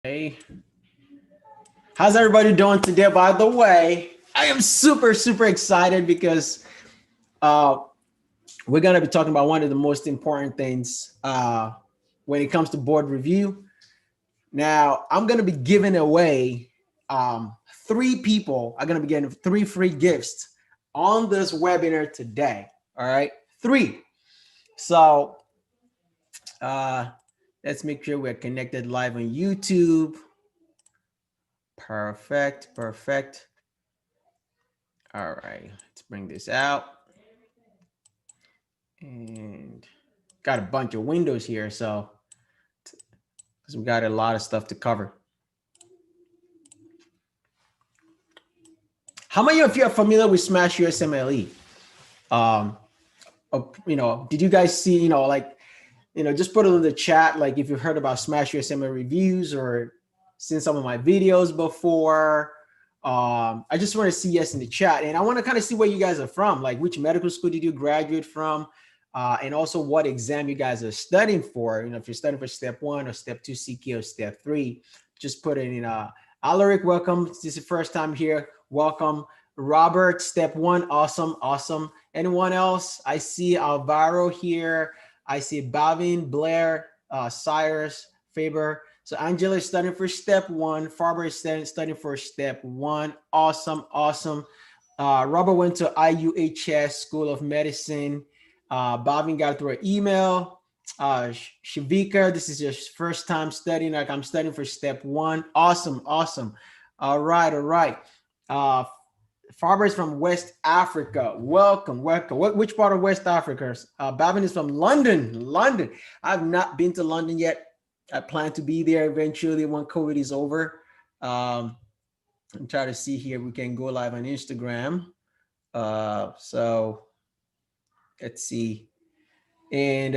Hey, how's everybody doing today? By the way, I am super excited because uh, we're gonna be talking about one of the most important things when it comes to board review. Now, I'm gonna be giving away three people. I'm gonna be getting three free gifts on this webinar today. All right, three. So uh, let's make sure we're connected live on YouTube. Perfect. All right, let's bring this out. And got a bunch of windows here, so because we got a lot of stuff to cover. How many of you are familiar with SmashUSMLE? Did you guys see, just put it in the chat, like if you've heard about SmashUSMLE reviews or seen some of my videos before. I just want to see yes in the chat, and I want to kind of see where you guys are from, like which medical school did you graduate from, and also what exam you guys are studying for. If you're studying for step 1 or step 2 CK or step 3, just put it in. Alaric, welcome. This is your first time here. Welcome. Robert, step 1, awesome. Anyone else? I see Alvaro here. I see Bavin, Blair, Cyrus, Faber. So Angela is studying for step 1. Farber is studying for step 1. Awesome. Robert went to IUHS School of Medicine. Bavin got through an email. Shavika, this is your first time studying. Like I'm studying for step 1. Awesome. All right. Farber is from West Africa. Welcome. Which part of West Africa? Bavin is from London. I've not been to London yet. I plan to be there eventually when COVID is over. I'm trying to see here. We can go live on Instagram. So let's see. And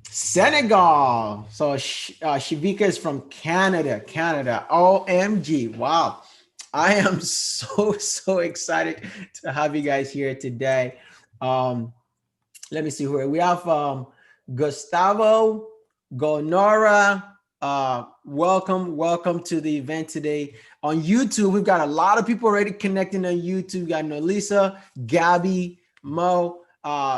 Senegal. So Shavika is from Canada. OMG. Wow. I am so excited to have you guys here today. Let me see who we have. Gustavo, Gonora, welcome to the event today. On YouTube, we've got a lot of people already connecting on YouTube. We got Nolisa, Gabby, Mo.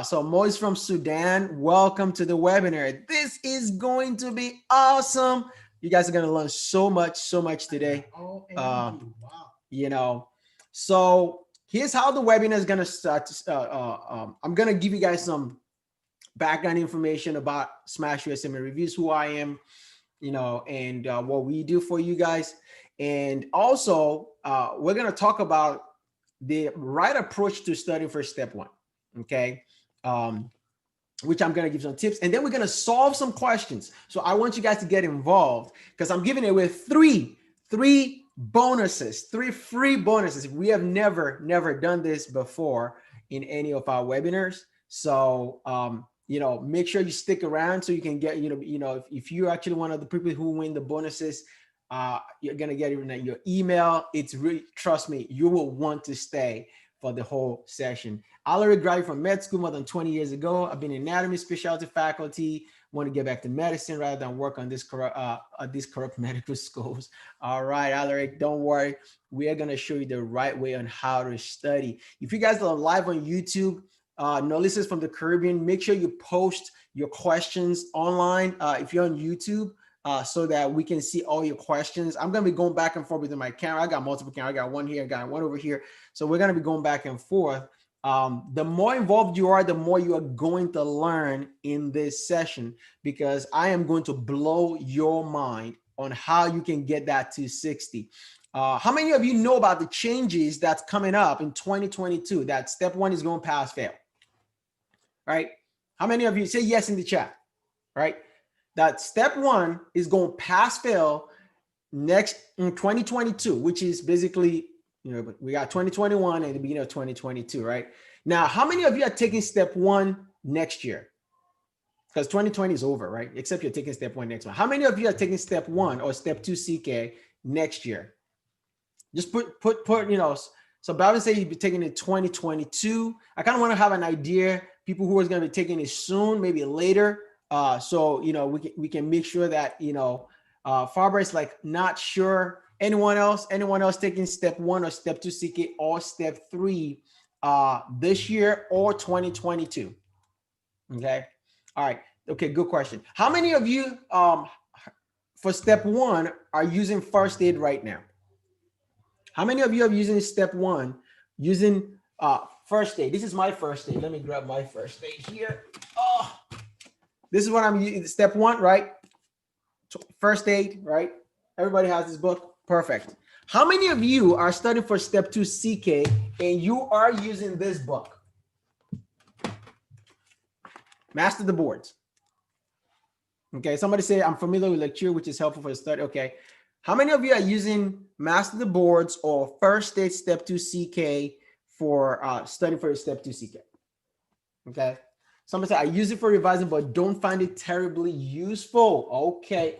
So Mo is from Sudan. Welcome to the webinar. This is going to be awesome. You guys are going to learn so much today. Wow. So here's how the webinar is going to start. I'm going to give you guys some background information about SmashUSMLE reviews, who I am, and what we do for you guys. And also, we're going to talk about the right approach to studying for step 1, okay? Which I'm going to give some tips, and then we're going to solve some questions. So I want you guys to get involved because I'm giving away three bonuses, 3 free bonuses. We have never done this before in any of our webinars. So, make sure you stick around so you can get, if you're actually one of the people who win the bonuses, you're going to get it in your email. It's really, trust me, you will want to stay for the whole session. I already graduated from med school more than 20 years ago. I've been anatomy specialty faculty. Want to get back to medicine rather than work on these corrupt medical schools. All right, Alaric, don't worry. We are going to show you the right way on how to study. If you guys are live on YouTube, Nolisa is from the Caribbean. Make sure you post your questions online if you're on YouTube so that we can see all your questions. I'm going to be going back and forth with my camera. I got multiple cameras. I got one here, I got one over here. So we're going to be going back and forth. The more involved you are, the more you are going to learn in this session, because I am going to blow your mind on how you can get that to 60. How many of you know about the changes that's coming up in 2022? That step 1 is going pass fail, right? How many of you say yes in the chat, right? That step 1 is going pass fail next in 2022, which is basically, we got 2021 and the beginning of 2022, right? Now, how many of you are taking step 1 next year? Because 2020 is over, right? Except you're taking step 1 next month. How many of you are taking step 1 or step 2 CK next year? Just put, so Bavin said you'd be taking it 2022. I kind of want to have an idea, people who are going to be taking it soon, maybe later. So, we can make sure that, Farber is like, not sure. Anyone else? Anyone else taking step 1 or step 2 CK or step 3 this year or 2022? Okay. All right. Okay. Good question. How many of you for step 1 are using first aid right now? How many of you are using step 1 using first aid? This is my first aid. Let me grab my first aid here. Oh, this is what I'm using. Step 1, right? First aid, right? Everybody has this book. Perfect. How many of you are studying for step 2 CK and you are using this book? Master the boards. Okay, somebody say, I'm familiar with lecture, which is helpful for the study. Okay, how many of you are using Master the Boards or First Aid Step 2 CK for studying for your Step 2 CK? Okay, somebody say, I use it for revising, but don't find it terribly useful. Okay,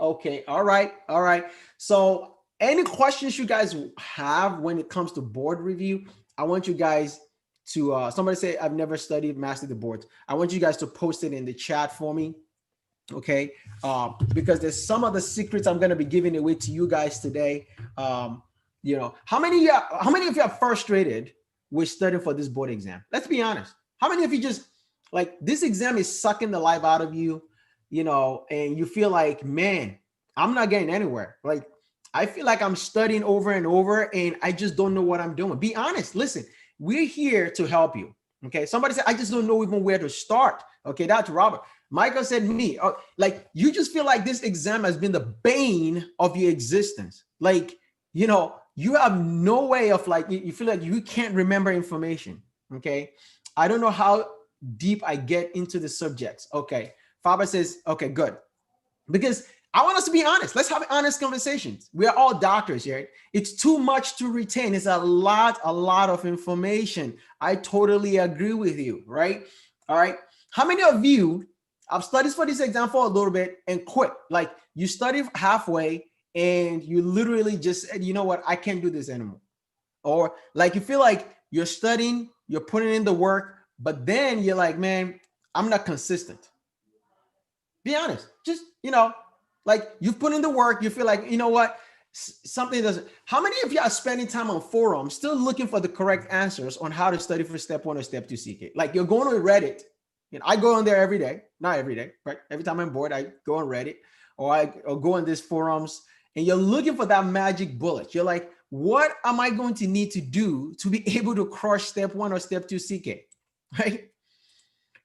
all right. So any questions you guys have when it comes to board review, I want you guys to, somebody say, I've never studied Master the Boards. I want you guys to post it in the chat for me. Okay, because there's some of the secrets I'm going to be giving away to you guys today. You know, how many of you are frustrated with studying for this board exam? Let's be honest. How many of you just like this exam is sucking the life out of you, you know, and you feel like, man, I'm not getting anywhere. Like, I feel like I'm studying over and over and I just don't know what I'm doing. Be honest. Listen, we're here to help you. Okay. Somebody said, I just don't know even where to start. Okay. That's Robert. Michael said me, like, you just feel like this exam has been the bane of your existence. Like, you know, you have no way of like, you feel like you can't remember information. Okay. I don't know how deep I get into the subjects. Okay. Faber says, okay, good. Because I want us to be honest. Let's have honest conversations. We are all doctors here. It's too much to retain. It's a lot of information. I totally agree with you, right? All right. How many of you have studied for this exam for a little bit and quit? Like, you study halfway and you literally just said, you know what, I can't do this anymore. Or like you feel like you're studying, you're putting in the work, but then you're like, man, I'm not consistent. Be honest. Just, you know, like you've put in the work, you feel like, you know what, something doesn't. How many of you are spending time on forums still looking for the correct answers on how to study for step 1 or step 2 CK? Like, you're going to Reddit. You know, I go on there every day, not every day, right? Every time I'm bored, I go on Reddit or go on these forums and you're looking for that magic bullet. You're like, what am I going to need to do to be able to crush step 1 or step 2 CK, right?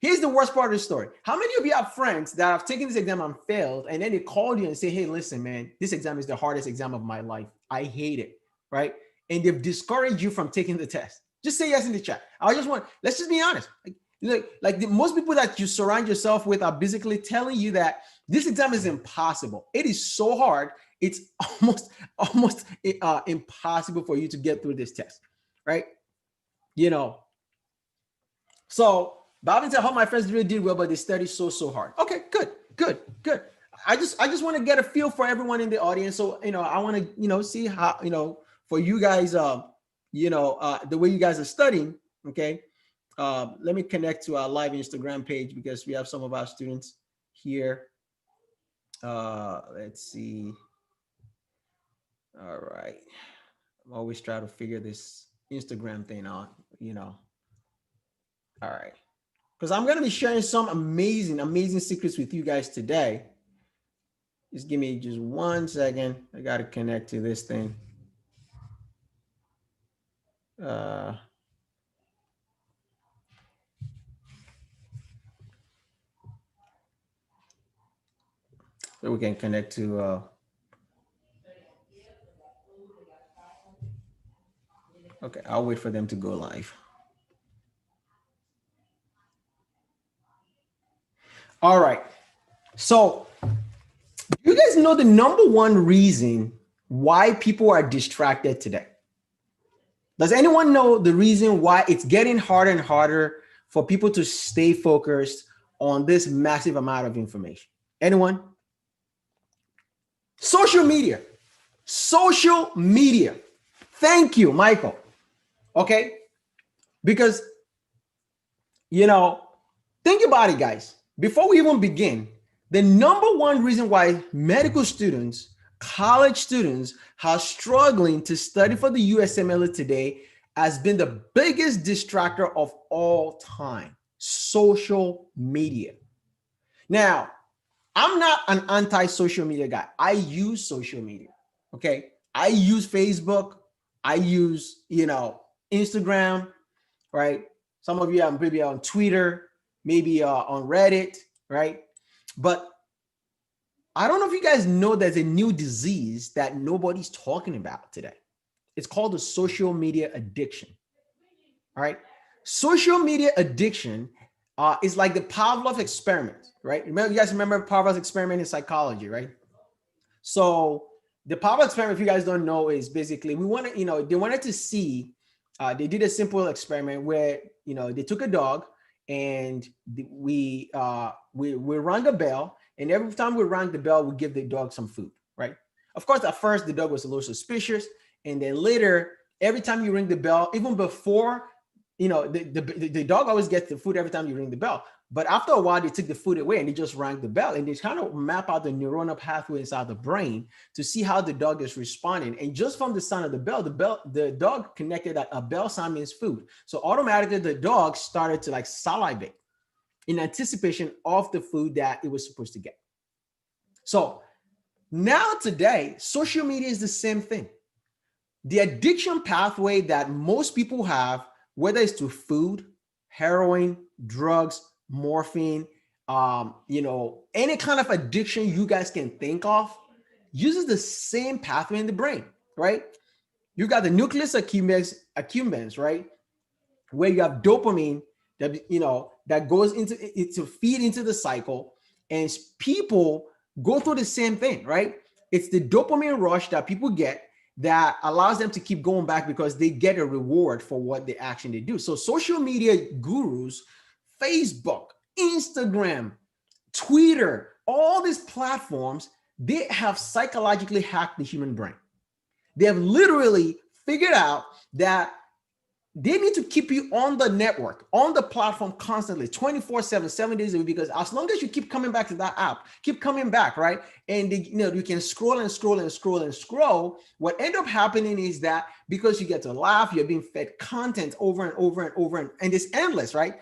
Here's the worst part of the story. How many of you have friends that have taken this exam and failed, and then they call you and say, hey, listen, man, this exam is the hardest exam of my life. I hate it, right? And they've discouraged you from taking the test. Just say yes in the chat. Let's just be honest. Most people that you surround yourself with are basically telling you that this exam is impossible. It is so hard. It's almost impossible for you to get through this test, right? You know, so Bob said, how my friends really did well, but they studied so hard. Okay, good. I just want to get a feel for everyone in the audience. So, you know, I want to, you know, see how, you know, for you guys, you know, the way you guys are studying. Okay. Let me connect to our live Instagram page because we have some of our students here. Let's see. All right. I'm always trying to figure this Instagram thing out, you know. All right. Because I'm going to be sharing some amazing secrets with you guys today. Just give me just 1 second. I got to connect to this thing. So we can connect to okay, I'll wait for them to go live. All right. So you guys know the number one reason why people are distracted today? Does anyone know the reason why it's getting harder and harder for people to stay focused on this massive amount of information? Anyone? Social media. Social media. Thank you, Michael. Okay? Because, you know, think about it, guys. Before we even begin, the number one reason why medical students college students are struggling to study for the USMLE today has been the biggest distractor of all time, social media. Now, I'm not an anti-social media guy. I use social media, okay? I use Facebook. I use, Instagram, right? Some of you are maybe on Twitter, maybe on Reddit, right? But I don't know if you guys know there's a new disease that nobody's talking about today. It's called the social media addiction. All right. Social media addiction is like the Pavlov experiment, right? You guys remember Pavlov's experiment in psychology, right? So the Pavlov experiment, if you guys don't know, is basically they wanted to see, they did a simple experiment where, they took a dog and we rang a bell, and every time we rang the bell, we give the dog some food, right? Of course, at first the dog was a little suspicious, and then later, every time you ring the bell, even before, the dog always gets the food every time you ring the bell. But after a while, they took the food away and they just rang the bell, and they kind of map out the neuronal pathway inside the brain to see how the dog is responding. And just from the sound of the dog connected that a bell sound means food. So automatically the dog started to salivate in anticipation of the food that it was supposed to get. So now today, social media is the same thing. The addiction pathway that most people have, whether it's to food, heroin, drugs, morphine, any kind of addiction you guys can think of, uses the same pathway in the brain, right? You got the nucleus accumbens, right? Where you have dopamine that goes to feed into the cycle, and people go through the same thing, right? It's the dopamine rush that people get that allows them to keep going back because they get a reward for what the action they do. So social media gurus, Facebook, Instagram, Twitter, all these platforms, they have psychologically hacked the human brain. They have literally figured out that they need to keep you on the network, on the platform constantly, 24/7, 7 days a week, because as long as you keep coming back to that app, keep coming back, right? And you can scroll and scroll and scroll and scroll. What ends up happening is that because you get to laugh, you're being fed content over and over and over, and it's endless, right?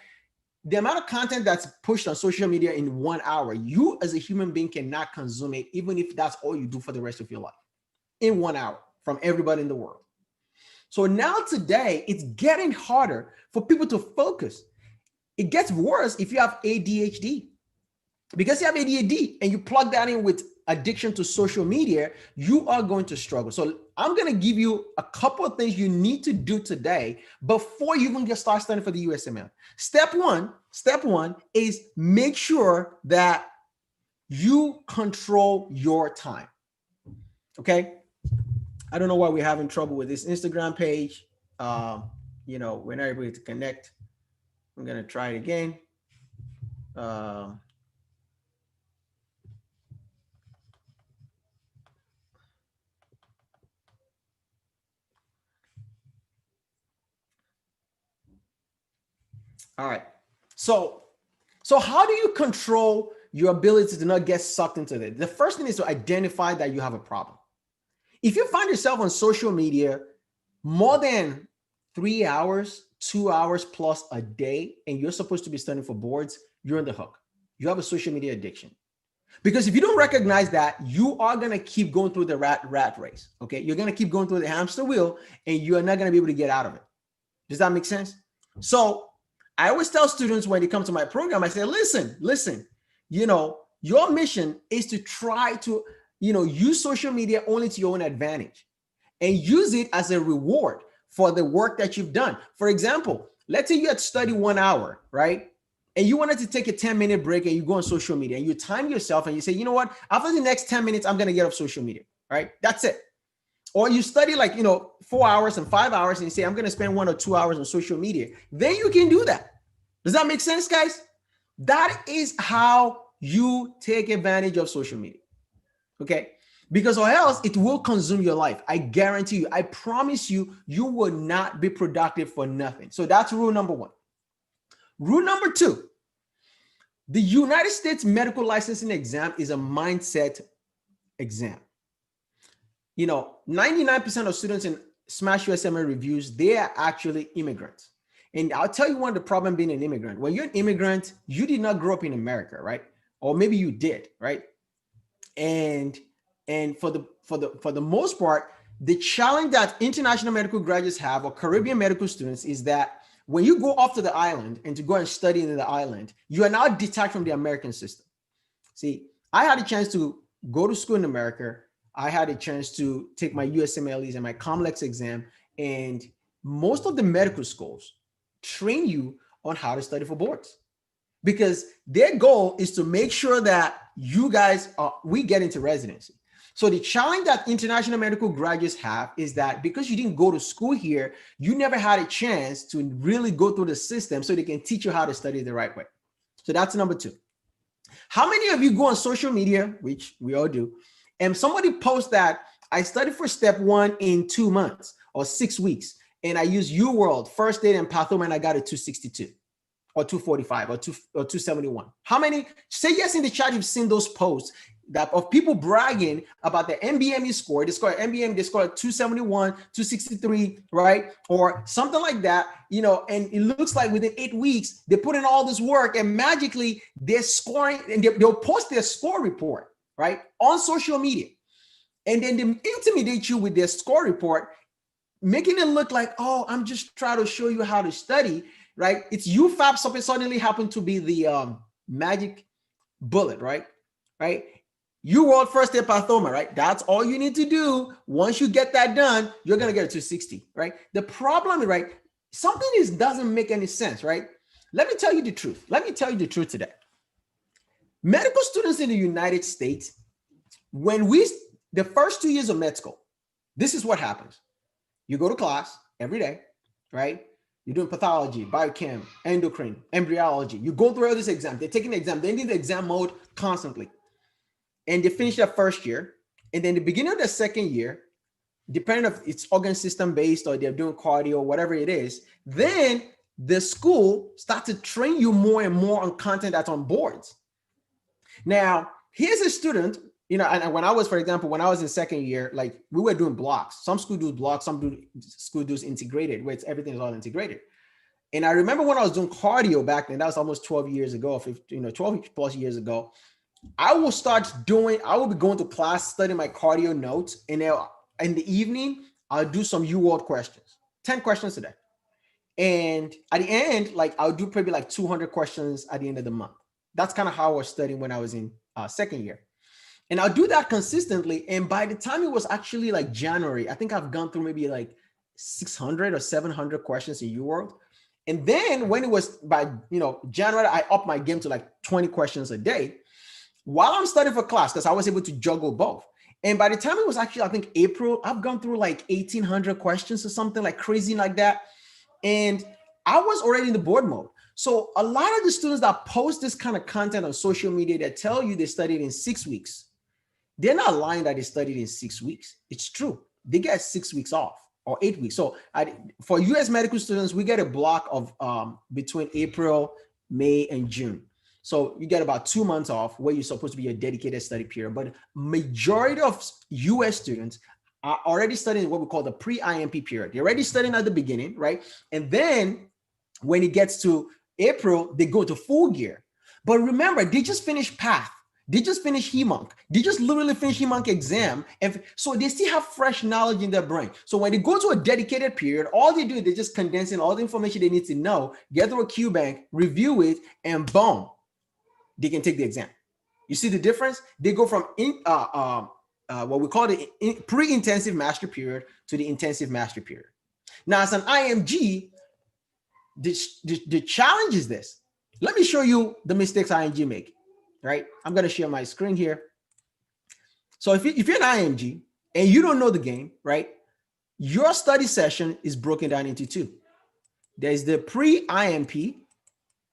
The amount of content that's pushed on social media in 1 hour, you as a human being cannot consume it, even if that's all you do for the rest of your life, in 1 hour from everybody in the world. So now today, it's getting harder for people to focus. It gets worse if you have ADHD. Because you have ADHD and you plug that in with addiction to social media, you are going to struggle. So I'm going to give you a couple of things you need to do today before you even start studying for the USMLE. Step one is make sure that you control your time. Okay? I don't know why we're having trouble with this Instagram page. We're not able to connect. I'm going to try it again. All right. So how do you control your ability to not get sucked into it? The first thing is to identify that you have a problem. If you find yourself on social media more than 3 hours, 2 hours plus a day, and you're supposed to be studying for boards, you're on the hook. You have a social media addiction. Because if you don't recognize that, you are going to keep going through the rat race. Okay. You're going to keep going through the hamster wheel, and you're not going to be able to get out of it. Does that make sense? So I always tell students when they come to my program, I say, listen, your mission is to try to, use social media only to your own advantage and use it as a reward for the work that you've done. For example, let's say you had studied 1 hour, right? And you wanted to take a 10-minute break and you go on social media and you time yourself and you say, you know what, after the next 10 minutes, I'm going to get off social media, right? That's it. Or you study 4 hours and 5 hours and you say, I'm going to spend 1 or 2 hours on social media. Then you can do that. Does that make sense, guys? That is how you take advantage of social media. Okay? Because or else it will consume your life. I guarantee you, I promise you, you will not be productive for nothing. So that's rule number one. Rule number two, the United States medical licensing exam is a mindset exam. 99% of students in SmashUSMLE reviews, they are actually immigrants. And I'll tell you one of the problem being an immigrant. When you're an immigrant, you did not grow up in America, right? Or maybe you did, right? And for the most part, the challenge that international medical graduates have or Caribbean medical students is that when you go off to the island and to go and study in the island, you are now detached from the American system. See, I had a chance to go to school in America. I had a chance to take my USMLEs and my Comex exam, and most of the medical schools train you on how to study for boards because their goal is to make sure that you guys we get into residency. So the challenge that international medical graduates have is that because you didn't go to school here, you never had a chance to really go through the system so they can teach you how to study the right way. So that's number two. How many of you go on social media, which we all do, and somebody posts that I studied for step 1 in 2 months or 6 weeks, and I use UWorld, first aid and pathoma, and I got a 262 or 245 or 271. How many? Say yes in the chat. You've seen those posts that of people bragging about the MBME score. They score MBME, they score 271, 263, right? Or something like that, and it looks like within 8 weeks, they put in all this work and magically they're scoring, and they'll post their score report, right, on social media. And then they intimidate you with their score report, making it look like, oh, I'm just trying to show you how to study, right? It's UFAP, something suddenly happened to be the magic bullet, right? UWorld first aid pathoma, right? That's all you need to do. Once you get that done, you're going to get a 260, right? The problem is, right, something doesn't make any sense, right? Let me tell you the truth. Let me tell you the truth today. Medical students in the United States, the first 2 years of med school, this is what happens. You go to class every day, right? You're doing pathology, biochem, endocrine, embryology. You go through all this exam. They're taking the exam. They're in the exam mode constantly. And they finish their first year. And then the beginning of the second year, depending if it's organ system based or they're doing cardio, whatever it is, then the school starts to train you more and more on content that's on boards. Now, here's a student, and when I was, for example, when I was in second year, like we were doing blocks. Some school do blocks, school does integrated, where everything is all integrated. And I remember when I was doing cardio back then, that was almost 12 years ago, 12 plus years ago. I will be going to class, studying my cardio notes, and then in the evening, I'll do some UWorld questions, 10 questions a day. And at the end, like I'll do probably like 200 questions at the end of the month. That's kind of how I was studying when I was in second year. And I'll do that consistently. And by the time it was actually like January, I think I've gone through maybe like 600 or 700 questions in UWorld. And then when it was by, January, I upped my game to like 20 questions a day while I'm studying for class, because I was able to juggle both. And by the time it was actually, I think April, I've gone through like 1,800 questions or something like crazy like that. And I was already in the board mode. So a lot of the students that post this kind of content on social media that tell you they studied in 6 weeks, they're not lying that they studied in 6 weeks. It's true. They get 6 weeks off or 8 weeks. So for US medical students, we get a block of between April, May, and June. So you get about 2 months off where you're supposed to be a dedicated study period. But majority of US students are already studying what we call the pre-IMP period. They're already studying at the beginning, right? And then when it gets to April, they go to full gear. But remember, they just finished PATH. They just finished HEMONC. They just literally finished HEMONC exam. And so they still have fresh knowledge in their brain. So when they go to a dedicated period, all they do is they just condense in all the information they need to know, get through a QBank, review it, and boom, they can take the exam. You see the difference? They go from what we call the pre-intensive master period to the intensive master period. Now, as an IMG, the challenge is this. Let me show you the mistakes IMG make, right? I'm going to share my screen here. So if you're an IMG and you don't know the game, right, your study session is broken down into two. There's the pre-IMP,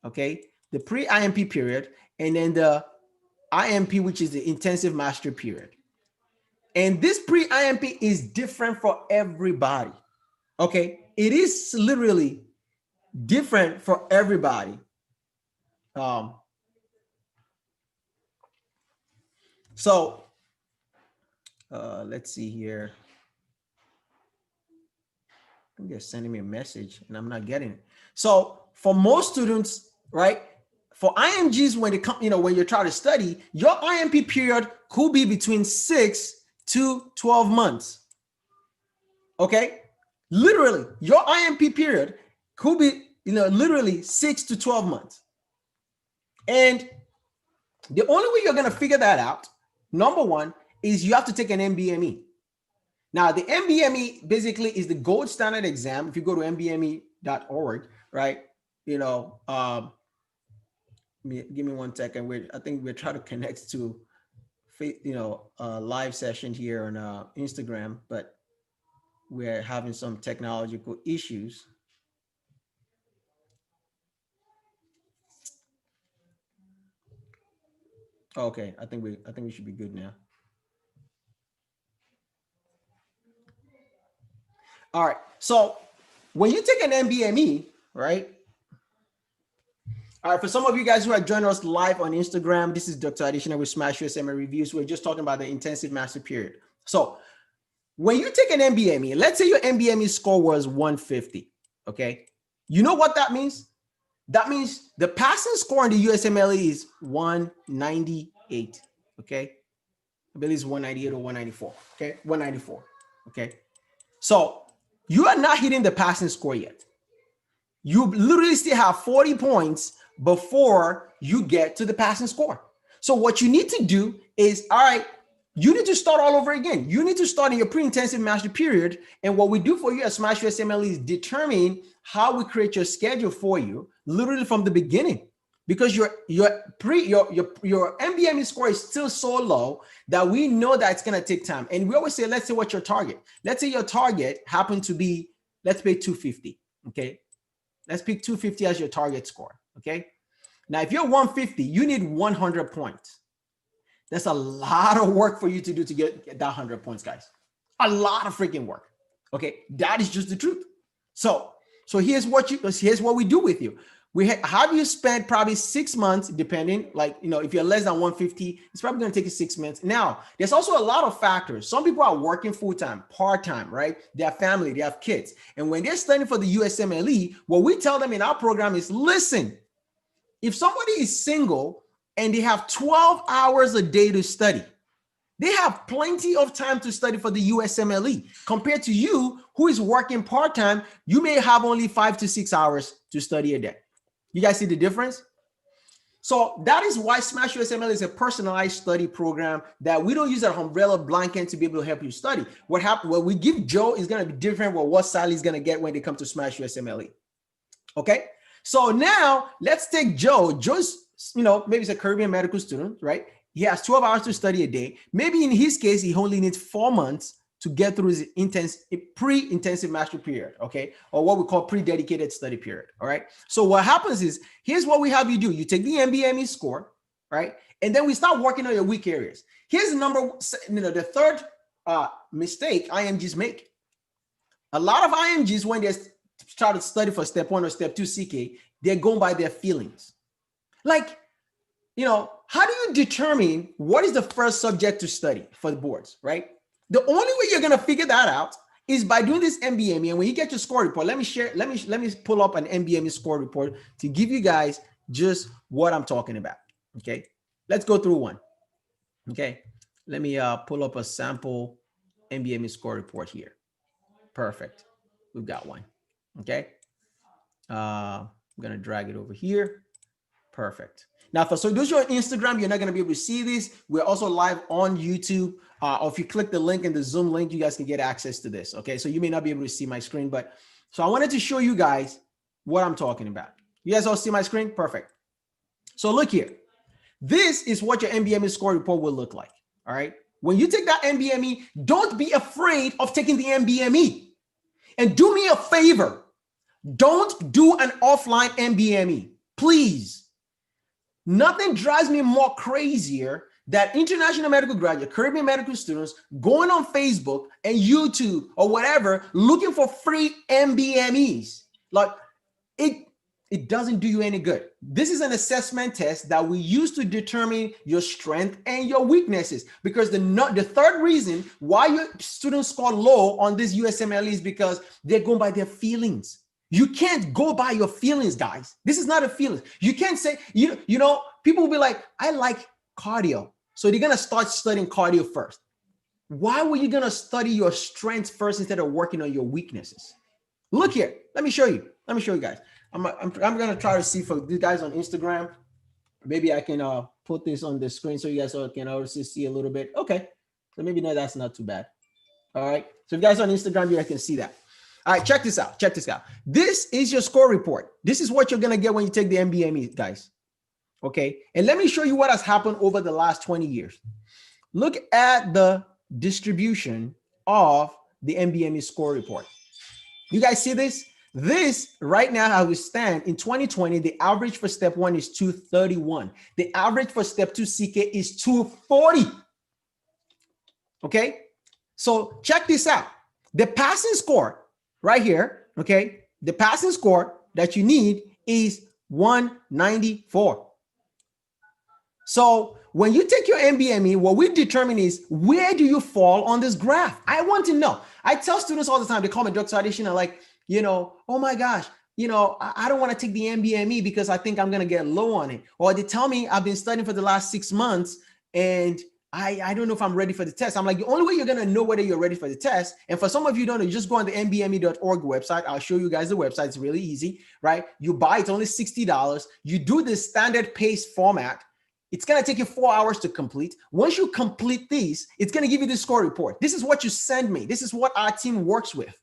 okay, the pre-IMP period, and then the IMP, which is the intensive master period. And this pre-IMP is different for everybody, okay? It is literally different for everybody. So let's see here. I think they're sending me a message and I'm not getting it. So for most students, right, for IMGs, when they come, when you're trying to study, your IMP period could be between 6 to 12 months. Okay, literally, your IMP period could be, literally 6 to 12 months. And the only way you're going to figure that out, number one, is you have to take an MBME. Now, the MBME basically is the gold standard exam. If you go to mbme.org, right? Give me 1 second. I think we're trying to connect to, a live session here on Instagram, but we're having some technological issues. Okay, I think we should be good now. All right. So when you take an MBME, right? All right, for some of you guys who are joining us live on Instagram, this is Dr. Additional with SmashUSMLE Reviews. We're just talking about the intensive master period. So when you take an MBME, let's say your MBME score was 150, okay? You know what that means? That means the passing score in the USMLE is 198, okay? I believe it's 198 or 194, okay? 194, okay? So you are not hitting the passing score yet. You literally still have 40 points before you get to the passing score. So what you need to do is, all right, you need to start all over again. You need to start in your pre-intensive master period. And what we do for you at SmashUSMLE is determine how we create your schedule for you, literally from the beginning. Because your MBME score is still so low that we know that it's going to take time. And we always say, let's say what's your target. Let's say your target happened to be, let's say 250, okay? Let's pick 250 as your target score, okay? Now, if you're 150, you need 100 points. That's a lot of work for you to do to get that 100 points, guys. A lot of freaking work, okay? That is just the truth. So here's what we do with you. We have you spend probably 6 months, depending, like, if you're less than 150, it's probably going to take you 6 months. Now, there's also a lot of factors. Some people are working full-time, part-time, right? They have family, they have kids. And when they're studying for the USMLE, what we tell them in our program is, listen, if somebody is single and they have 12 hours a day to study, they have plenty of time to study for the USMLE compared to you who is working part-time. You may have only 5 to 6 hours to study a day. You guys see the difference? So that is why SmashUSMLE is a personalized study program that we don't use an umbrella blanket to be able to help you study. What we give Joe is going to be different from what Sally is going to get when they come to SmashUSMLE. Okay? So now let's take Joe. Joe's, maybe he's a Caribbean medical student, right? He has 12 hours to study a day. Maybe in his case, he only needs 4 months to get through his pre-intensive master period, okay? Or what we call pre-dedicated study period, all right? So what happens is, here's what we have you do. You take the MBME score, right? And then we start working on your weak areas. Here's the third mistake IMGs make. A lot of IMGs, when they try to study for step 1 or step 2 CK, they're going by their feelings. Like, how do you determine what is the first subject to study for the boards, right? The only way you're going to figure that out is by doing this MBME. And when you get your score report, let me pull up an MBME score report to give you guys just what I'm talking about. Okay. Let's go through one. Okay. Let me pull up a sample MBME score report here. Perfect. We've got one. Okay. I'm going to drag it over here. Perfect. Now, for so those who are on Instagram, you're not going to be able to see this. We're also live on YouTube. Or if you click the link in the Zoom link, you guys can get access to this. Okay, so you may not be able to see my screen, but so I wanted to show you guys what I'm talking about. You guys all see my screen? Perfect. So look here. This is what your MBME score report will look like. All right. When you take that MBME, don't be afraid of taking the MBME. And do me a favor. Don't do an offline MBME, please. Nothing drives me more crazier than international medical graduate, Caribbean medical students going on Facebook and YouTube or whatever, looking for free MBMEs. Like It doesn't do you any good. This is an assessment test that we use to determine your strength and your weaknesses, because the third reason why your students score low on this USMLE is because they're going by their feelings. You can't go by your feelings, guys. This is not a feeling. You can't say, you know, people will be like, I like cardio. So they're going to start studying cardio first. Why were you going to study your strengths first instead of working on your weaknesses? Look here. Let me show you. Let me show you guys. I'm going to try to see for you guys on Instagram. Maybe I can put this on the screen so you guys can also see a little bit. Okay. So maybe that's not too bad. All right. So if you guys on Instagram, you guys can see that. All right. Check this out. Check this out. This is your score report. This is what you're going to get when you take the MBME, guys. Okay. And let me show you what has happened over the last 20 years. Look at the distribution of the MBME score report. You guys see this? This right now, how we stand in 2020, the average for step 1 is 231. The average for step 2 CK is 240. Okay. So check this out. The passing score right here. Okay. The passing score that you need is 194. So when you take your MBME, what we determine is, where do you fall on this graph? I want to know. I tell students all the time, they call me Dr. Addition, and like, you know, oh my gosh, you know, I don't want to take the MBME because I think I'm going to get low on it. Or they tell me I've been studying for the last 6 months and I don't know if I'm ready for the test. I'm like, the only way you're going to know whether you're ready for the test, and for some of you don't know, you just go on the mbme.org website. I'll show you guys the website. It's really easy, right? You buy, it's only $60. You do the standard pace format. It's going to take you 4 hours to complete. Once you complete these, it's going to give you the score report. This is what you send me. This is what our team works with.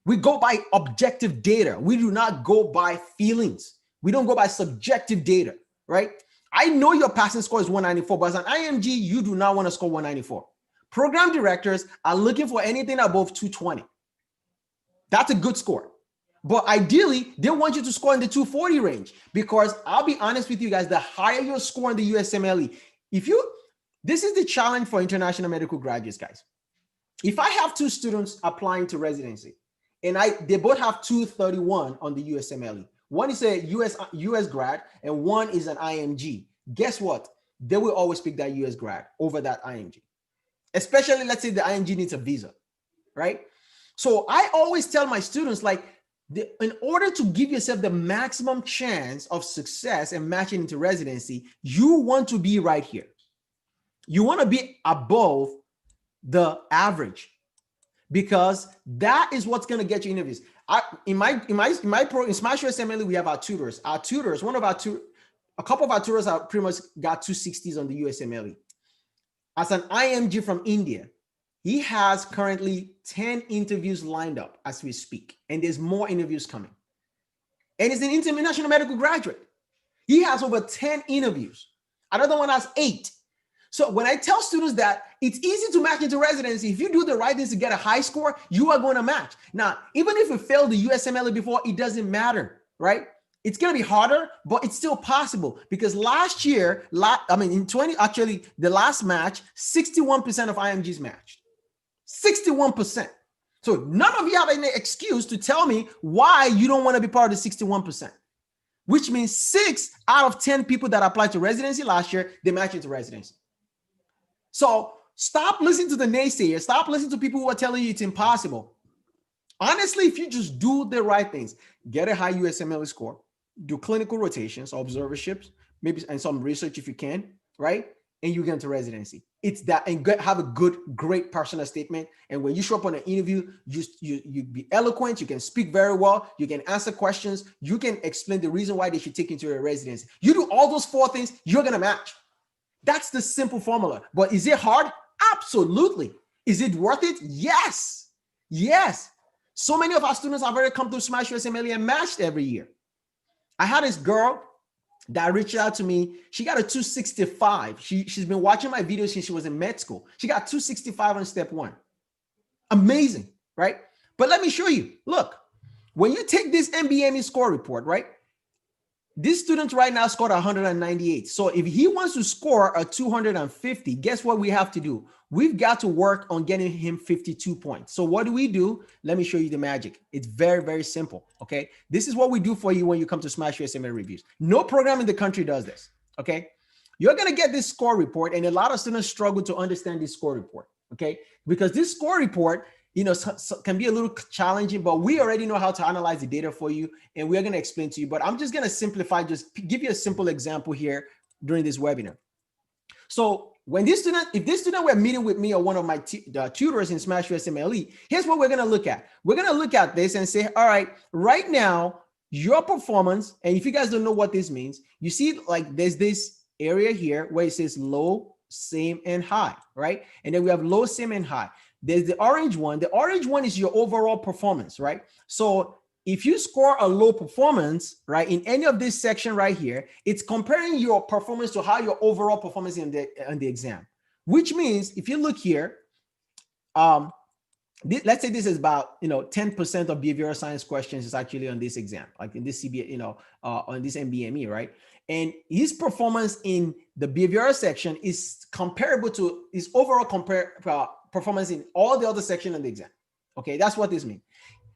We go by objective data. We do not go by feelings. We don't go by subjective data, right? I know your passing score is 194, but as an IMG, you do not want to score 194. Program directors are looking for anything above 220. That's a good score. But ideally, they want you to score in the 240 range, because I'll be honest with you guys, the higher your score in the USMLE, this is the challenge for international medical graduates, guys. If I have 2 students applying to residency and they both have 231 on the USMLE, one is a US grad and one is an IMG, guess what? They will always pick that US grad over that IMG, especially let's say the IMG needs a visa, right? So I always tell my students, like, in order to give yourself the maximum chance of success and matching into residency, you want to be right here. You want to be above the average, because that is what's going to get you interviews. In SmashUSMLE, we have our tutors. Our tutors, a couple of our tutors are pretty much got 260s on the USMLE. As an IMG from India, he has currently 10 interviews lined up as we speak, and there's more interviews coming. And he's an international medical graduate. He has over 10 interviews. Another one has 8. So when I tell students that it's easy to match into residency, if you do the right things to get a high score, you are going to match. Now, even if you failed the USMLE before, it doesn't matter, right? It's going to be harder, but it's still possible, because last year, the last match, 61% of IMGs matched. 61%. So none of you have any excuse to tell me why you don't want to be part of the 61%, which means 6 out of 10 people that applied to residency last year, they matched into residency. So stop listening to the naysayers. Stop listening to people who are telling you it's impossible. Honestly, if you just do the right things, get a high USMLE score, do clinical rotations, observerships, maybe, and some research if you can, right? And you get into residency. It's that, and have a great personal statement. And when you show up on an interview, you be eloquent, you can speak very well, you can answer questions, you can explain the reason why they should take you into a residency. You do all those 4 things, you're going to match. That's the simple formula. But is it hard? Absolutely. Is it worth it? Yes. Yes. So many of our students have already come through SmashUSMLE and matched every year. I had this girl that reached out to me. She got a 265. She's been watching my videos since she was in med school. She got 265 on step 1. Amazing, right? But let me show you. Look, when you take this MBME score report, right? This student right now scored 198. So if he wants to score a 250, guess what we have to do? We've got to work on getting him 52 points. So what do? Let me show you the magic. It's very, very simple, okay? This is what we do for you when you come to SmashUSMLE reviews. No program in the country does this, okay? You're going to get this score report, and a lot of students struggle to understand this score report, okay? Because this score report, you know, can be a little challenging, but we already know how to analyze the data for you, and we're going to explain to you. But I'm just going to simplify, just give you a simple example here during this webinar. So when this student, if this student were meeting with me or one of my tutors in SmashUSMLE, here's what we're going to look at. We're going to look at this and say, all right, right now, your performance, and if you guys don't know what this means, you see like there's this area here where it says low, same, and high, right? And then we have low, same, and high. There's the orange one. The orange one is your overall performance, right? So if you score a low performance, right, in any of this section right here, it's comparing your performance to how your overall performance in the exam, which means if you look here, let's say this is about, 10% of behavioral science questions is actually on this exam, like in this CBA, on this MBME, right? And his performance in the behavioral section is comparable to his overall performance in all the other sections in the exam. Okay, that's what this means.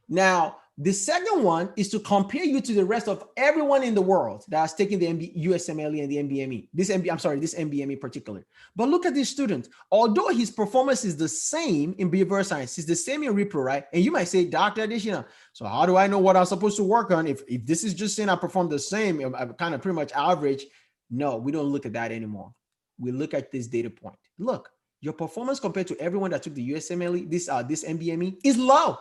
Now, the second one is to compare you to the rest of everyone in the world that's taking the USMLE and the MBME. This MBME particular. But look at this student. Although his performance is the same in behavioral science, it's the same in repro, right? And you might say, Dr. Additional, so how do I know what I'm supposed to work on? If this is just saying I perform the same, I'm kind of pretty much average. No, we don't look at that anymore. We look at this data point. Look, your performance compared to everyone that took the USMLE, this MBME is low.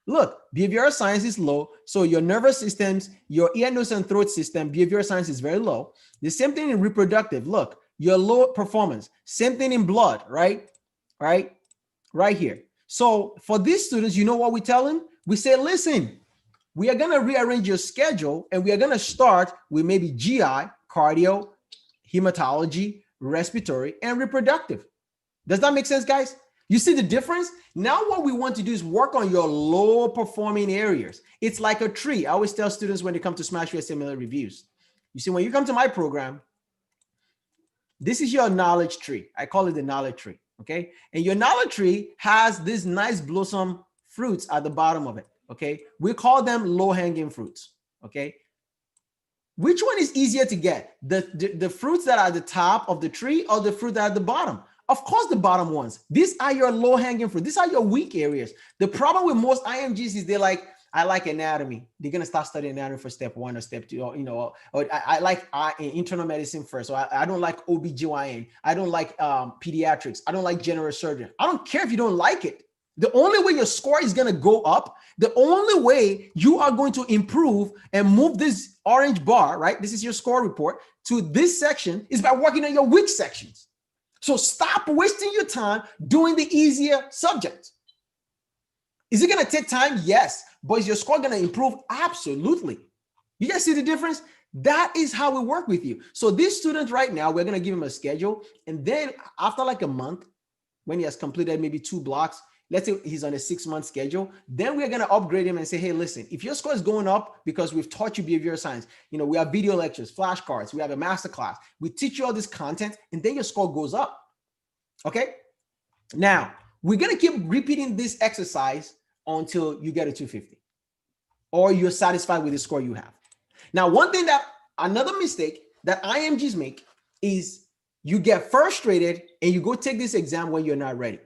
Look, behavioral science is low. So your nervous systems, your ear, nose, and throat system, behavioral science is very low. The same thing in reproductive. Look, your low performance. Same thing in blood, right? Right here. So for these students, you know what we tell them? We say, listen, we are going to rearrange your schedule, and we are going to start with maybe GI, cardio, hematology, respiratory, and reproductive. Does that make sense, guys? You see the difference? Now what we want to do is work on your low performing areas. It's like a tree. I always tell students when they come to SmashUSMLE reviews. You see, when you come to my program, this is your knowledge tree. I call it the knowledge tree, okay? And your knowledge tree has these nice blossom fruits at the bottom of it, okay? We call them low-hanging fruits, okay? Which one is easier to get? The fruits that are at the top of the tree or the fruit that are at the bottom? Of course, the bottom ones. These are your low-hanging fruit. These are your weak areas. The problem with most IMGs is they're like, I like anatomy. They're going to start studying anatomy for step 1 or step 2. Or, I like internal medicine first. So I don't like OBGYN. I don't like pediatrics. I don't like general surgery. I don't care if you don't like it. The only way your score is going to go up, the only way you are going to improve and move this orange bar, right? This is your score report, to this section is by working on your weak sections. So stop wasting your time doing the easier subjects. Is it going to take time? Yes. But is your score going to improve? Absolutely. You guys see the difference? That is how we work with you. So this student right now, we're going to give him a schedule. And then after like a month, when he has completed maybe 2 blocks, let's say he's on a 6-month schedule, then we're going to upgrade him and say, hey, listen, if your score is going up because we've taught you behavioral science, we have video lectures, flashcards, we have a master class, we teach you all this content, and then your score goes up. Okay. Now we're going to keep repeating this exercise until you get a 250 or you're satisfied with the score you have. Now, another mistake that IMGs make is you get frustrated and you go take this exam when you're not ready.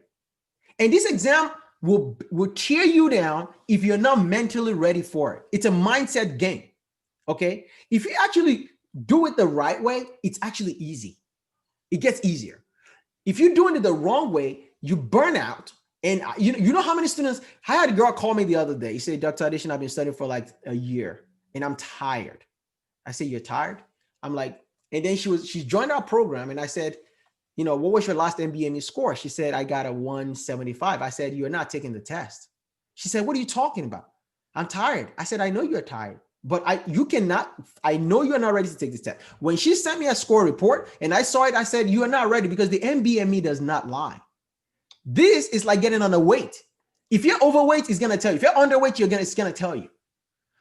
And this exam will tear you down if you're not mentally ready for it. It's a mindset game. Okay. If you actually do it the right way, it's actually easy. It gets easier. If you're doing it the wrong way, you burn out. And you know how many students, I had a girl call me the other day. He said, Dr. Addition, I've been studying for like a year and I'm tired. I said, you're tired? I'm like, and then she joined our program and I said, what was your last MBME score? She said, I got a 175. I said, you're not taking the test. She said, what are you talking about? I'm tired. I said, I know you're tired, but I know you're not ready to take this test. When she sent me a score report and I saw it, I said, you are not ready because the MBME does not lie. This is like getting on a weight. If you're overweight, it's going to tell you. If you're underweight, it's going to tell you.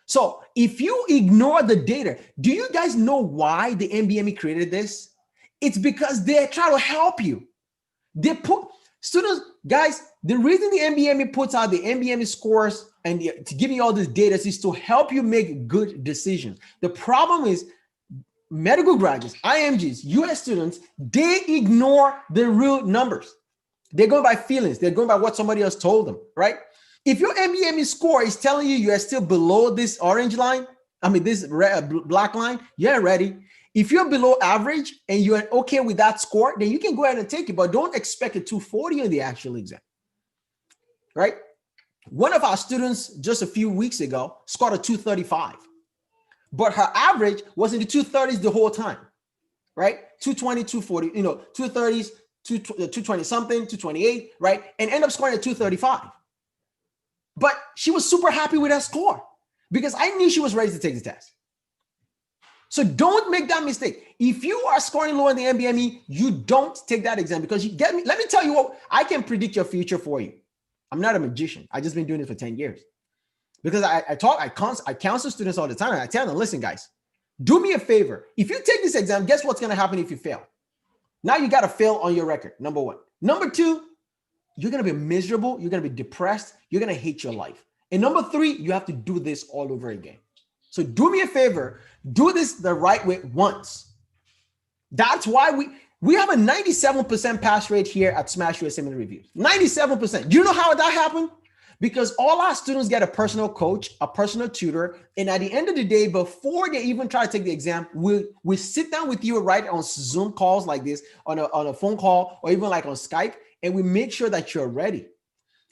So if you ignore the data, do you guys know why the NBME created this? It's because they're trying to help you. They put students, guys, the reason the NBME puts out the NBME scores and to give you all this data is to help you make good decisions. The problem is medical graduates, IMGs, US students, they ignore the real numbers. They're going by feelings. They're going by what somebody else told them, right? If your NBME score is telling you are still below this orange line, this black line, you're ready. If you're below average and you're okay with that score, then you can go ahead and take it, but don't expect a 240 on the actual exam, right? One of our students just a few weeks ago scored a 235, but her average was in the 230s the whole time, right? 220, 240, 230s, 220 something, 228, right? And end up scoring a 235. But she was super happy with that score because I knew she was ready to take the test. So don't make that mistake. If you are scoring low in the NBME, you don't take that exam because you get me. Let me tell you what, I can predict your future for you. I'm not a magician. I've just been doing it for 10 years. Because I counsel students all the time. And I tell them, listen, guys, do me a favor. If you take this exam, guess what's going to happen if you fail? Now you got to fail on your record, number one. Number two, you're going to be miserable. You're going to be depressed. You're going to hate your life. And number three, you have to do this all over again. So do me a favor, do this the right way once. That's why we have a 97% pass rate here at SmashUSMLE Reviews. 97%. Do you know how that happened? Because all our students get a personal coach, a personal tutor, and at the end of the day, before they even try to take the exam, we sit down with you right on Zoom calls like this, on a phone call, or even like on Skype, and we make sure that you're ready.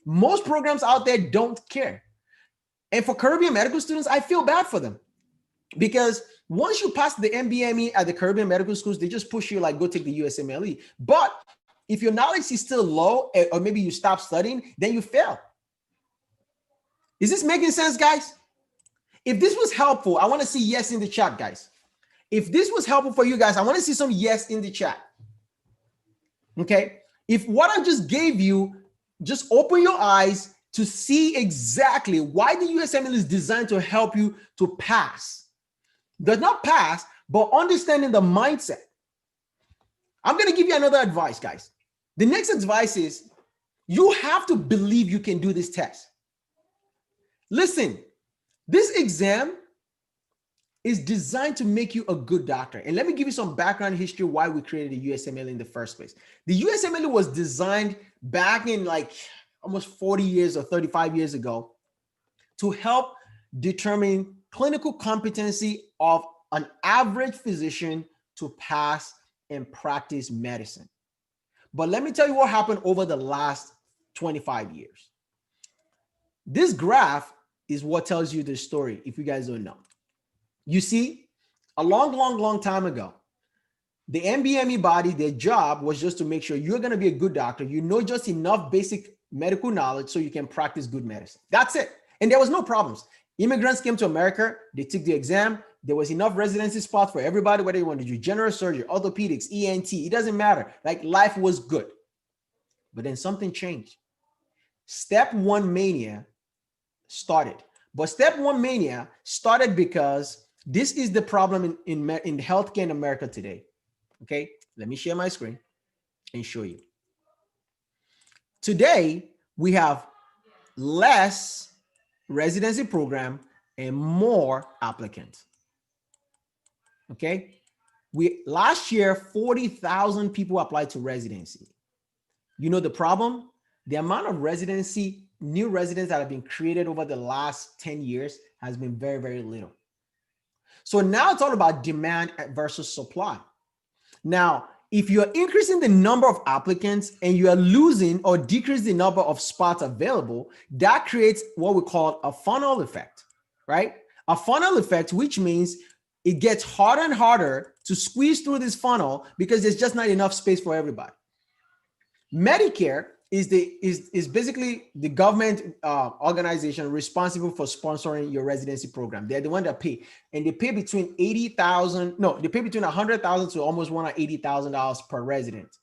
Most programs out there don't care. And for Caribbean medical students, I feel bad for them because once you pass the NBME at the Caribbean medical schools, they just push you like, go take the USMLE. But if your knowledge is still low, or maybe you stop studying, then you fail. Is this making sense, guys? If this was helpful, I want to see yes in the chat, guys. If this was helpful for you guys, I want to see some yes in the chat. Okay. If what I just gave you, just open your eyes to see exactly why the USMLE is designed to help you to pass. Does not pass, but understanding the mindset. I'm going to give you another advice, guys. The next advice is you have to believe you can do this test. Listen, this exam is designed to make you a good doctor. And let me give you some background history why we created the USMLE in the first place. The USMLE was designed back in like almost 40 years or 35 years ago to help determine clinical competency of an average physician to pass and practice medicine. But let me tell you what happened over the last 25 years. This graph is what tells you the story, if you guys don't know. You see, a long time ago, the NBME body, their job was just to make sure you're going to be a good doctor. You know just enough basic medical knowledge so you can practice good medicine. That's it. And there was no problems. Immigrants came to America. They took the exam. There was enough residency spots for everybody, whether you want to do general surgery, orthopedics, ENT. It doesn't matter. Like life was good. But then something changed. Step one mania started. But step one mania started because this is the problem in healthcare in America today. Okay, let me share my screen and show you. Today, we have less residency program and more applicants. Okay, last year, 40,000 people applied to residency. You know the problem? The amount of new residents that have been created over the last 10 years has been very, very little. So now it's all about demand versus supply. Now, if you're increasing the number of applicants and you are losing or decreasing the number of spots available, that creates what we call a funnel effect, right? A funnel effect, which means it gets harder and harder to squeeze through this funnel because there's just not enough space for everybody. Medicare is basically the government organization responsible for sponsoring your residency program. They're the one that pay, and they pay between $100,000 to almost $180,000 per resident.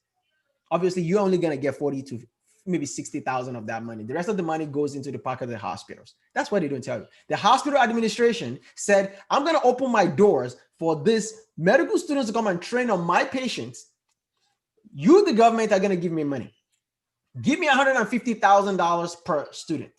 Obviously, you're only gonna get 40 to maybe 60,000 of that money. The rest of the money goes into the pocket of the hospitals. That's what they don't tell you. The hospital administration said, I'm going to open my doors for this medical students to come and train on my patients. You, the government, are going to give me money. Give me $150,000 per student.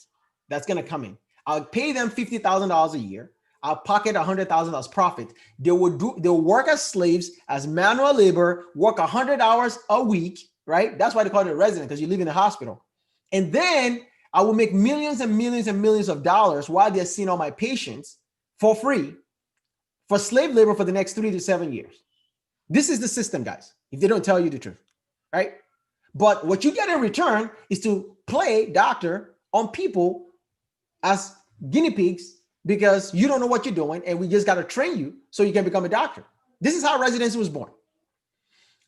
That's going to come in. I'll pay them $50,000 a year. I'll pocket $100,000 profit. They'll work as slaves, as manual labor, work 100 hours a week, right? That's why they call it a resident, because you live in a hospital. And then I will make millions and millions and millions of dollars while they're seeing all my patients for free for slave labor for the next 3 to 7 years. This is the system, guys, if they don't tell you the truth, right? But what you get in return is to play doctor on people as guinea pigs, because you don't know what you're doing, and we just got to train you so you can become a doctor. This is how residency was born.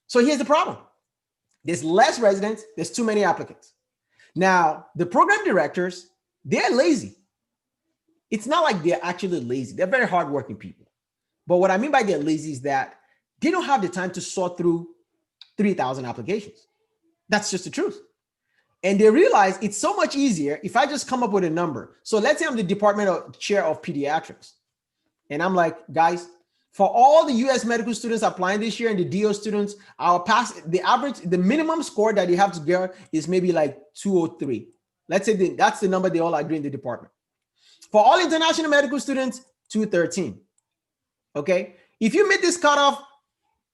So here's the problem. There's less residents. There's too many applicants. Now, the program directors, they're lazy. It's not like they're actually lazy. They're very hardworking people. But what I mean by they're lazy is that they don't have the time to sort through 3,000 applications. That's just the truth. And they realize it's so much easier if I just come up with a number. So let's say I'm the department chair of pediatrics. And I'm like, guys, for all the US medical students applying this year and the DO students, our the minimum score that you have to get is maybe like 203. Let's say that's the number they all agree in the department. For all international medical students, 213. Okay. If you meet this cutoff,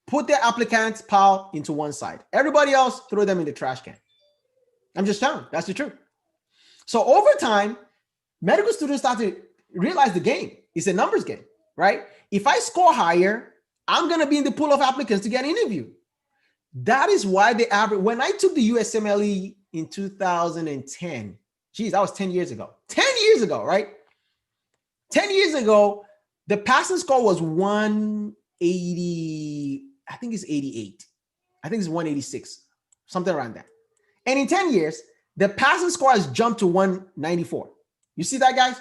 put the applicants pile into one side. Everybody else, throw them in the trash can. I'm just telling you, that's the truth. So over time, medical students start to realize the game. It's a numbers game, right? If I score higher, I'm going to be in the pool of applicants to get an interview. That is why the average, when I took the USMLE in 2010, geez, that was 10 years ago. 10 years ago, right? 10 years ago, the passing score was 180, I think it's 88. I think it's 186, something around that. And in 10 years, the passing score has jumped to 194. You see that, guys?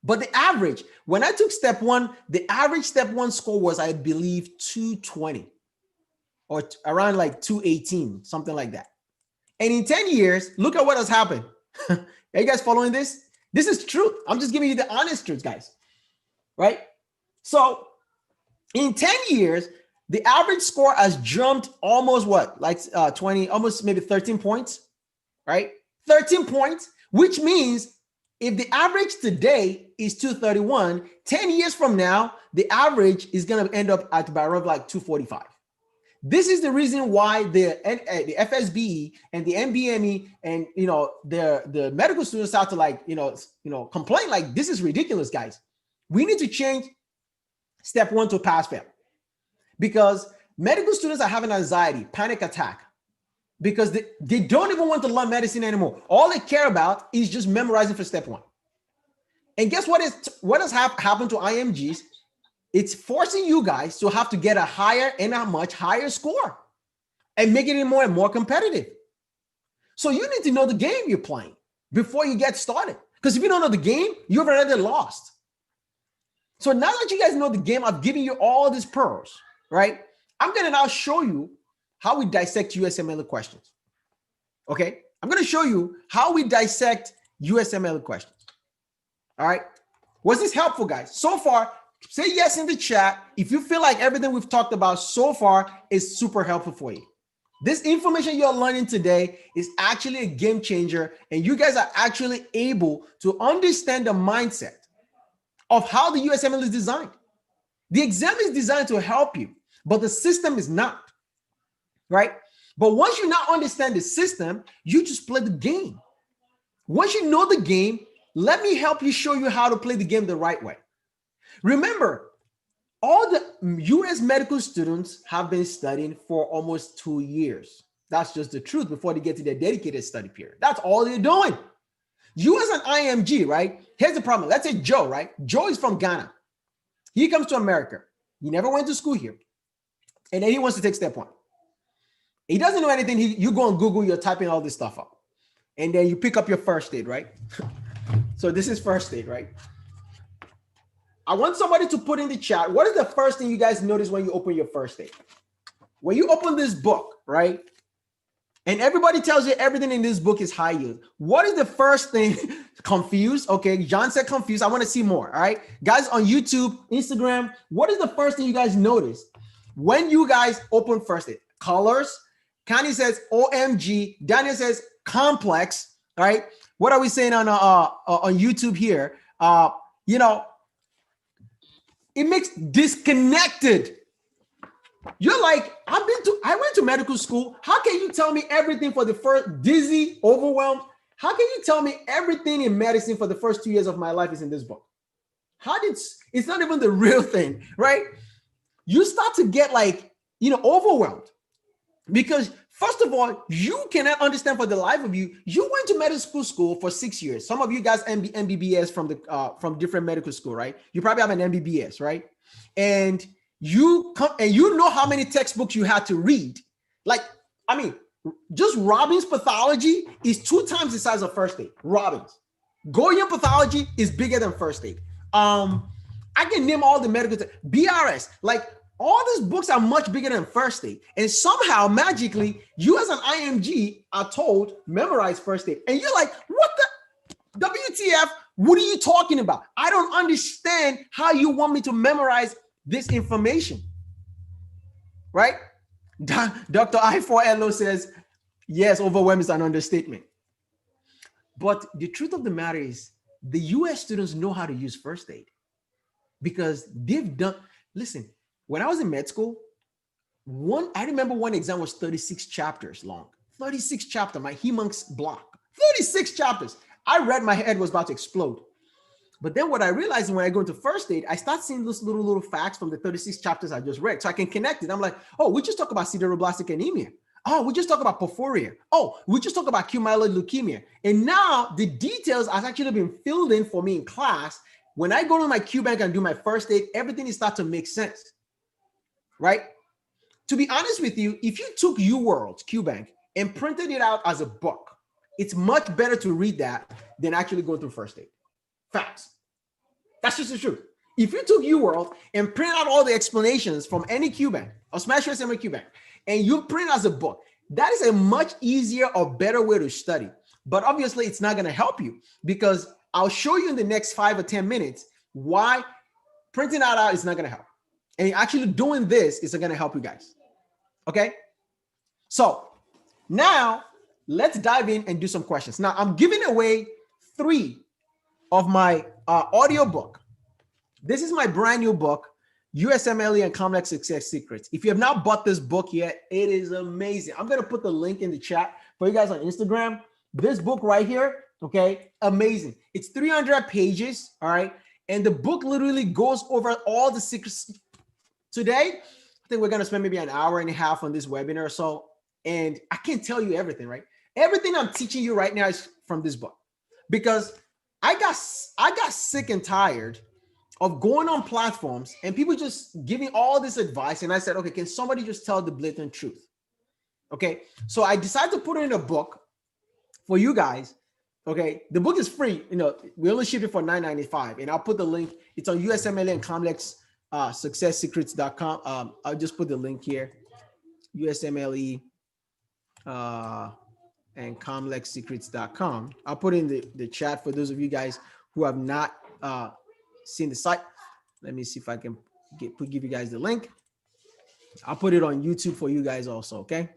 But the average, when I took step one, the average step one score was, I believe, 220 or around like 218, something like that. And in 10 years, look at what has happened. Are you guys following this? This is truth. I'm just giving you the honest truth, guys. Right? So in 10 years, the average score has jumped almost what? Like 20, almost maybe 13 points, right? 13 points, which means if the average today is 231, 10 years from now, the average is going to end up at about like 245. This is the reason why the FSBE and the MBME and the medical students start to complain like, this is ridiculous, guys. We need to change step one to pass fail, because medical students are having anxiety, panic attack, because they don't even want to learn medicine anymore. All they care about is just memorizing for step one. And guess what has happened to IMGs? It's forcing you guys to have to get a higher and a much higher score and making it more and more competitive. So you need to know the game you're playing before you get started. Because if you don't know the game, you've already lost. So now that you guys know the game, I've given you all these pearls, right? I'm going to now show you how we dissect USMLE questions. Okay? I'm going to show you how we dissect USMLE questions. All right? Was this helpful, guys? So far, say yes in the chat if you feel like everything we've talked about so far is super helpful for you. This information you're learning today is actually a game changer, and you guys are actually able to understand the mindset of how the USMLE is designed. The exam is designed to help you, but the system is not, right? But once you now understand the system, you just play the game. Once you know the game, let me help you show you how to play the game the right way. Remember, all the US medical students have been studying for almost 2 years. That's just the truth before they get to their dedicated study period. That's all they're doing. You as an IMG, right? Here's the problem. Let's say Joe, right? Joe is from Ghana. He comes to America. He never went to school here. And then he wants to take step one. He doesn't know anything. You go on Google, you're typing all this stuff up. And then you pick up your first aid, right? So this is first aid, right? I want somebody to put in the chat, what is the first thing you guys notice when you open your first aid? When you open this book, right? And everybody tells you everything in this book is high yield. What is the first thing? Confused. Okay. John said confused. I want to see more. All right. Guys on YouTube, Instagram, what is the first thing you guys notice when you guys open first aid? Colors. Connie says OMG. Daniel says complex. All right. What are we saying on YouTube here? You know, it makes disconnected. You're like, I went to medical school. How can you tell me everything for the first, dizzy, overwhelmed? How can you tell me everything in medicine for the first 2 years of my life is in this book? It's not even the real thing, right? You start to get like, you know, overwhelmed because first of all, you cannot understand for the life of you. You went to medical school for 6 years. Some of you guys MBBS from different medical school, right? You probably have an MBBS, right? And you come and you know how many textbooks you had to read. Like, I mean, just Robbins pathology is 2 times the size of first aid. Robbins. Goyen pathology is bigger than first aid. I can name all the medical BRS. Like all these books are much bigger than first aid. And somehow magically, you as an IMG are told memorize first aid. And you're like, what the WTF? What are you talking about? I don't understand how you want me to memorize this information, right? Dr. I4LO says, yes, overwhelm is an understatement. But the truth of the matter is the US students know how to use first aid because they've done, listen, when I was in med school, I remember one exam was 36 chapters long, 36 chapters, my hemoncs block, 36 chapters. I read, my head was about to explode. But then what I realized when I go into first aid, I start seeing those little facts from the 36 chapters I just read. So I can connect it. I'm like, oh, we just talked about sideroblastic anemia. Oh, we just talked about porphyria. Oh, we just talked about acute myeloid leukemia. And now the details have actually been filled in for me in class. When I go to my QBank and do my first aid, everything is starting to make sense, right? To be honest with you, if you took UWorld Qbank and printed it out as a book, it's much better to read that than actually go through first aid. Facts. That's just the truth. If you took UWorld and print out all the explanations from any QBank or SmashUSMLE QBank and you print as a book, that is a much easier or better way to study. But obviously, it's not going to help you because I'll show you in the next 5 or 10 minutes why printing that out is not going to help. And actually doing this is going to help you guys. Okay? So now let's dive in and do some questions. Now, I'm giving away 3 of my audio book. This is my brand new book, USMLE and Complex Success Secrets. If you have not bought this book yet, it is amazing. I'm going to put the link in the chat for you guys on Instagram. This book right here, okay, amazing. It's 300 pages, all right? And the book literally goes over all the secrets. Today, I think we're going to spend maybe an hour and a half on this webinar or so. And I can't tell you everything, right? Everything I'm teaching you right now is from this book because I got sick and tired of going on platforms and people just giving all this advice. And I said, okay, can somebody just tell the blatant truth? Okay. So I decided to put it in a book for you guys. Okay. The book is free. You know, we only ship it for $9.95 and I'll put the link. It's on USMLE and Complex successsecrets.com. I'll just put the link here. USMLE and ComplexSecrets.com. I'll put in the chat for those of you guys who have not seen the site. Let me see if I can give you guys the link. I'll put it on YouTube for you guys also, okay?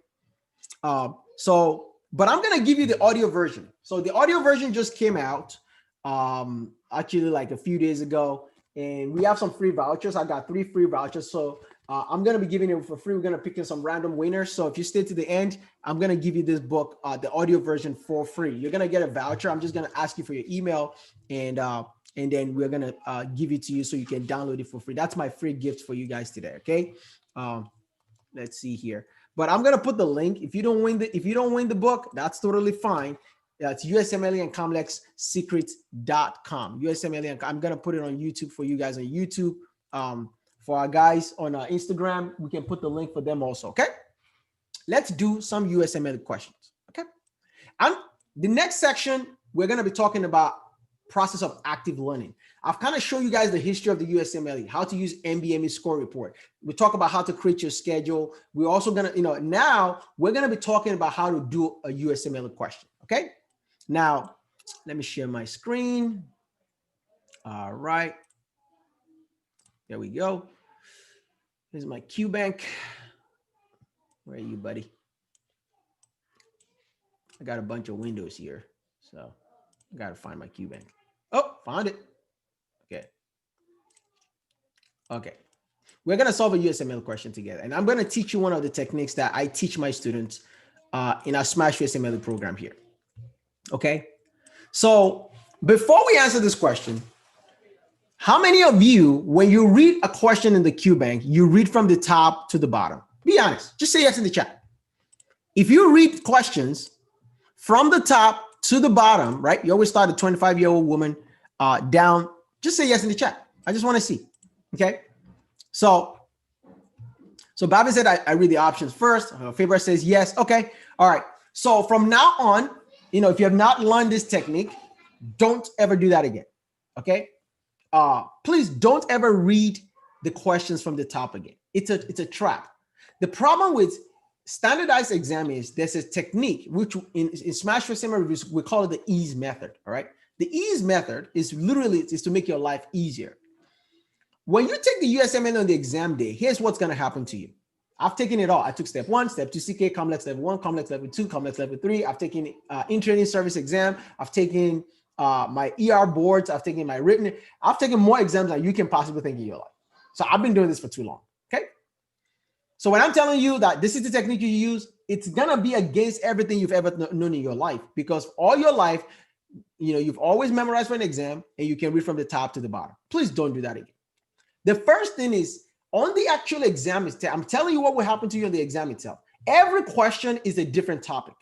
But I'm gonna give you the audio version. So the audio version just came out actually like a few days ago, and we have some free vouchers. I got 3 free vouchers. So I'm going to be giving it for free. We're going to pick in some random winners. So if you stay to the end, I'm going to give you this book, the audio version for free. You're going to get a voucher. I'm just going to ask you for your email and then we're going to give it to you so you can download it for free. That's my free gift for you guys today. Okay. Let's see here, but I'm going to put the link. If you don't win the book, that's totally fine. It's USMLE and ComplexSecrets.com. USMLE, and I'm going to put it on YouTube for you guys on YouTube. For our guys on Instagram, we can put the link for them also, okay? Let's do some USMLE questions, okay? And the next section, we're going to be talking about process of active learning. I've kind of shown you guys the history of the USMLE, how to use MBME score report. We talk about how to create your schedule. We're also going to, now we're going to be talking about how to do a USMLE question. Okay. Now, let me share my screen. All right. There we go. Here's my QBank. Where are you, buddy? I got a bunch of windows here, so I got to find my QBank. Oh, found it. Okay. Okay. We're going to solve a USMLE question together, and I'm going to teach you one of the techniques that I teach my students in our SmashUSMLE program here. Okay. So before we answer this question, how many of you, when you read a question in the QBank, you read from the top to the bottom? Be honest. Just say yes in the chat. If you read questions from the top to the bottom, right? You always start a 25-year-old woman down. Just say yes in the chat. I just want to see. Okay. So Bobby said I read the options first. Faber says yes. Okay. All right. So from now on, if you have not learned this technique, don't ever do that again. Okay. Please don't ever read the questions from the top again. It's a trap. The problem with standardized exam is there's a technique which in SmashUSMLE reviews we call it the ease method. All right, the ease method is literally to make your life easier. When you take the USMLE on the exam day, here's what's going to happen to you. I've taken it all. I took step 1, step 2, CK, Comex level 1, Comex level 2, Comex level 3. I've taken in-training service exam. I've taken my ER boards. I've taken my written. I've taken more exams than you can possibly think in your life. So I've been doing this for too long. Okay. So when I'm telling you that this is the technique you use, it's going to be against everything you've ever known in your life, because all your life, you've always memorized for an exam and you can read from the top to the bottom. Please don't do that again. The first thing is on the actual exam, I'm telling you what will happen to you on the exam itself. Every question is a different topic,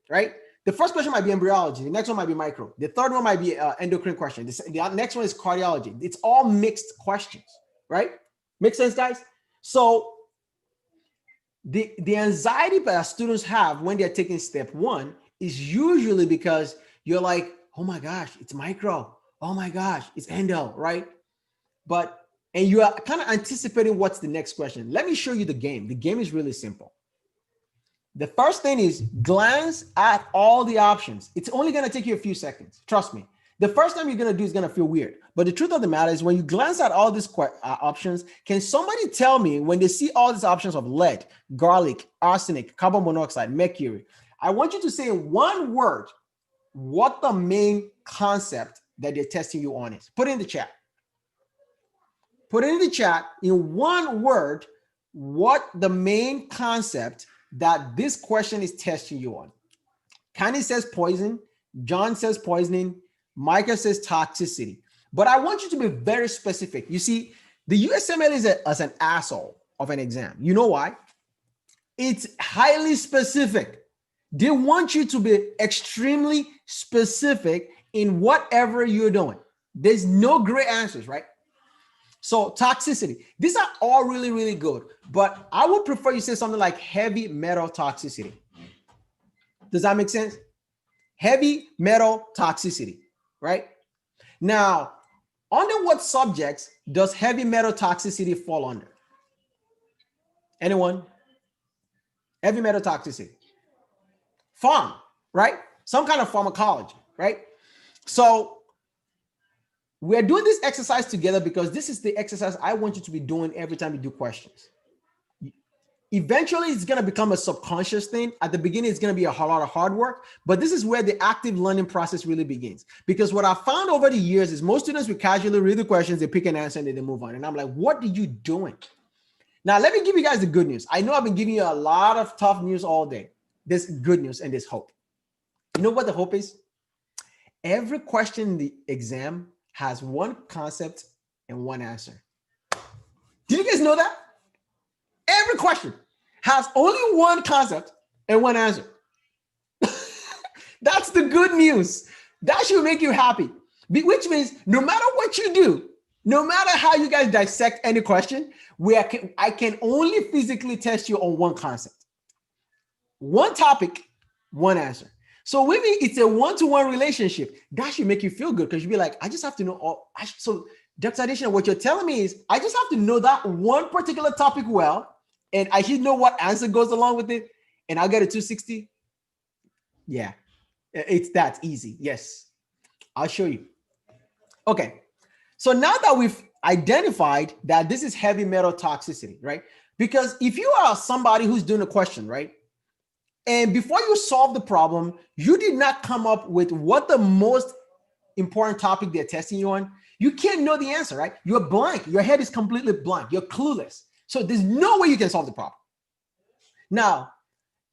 right? The first question might be embryology. The next one might be micro. The third one might be endocrine question. The next one is cardiology. It's all mixed questions, right? Make sense, guys? So the anxiety that students have when they're taking step 1 is usually because you're like, oh my gosh, it's micro. Oh my gosh, it's endo, right? And you are kind of anticipating what's the next question. Let me show you the game. The game is really simple. The first thing is glance at all the options. It's only going to take you a few seconds. Trust me. The first time you're going to do is going to feel weird. But the truth of the matter is when you glance at all these options, can somebody tell me when they see all these options of lead, garlic, arsenic, carbon monoxide, mercury, I want you to say in one word what the main concept that they're testing you on is. Put it in the chat. Put it in the chat in one word what the main concept that this question is testing you on. Connie says poison. John says poisoning. Micah says toxicity. But I want you to be very specific. You see, the USMLE is as an asshole of an exam. You know why? It's highly specific. They want you to be extremely specific in whatever you're doing. There's no gray answers, right? So toxicity, these are all really, really good, but I would prefer you say something like heavy metal toxicity. Does that make sense? Heavy metal toxicity, right? Now, under what subjects does heavy metal toxicity fall under? Anyone? Heavy metal toxicity. Pharm, right? Some kind of pharmacology, right? So we're doing this exercise together because this is the exercise I want you to be doing every time you do questions. Eventually, it's going to become a subconscious thing. At the beginning, it's going to be a lot of hard work, but this is where the active learning process really begins. Because what I found over the years is most students will casually read the questions, they pick an answer, and then they move on. And I'm like, what are you doing? Now, let me give you guys the good news. I know I've been giving you a lot of tough news all day. There's good news and there's hope. You know what the hope is? Every question in the exam has one concept and one answer. Did you guys know that? Every question has only one concept and one answer. That's the good news. That should make you happy, which means no matter what you do, no matter how you guys dissect any question, I can only physically test you on one concept. One topic, one answer. So with me, it's a one-to-one relationship. That should make you feel good because you'll be like, I just have to know all. So Dr. Addition, what you're telling me is I just have to know that one particular topic well, and I should know what answer goes along with it, and I'll get a 260. Yeah, it's that easy. Yes, I'll show you. Okay, so now that we've identified that this is heavy metal toxicity, right? Because if you are somebody who's doing a question, right? And before you solve the problem, you did not come up with what the most important topic they're testing you on. You can't know the answer, right? You're blank. Your head is completely blank. You're clueless. So there's no way you can solve the problem. Now,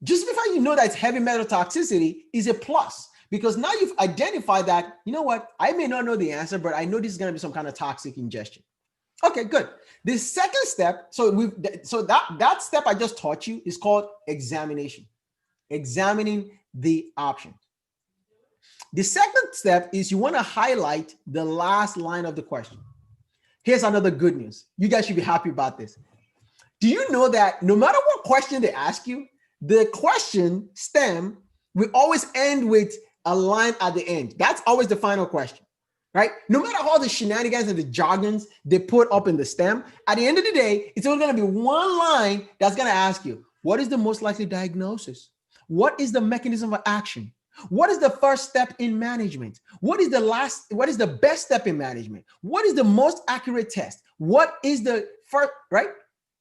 just because you know that it's heavy metal toxicity is a plus because now you've identified that, you know what? I may not know the answer, but I know this is going to be some kind of toxic ingestion. Okay, good. The second step, so that step I just taught you is called examination. Examining the options. The second step is you want to highlight the last line of the question. Here's another good news. You guys should be happy about this. Do you know that no matter what question they ask you, the question stem will always end with a line at the end? That's always the final question, right? No matter all the shenanigans and the jargons they put up in the stem, at the end of the day, it's only going to be one line that's going to ask you, what is the most likely diagnosis? What is the mechanism of action? What is the first step in management? What is the best step in management? What is the most accurate test? What is the first, right?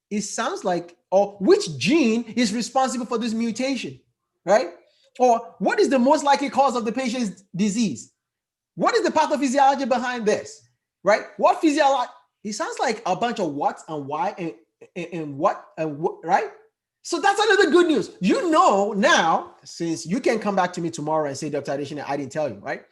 It sounds like, or which gene is responsible for this mutation, right? Or what is the most likely cause of the patient's disease? What is the pathophysiology behind this, right? What physiology? It sounds like a bunch of what and why and what, right? So that's another good news. You know now, since you can come back to me tomorrow and say, Dr. Addition, I didn't tell you, right?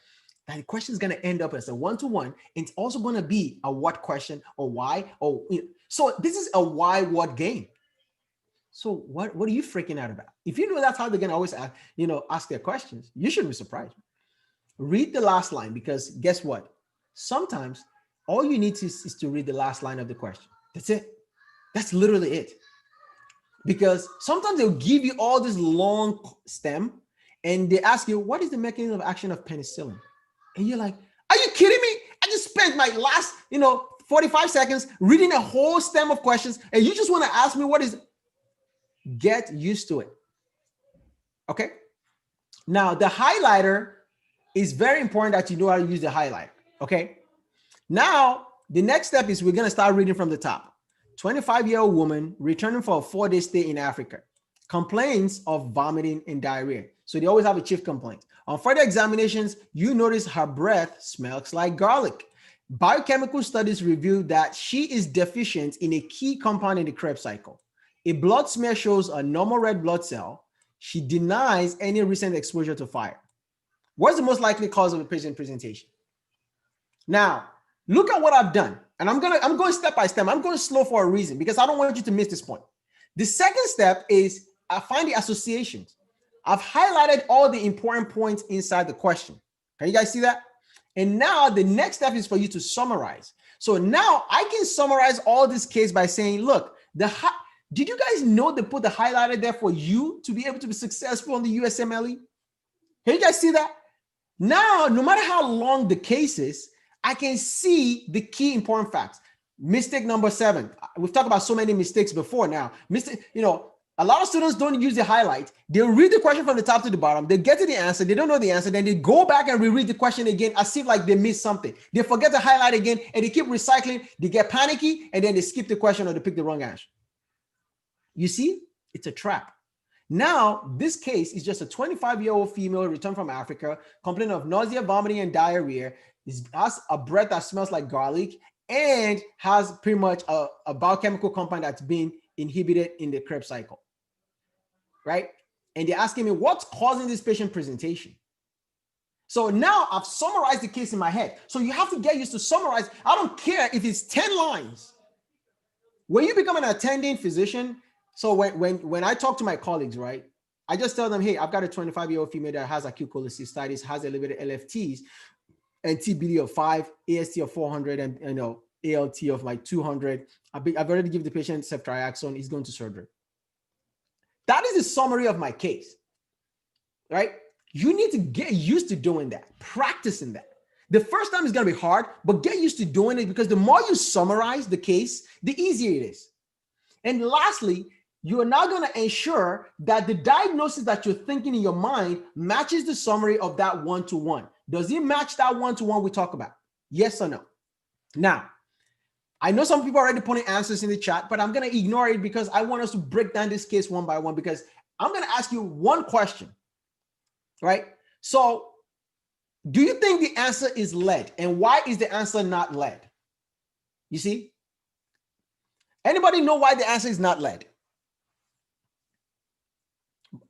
That the question is going to end up as a one-to-one. It's also going to be a what question or why. Or so this is a why, what game. So what are you freaking out about? If you know that's how they're going to always ask their questions, you shouldn't be surprised. Read the last line because guess what? Sometimes all you need is to read the last line of the question. That's it. That's literally it. Because sometimes they'll give you all this long stem and they ask you, what is the mechanism of action of penicillin? And you're like, are you kidding me? I just spent my last, 45 seconds reading a whole stem of questions and you just want to ask me what is, get used to it. Okay. Now the highlighter is very important that you know how to use the highlighter. Okay. Now the next step is we're going to start reading from the top. 25-year-old woman returning for a 4-day stay in Africa, complains of vomiting and diarrhea. So they always have a chief complaint. On further examinations, you notice her breath smells like garlic. Biochemical studies reveal that she is deficient in a key compound in the Krebs cycle. A blood smear shows a normal red blood cell. She denies any recent exposure to fire. What's the most likely cause of a patient presentation? Now, look at what I've done. And I'm going step by step. I'm going slow for a reason because I don't want you to miss this point. The second step is I find the associations. I've highlighted all the important points inside the question. Can you guys see that? And now the next step is for you to summarize. So now I can summarize all this case by saying, look, did you guys know they put the highlighter there for you to be able to be successful on the USMLE? Can you guys see that? Now, no matter how long the case is, I can see the key important facts. Mistake number 7. We've talked about so many mistakes before now. A lot of students don't use the highlight. They'll read the question from the top to the bottom. They get to the answer. They don't know the answer. Then they go back and reread the question again as if like they missed something. They forget to highlight again and they keep recycling. They get panicky and then they skip the question or they pick the wrong answer. You see, it's a trap. Now, this case is just a 25-year-old female returned from Africa, complaining of nausea, vomiting, and diarrhea. Has a breath that smells like garlic and has pretty much a biochemical compound that's been inhibited in the Krebs cycle, right? And they're asking me what's causing this patient presentation. So now I've summarized the case in my head. So you have to get used to summarize. I don't care if it's 10 lines. When you become an attending physician, so when I talk to my colleagues, right, I just tell them, hey, I've got a 25-year-old female that has acute cholecystitis, has elevated LFTs, and TBD of 5, AST of 400, and ALT of like 200. I've already given the patient ceftriaxone. He's going to surgery. That is the summary of my case, right? You need to get used to doing that, practicing that. The first time is going to be hard, but get used to doing it, because the more you summarize the case, the easier it is. And lastly, you are now going to ensure that the diagnosis that you're thinking in your mind matches the summary of that one-to-one. Does it match that one-to-one we talk about? Yes or no? Now, I know some people are already putting answers in the chat, but I'm going to ignore it because I want us to break down this case one by one, because I'm going to ask you one question, right? So, do you think the answer is lead? And why is the answer not lead? You see? Anybody know why the answer is not lead?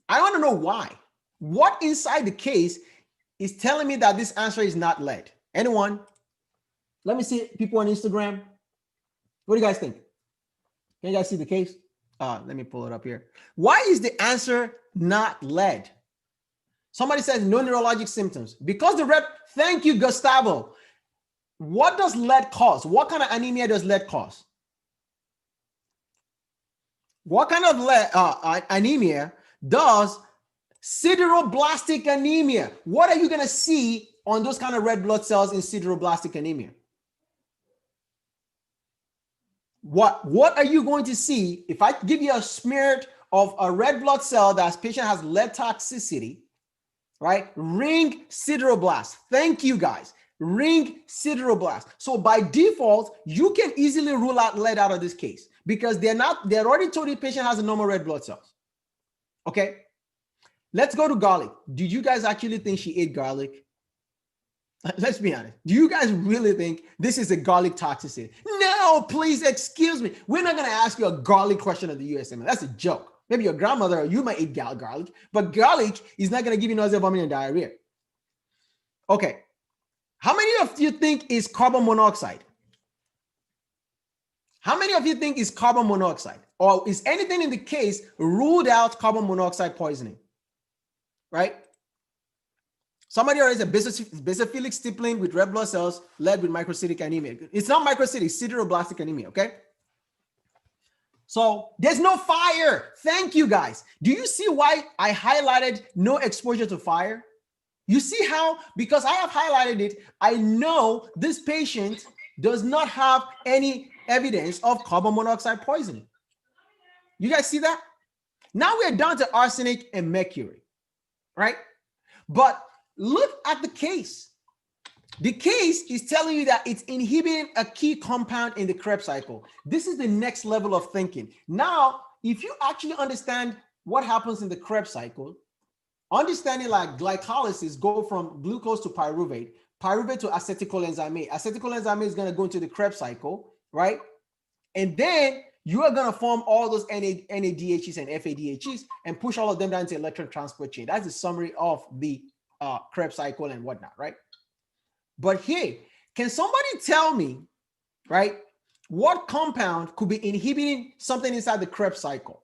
I want to know why. What inside the case is telling me that this answer is not lead? Anyone? Let me see people on Instagram. What do you guys think? Can you guys see the case? Let me pull it up here. Why is the answer not lead? Somebody says no neurologic symptoms. Because the red, thank you, Gustavo. What does lead cause? What kind of anemia does lead cause? What kind of anemia does sideroblastic anemia? What are you going to see on those kind of red blood cells in sideroblastic anemia? What are you going to see if I give you a smear of a red blood cell that patient has lead toxicity, right? Ring sideroblast. Thank you, guys. Ring sideroblast. So by default, you can easily rule out lead out of this case because they're already told the patient has a normal red blood cells. Okay. Let's go to garlic. Did you guys actually think she ate garlic? Let's be honest. Do you guys really think this is a garlic toxicity? No, please excuse me. We're not going to ask you a garlic question at the USMLE. That's a joke. Maybe your grandmother or you might eat garlic, but garlic is not going to give you nausea, vomiting, and diarrhea. Okay. How many of you think is carbon monoxide? How many of you think is carbon monoxide? Or is anything in the case ruled out carbon monoxide poisoning? Right? Somebody already said basophilic stippling with red blood cells led with microcytic anemia. It's not microcytic, it's sideroblastic anemia, okay? So there's no fire. Thank you, guys. Do you see why I highlighted no exposure to fire? You see how, because I have highlighted it, I know this patient does not have any evidence of carbon monoxide poisoning. You guys see that? Now we're down to arsenic and mercury, right? But look at the case. The case is telling you that it's inhibiting a key compound in the Krebs cycle. This is the next level of thinking. Now, if you actually understand what happens in the Krebs cycle, understanding like glycolysis go from glucose to pyruvate, pyruvate to acetylenzyme A. Acetylenzyme A is going to go into the Krebs cycle, right? And then you are going to form all those NADHs and FADHs and push all of them down into electron transport chain. That's the summary of the Krebs cycle and whatnot, right? But here, can somebody tell me, right, what compound could be inhibiting something inside the Krebs cycle,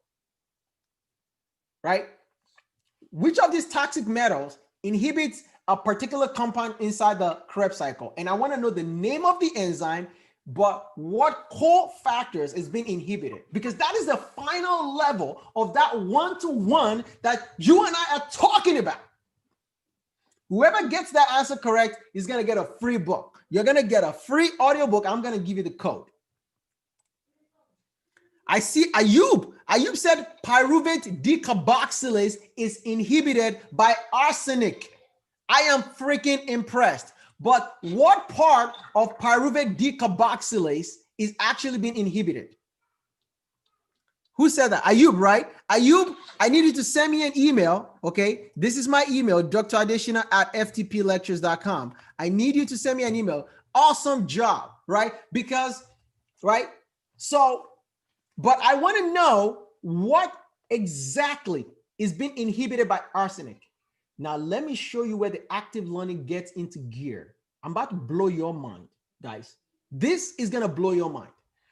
right? Which of these toxic metals inhibits a particular compound inside the Krebs cycle? And I want to know the name of the enzyme, but what cofactors is being inhibited, because that is the final level of that one-to-one that you and I are talking about. Whoever gets that answer correct is going to get a free book. You're going to get a free audio book. I'm going to give you the code. I see Ayub. Ayub said pyruvate decarboxylase is inhibited by arsenic. I am freaking impressed. But what part of pyruvate decarboxylase is actually being inhibited? Who said that? Ayub, right? Ayub, I need you to send me an email, okay? This is my email, dradeshina@ftplectures.com. I need you to send me an email. Awesome job, right? Because, right? So, but I want to know what exactly is being inhibited by arsenic. Now, let me show you where the active learning gets into gear. I'm about to blow your mind, guys. This is going to blow your mind.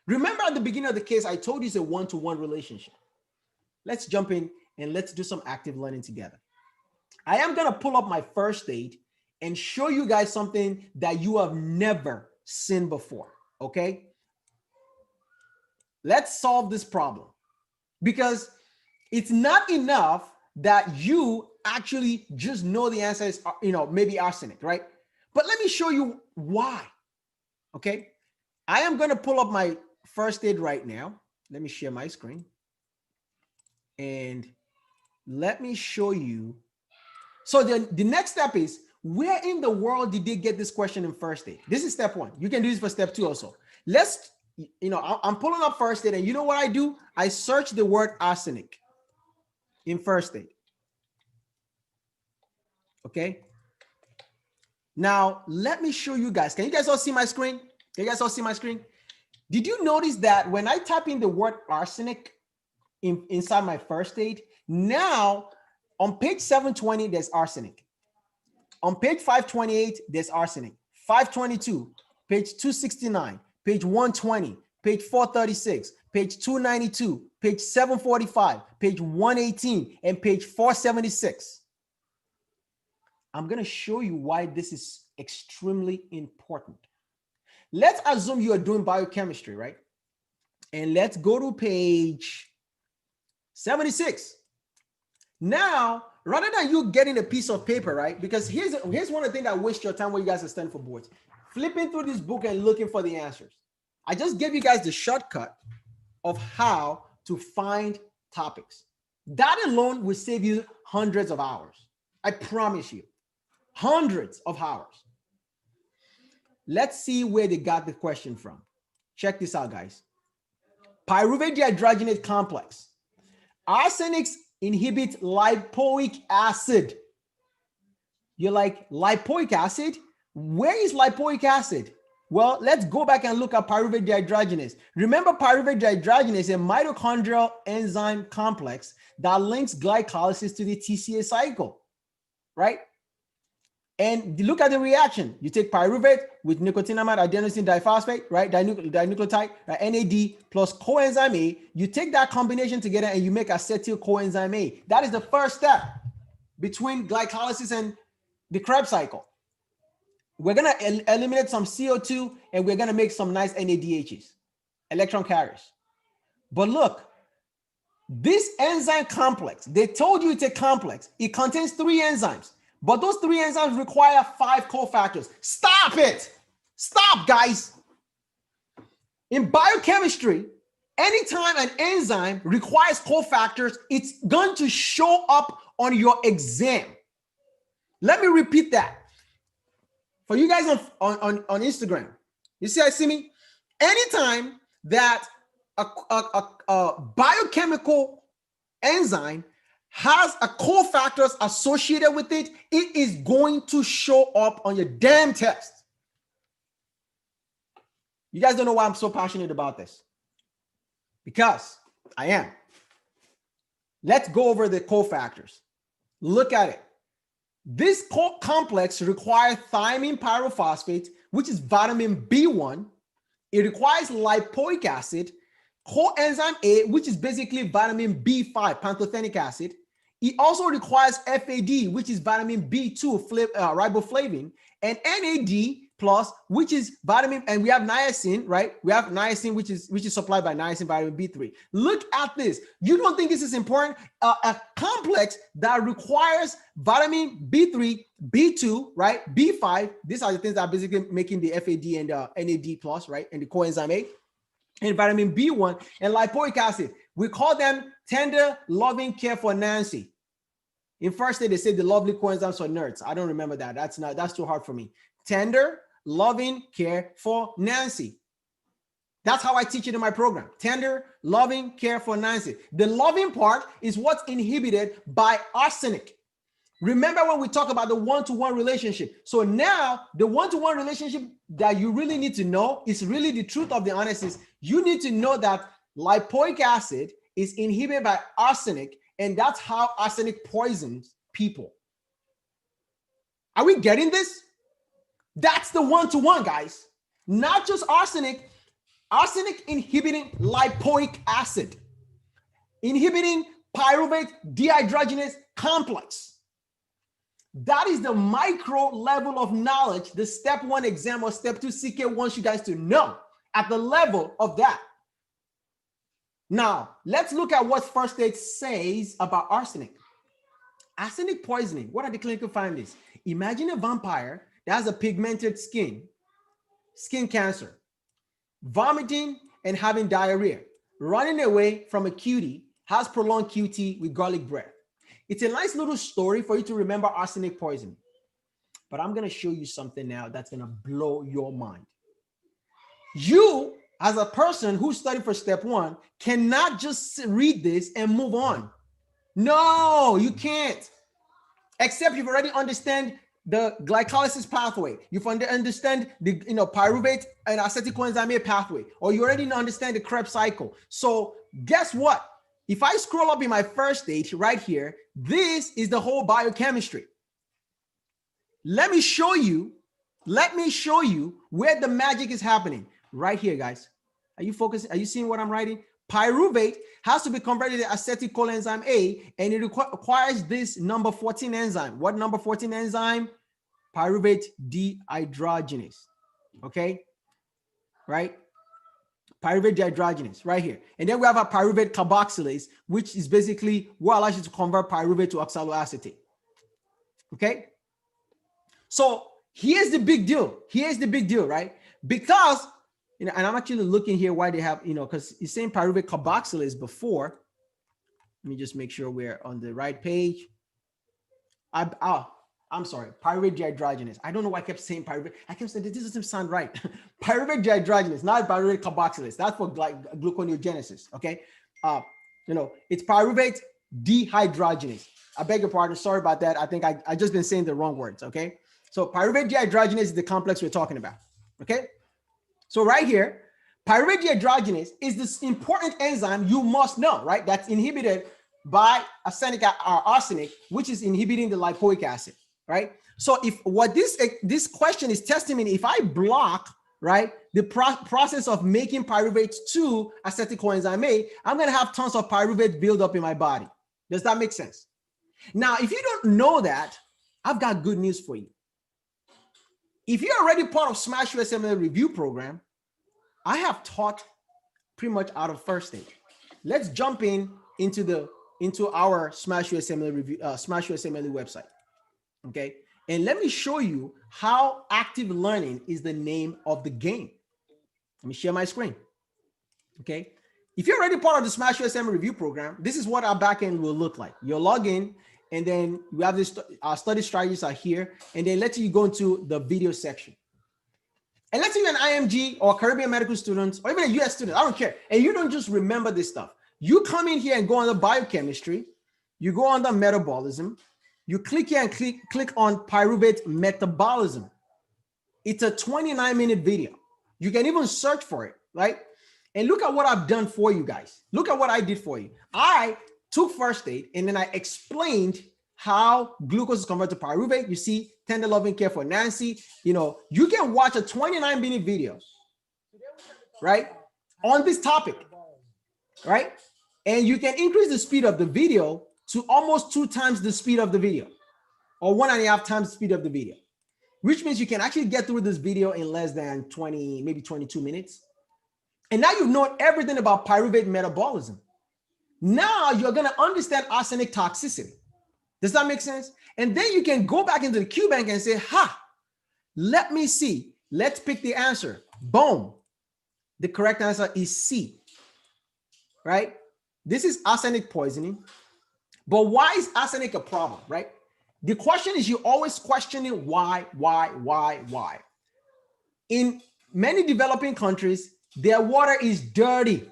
Remember at the beginning of the case, I told you it's a one-to-one relationship. Let's jump in and let's do some active learning together. I am going to pull up my first aid and show you guys something that you have never seen before, okay? Let's solve this problem because it's not enough that you actually just know the answer is, maybe arsenic, right? But let me show you why, okay? I am going to pull up my first aid right now. Let me share my screen. And let me show you. So the next step is, where in the world did they get this question in first aid? This is step one. You can do this for step two also. I'm pulling up first aid, and you know what I do? I search the word arsenic in first aid. Okay. Now, let me show you guys. Can you guys all see my screen? Can you guys all see my screen? Did you notice that when I type in the word arsenic inside my first aid, now on page 720, there's arsenic. On page 528, there's arsenic. 522, page 269, page 120, page 436, page 292, page 745, page 118, and page 476. I'm going to show you why this is extremely important. Let's assume you are doing biochemistry, right? And let's go to page 76. Now, rather than you getting a piece of paper, right? Because here's one of the things that waste your time when you guys are studying for boards. Flipping through this book and looking for the answers. I just gave you guys the shortcut of how to find topics. That alone will save you hundreds of hours. I promise you. Hundreds of hours. Let's see where they got the question from. Check this out, guys. Pyruvate dehydrogenase complex. Arsenics inhibit lipoic acid. You're like, lipoic acid? Where is lipoic acid? Well, let's go back and look at pyruvate dehydrogenase. Remember, pyruvate dehydrogenase is a mitochondrial enzyme complex that links glycolysis to the TCA cycle, right? And look at the reaction. You take pyruvate with nicotinamide adenosine diphosphate, right? Dinucleotide, right? NAD plus coenzyme A. You take that combination together and you make acetyl coenzyme A. That is the first step between glycolysis and the Krebs cycle. We're going to eliminate some CO2 and we're going to make some nice NADHs, electron carriers. But look, this enzyme complex, they told you it's a complex. It contains 3 enzymes. But those 3 enzymes require 5 cofactors. Stop it. Stop, guys. In biochemistry, anytime an enzyme requires cofactors, it's going to show up on your exam. Let me repeat that. For you guys on Instagram, you see me? Anytime that a biochemical enzyme has a cofactors associated with it, it is going to show up on your damn test. You guys don't know why I'm so passionate about this. Because I am. Let's go over the cofactors. Look at it. This complex requires thiamine pyrophosphate, which is vitamin B1. It requires lipoic acid, coenzyme A, which is basically vitamin B5, pantothenic acid. It also requires FAD, which is vitamin B2, riboflavin, and NAD plus, which is vitamin, and we have niacin, right? We have niacin, which is supplied by niacin, vitamin B3. Look at this. You don't think this is important? A complex that requires vitamin B3, B2, right? B5. These are the things that are basically making the FAD and NAD plus, right? And the coenzyme A. And vitamin B1 and lipoic acid. We call them tender, loving care for Nancy. In first aid, they say the lovely coenzymes for nerds. I don't remember that. That's too hard for me. Tender, loving care for Nancy. That's how I teach it in my program. Tender, loving care for Nancy. The loving part is what's inhibited by arsenic. Remember when we talk about the one-to-one relationship. So now the one-to-one relationship that you really need to know is really the truth of the honest is you need to know that lipoic acid is inhibited by arsenic, and that's how arsenic poisons people. Are we getting this? That's the one-to-one, guys. Not just arsenic inhibiting lipoic acid, inhibiting pyruvate dehydrogenase complex. That is the micro level of knowledge the step 1 exam or step 2 CK wants you guys to know at the level of that. Now, let's look at what first aid says about arsenic. Arsenic poisoning. What are the clinical findings? Imagine a vampire that has a pigmented skin cancer, vomiting and having diarrhea, running away from a cutie, has prolonged QT with garlic breath. It's a nice little story for you to remember arsenic poisoning. But I'm going to show you something now that's going to blow your mind. You, as a person who studied for step 1, cannot just read this and move on. No, you can't. Except you've already understand the glycolysis pathway. You understand the pyruvate and acetyl-coenzyme A pathway, or you already understand the Krebs cycle. So guess what? If I scroll up in my first stage right here, this is the whole biochemistry. Let me show you where the magic is happening. Right here, guys. Are you focused? Are you seeing what I'm writing? Pyruvate has to be converted to acetyl-coenzyme A, and it requires this number 14 enzyme. What number 14 enzyme? Pyruvate dehydrogenase. Okay? Right? Pyruvate dehydrogenase, right here. And then we have a pyruvate carboxylase, which is basically what allows you to convert pyruvate to oxaloacetate. Okay? So here's the big deal. Right? Because, and I'm actually looking here why they have, because it's saying pyruvate carboxylase before. Let me just make sure we're on the right page. I'm sorry, pyruvate dehydrogenase. I don't know why I kept saying pyruvate. I kept saying this doesn't sound right. Pyruvate dehydrogenase, not pyruvate carboxylase. That's for gluconeogenesis. Okay, it's pyruvate dehydrogenase. I beg your pardon. Sorry about that. I think I just been saying the wrong words. Okay. So pyruvate dehydrogenase is the complex we're talking about, okay? So right here, pyruvate dehydrogenase is this important enzyme you must know, right? That's inhibited by arsenic, which is inhibiting the lipoic acid, right? So if what this question is testing me, if I block, right, the process of making pyruvate to acetyl-coenzyme A, I'm gonna have tons of pyruvate build up in my body. Does that make sense? Now, if you don't know that, I've got good news for you. If you're already part of SmashUSMLE review program, I have taught pretty much out of first stage. Let's jump into our SmashUSMLE review, SmashUSMLE website. Okay. And let me show you how active learning is the name of the game. Let me share my screen. Okay. If you're already part of the SmashUSMLE review program, this is what our backend will look like. You'll log in, and then we have this, our study strategies are here, and then let's say you go into the video section. And let's say you're an IMG or Caribbean medical student, or even a US student, I don't care. And you don't just remember this stuff. You come in here and go on the biochemistry, you go on the metabolism, you click here and click on pyruvate metabolism. It's a 29-minute video. You can even search for it, right? And look at what I've done for you guys. Look at what I did for you. I took first aid, and then I explained how glucose is converted to pyruvate. You see, tender loving care for Nancy. You can watch a 29-minute video, right, on this topic, right? And you can increase the speed of the video to almost 2 times the speed of the video, or 1.5 times the speed of the video, which means you can actually get through this video in less than 20, maybe 22 minutes. And now you've known everything about pyruvate metabolism. Now you're going to understand arsenic toxicity. Does that make sense? And then you can go back into the QBank and say, let me see. Let's pick the answer. Boom. The correct answer is C, right? This is arsenic poisoning. But why is arsenic a problem, right? The question is, you're always questioning why. In many developing countries, their water is dirty.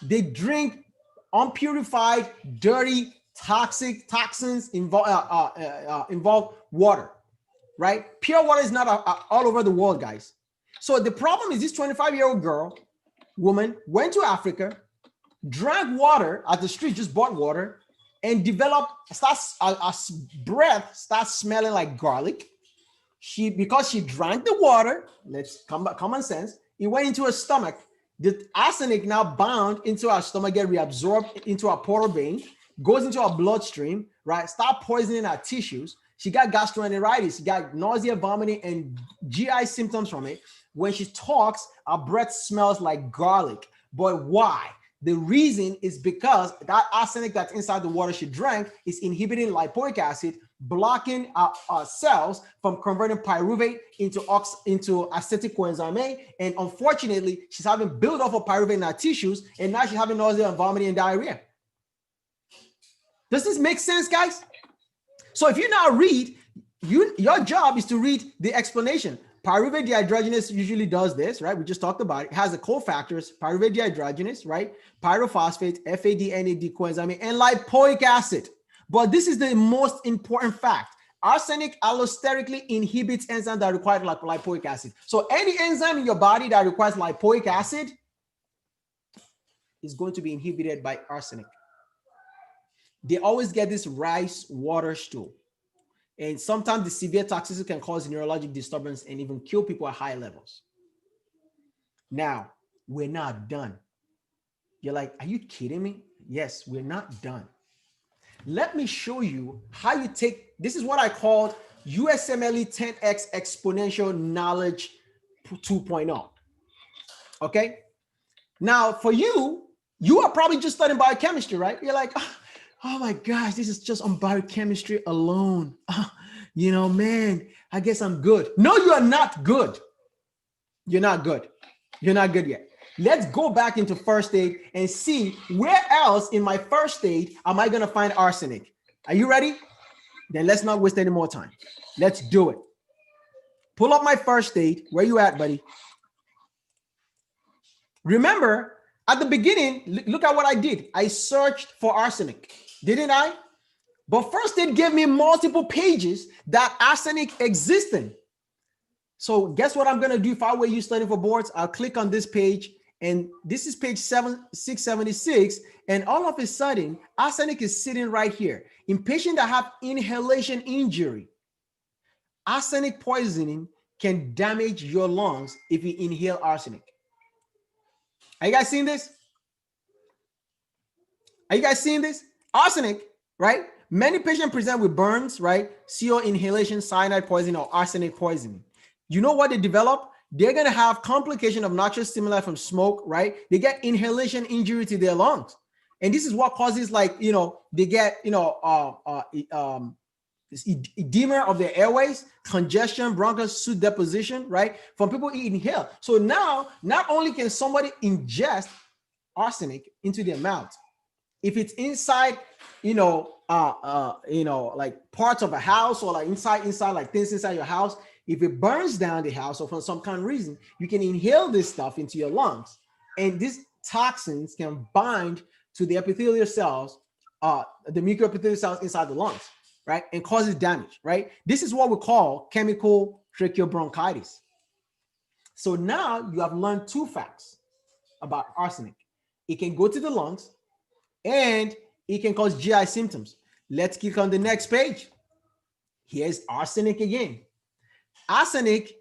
They drink unpurified, dirty, toxins involve water, right? Pure water is not all over the world, guys. So the problem is, this 25-year-old woman went to Africa, drank water at the street, just bought water, and breath starts smelling like garlic. Because she drank the water, let's common sense, it went into her stomach. The arsenic now bound into our stomach, get reabsorbed into our portal vein, goes into our bloodstream, right? Start poisoning our tissues. She got gastroenteritis. She got nausea, vomiting, and GI symptoms from it. When she talks, our breath smells like garlic. But why? The reason is because that arsenic that's inside the water she drank is inhibiting lipoic acid, blocking our cells from converting pyruvate into acetic coenzyme A. And unfortunately, she's having buildup of pyruvate in her tissues, and now she's having nausea and vomiting and diarrhea. Does this make sense, guys? So if you now read, your job is to read the explanation. Pyruvate dehydrogenase usually does this, right? We just talked about it. It has the cofactors, pyruvate dehydrogenase, right? Pyrophosphate, FAD-NAD coenzyme, and lipoic acid. But this is the most important fact. Arsenic allosterically inhibits enzymes that require lipoic acid. So any enzyme in your body that requires lipoic acid is going to be inhibited by arsenic. They always get this rice water stool. And sometimes the severe toxicity can cause neurologic disturbance and even kill people at high levels. Now, we're not done. You're like, are you kidding me? Yes, we're not done. Let me show you how you take, this is what I called USMLE 10x exponential knowledge 2.0. Okay. Now for you are probably just studying biochemistry, right? You're like, oh my gosh, this is just on biochemistry alone. You know, man, I guess I'm good. No, you are not good. You're not good. You're not good yet. Let's go back into first aid and see where else in my first aid am I going to find arsenic. Are you ready? Then let's not waste any more time. Let's do it. Pull up my first aid. Where you at, buddy? Remember, at the beginning, look at what I did. I searched for arsenic, didn't I? But first aid gave me multiple pages that arsenic existed. So guess what I'm going to do if I were you studying for boards? I'll click on this page. And this is page 676, and all of a sudden, arsenic is sitting right here. In patients that have inhalation injury, arsenic poisoning can damage your lungs if you inhale arsenic. Are you guys seeing this? Are you guys seeing this? Arsenic, right? Many patients present with burns, right? CO inhalation, cyanide poisoning, or arsenic poisoning. You know what they develop? They're going to have complication of noxious stimuli from smoke, right? They get inhalation injury to their lungs. And this is what causes, like, you know, they get, you know, this edema of their airways, congestion, bronchial soot deposition, right? From people who inhale. So now, not only can somebody ingest arsenic into their mouth, if it's inside, like parts of a house, or like inside, like things inside your house, if it burns down the house or for some kind of reason, you can inhale this stuff into your lungs. And these toxins can bind to the epithelial cells, the mucoepithelial cells inside the lungs, right? And causes damage, right? This is what we call chemical tracheobronchitis. So now you have learned two facts about arsenic. It can go to the lungs and it can cause GI symptoms. Let's click on the next page. Here's arsenic again. Arsenic,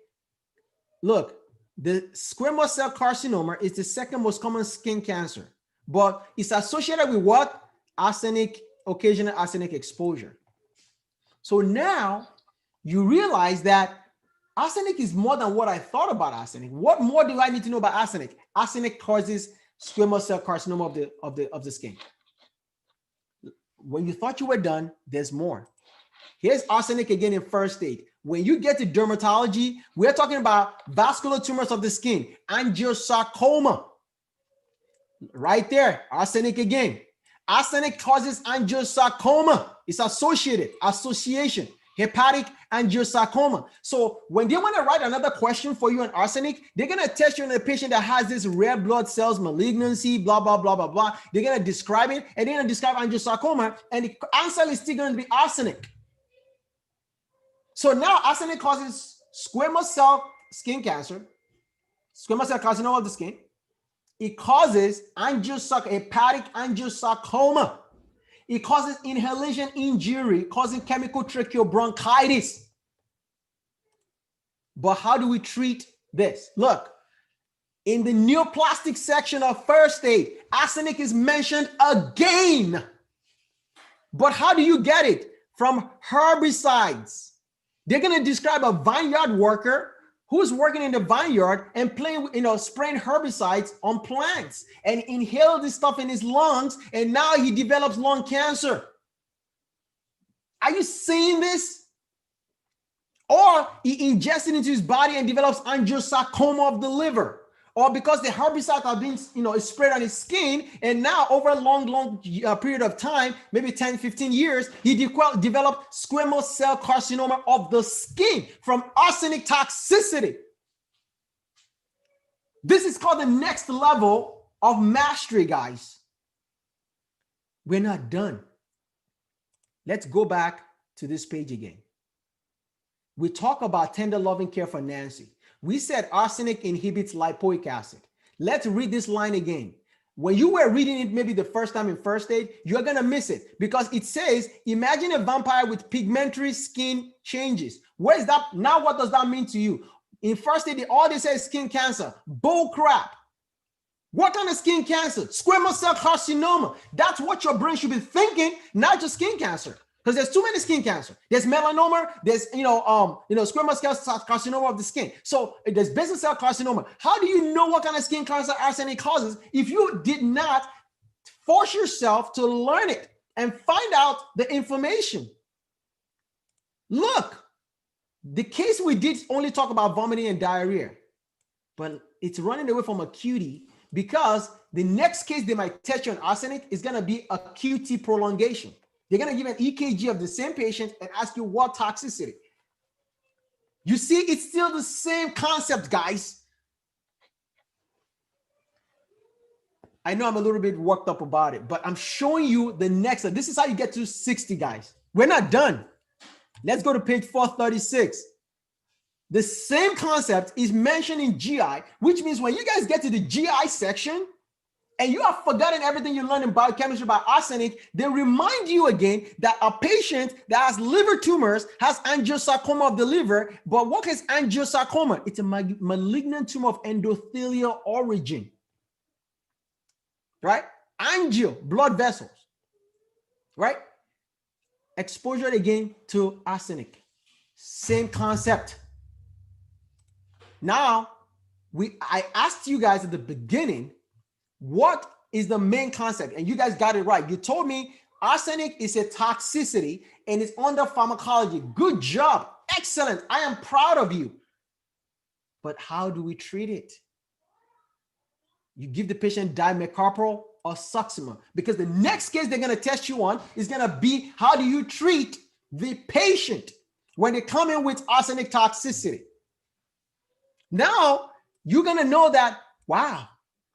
look, the squamous cell carcinoma is the second most common skin cancer, but it's associated with what? Arsenic, occasional arsenic exposure. So now you realize that arsenic is more than what I thought about arsenic. What more do I need to know about arsenic? Arsenic causes squamous cell carcinoma of the skin. When you thought you were done, there's more. Here's arsenic again in first aid. When you get to dermatology, we're talking about vascular tumors of the skin, angiosarcoma. Right there, arsenic again. Arsenic causes angiosarcoma. It's association, hepatic angiosarcoma. So when they want to write another question for you on arsenic, they're going to test you on a patient that has this red blood cells malignancy, blah, blah, blah, blah, blah. They're going to describe it, and they're going to describe angiosarcoma, and the answer is still going to be arsenic. So now arsenic causes squamous cell skin cancer, squamous cell carcinoma of the skin. It causes hepatic angiosarcoma. It causes inhalation injury, causing chemical tracheobronchitis. But how do we treat this? Look, in the neoplastic section of first aid, arsenic is mentioned again. But how do you get it? From herbicides. They're going to describe a vineyard worker who's working in the vineyard and playing, spraying herbicides on plants and inhaled this stuff in his lungs, and now he develops lung cancer. Are you seeing this? Or he ingests it into his body and develops angiosarcoma of the liver. Or because the herbicide are being, is sprayed on his skin, and now over a long period of time, maybe 10, 15 years, he developed squamous cell carcinoma of the skin from arsenic toxicity. This is called the next level of mastery, guys. We're not done. Let's go back to this page again. We talk about tender loving care for Nancy. We said arsenic inhibits lipoic acid. Let's read this line again. When you were reading it maybe the first time in first aid, you're going to miss it because it says, imagine a vampire with pigmentary skin changes. Where is that? Now, what does that mean to you? In first aid, all they say is skin cancer. Bull crap. What kind of skin cancer? Squamous cell carcinoma. That's what your brain should be thinking, not just skin cancer. Because there's too many skin cancer. There's melanoma. There's squamous cell carcinoma of the skin. So there's basal cell carcinoma. How do you know what kind of skin cancer arsenic causes if you did not force yourself to learn it and find out the information? Look, the case we did only talk about vomiting and diarrhea, but it's running away from a QT because the next case they might test you on arsenic is going to be a QT prolongation. They're going to give an EKG of the same patient and ask you what toxicity. You see, it's still the same concept, guys. I know I'm a little bit worked up about it, but I'm showing you the next. This is how you get to 60, guys. We're not done. Let's go to page 436. The same concept is mentioned in GI, which means when you guys get to the GI section, and you have forgotten everything you learned in biochemistry about arsenic, they remind you again that a patient that has liver tumors has angiosarcoma of the liver. But what is angiosarcoma? It's a malignant tumor of endothelial origin, right? Angio, blood vessels, right? Exposure again to arsenic. Same concept. Now, I asked you guys at the beginning, what is the main concept? And you guys got it right. You told me arsenic is a toxicity and it's under pharmacology. Good job. Excellent. I am proud of you. But how do we treat it? You give the patient dimercaprol or Suxima, because the next case they're going to test you on is going to be how do you treat the patient when they come in with arsenic toxicity. Now you're going to know that, wow,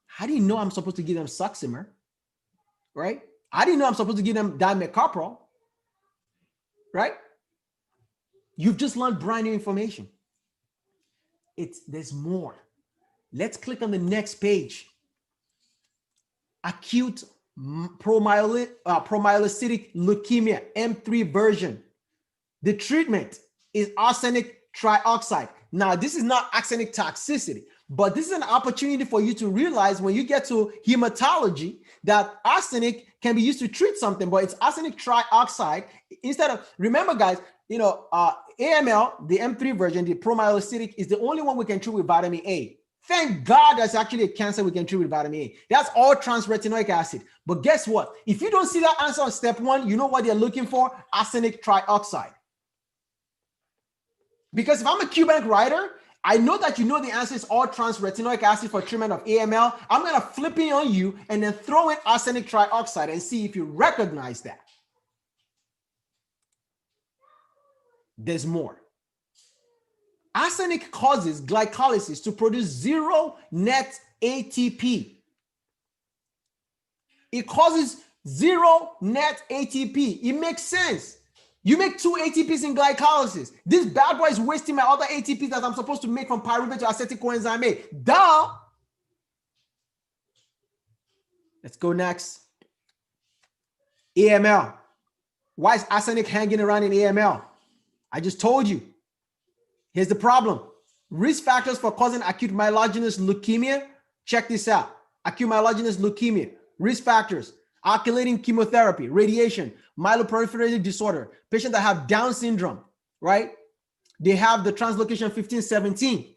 how do you know I'm supposed to give them Suxima, right? I didn't know I'm supposed to give them dimercaprol, right? You've just learned brand new information. There's more. Let's click on the next page. Acute promyelocytic leukemia, M3 version. The treatment is arsenic trioxide. Now, this is not arsenic toxicity, but this is an opportunity for you to realize when you get to hematology that arsenic can be used to treat something, but it's arsenic trioxide. Instead of, remember guys, AML, the M3 version, the promyelocytic, is the only one we can treat with vitamin A. Thank God that's actually a cancer we can treat with vitamin A. That's all trans-retinoic acid. But guess what? If you don't see that answer on step one, you know what they're looking for? Arsenic trioxide. Because if I'm a QBank writer, I know that you know the answer is all trans-retinoic acid for treatment of AML. I'm going to flip it on you and then throw in arsenic trioxide and see if you recognize that. There's more. Arsenic causes glycolysis to produce zero net ATP. It causes zero net ATP. It makes sense. You make 2 ATPs in glycolysis. This bad boy is wasting my other ATPs that I'm supposed to make from pyruvate to acetyl coenzyme A. Duh! Let's go next. AML. Why is arsenic hanging around in AML? I just told you. Here's the problem. Risk factors for causing acute myelogenous leukemia. Check this out. Acute myelogenous leukemia. Risk factors. Alkylating chemotherapy, radiation, myeloproliferative disorder, patients that have Down syndrome, right? They have the translocation 15-17.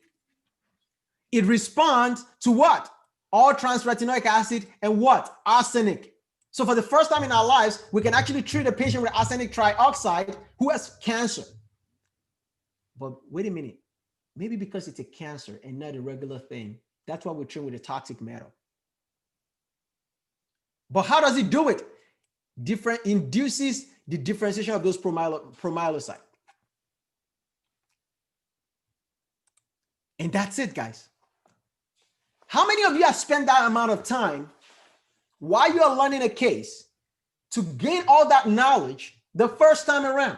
It responds to what? All trans-retinoic acid and what? Arsenic. So for the first time in our lives, we can actually treat a patient with arsenic trioxide who has cancer. But wait a minute, maybe because it's a cancer and not a regular thing, that's why we treat with a toxic metal. But how does it do it? Induces the differentiation of those promyelocytes. And that's it, guys. How many of you have spent that amount of time while you are learning a case to gain all that knowledge the first time around?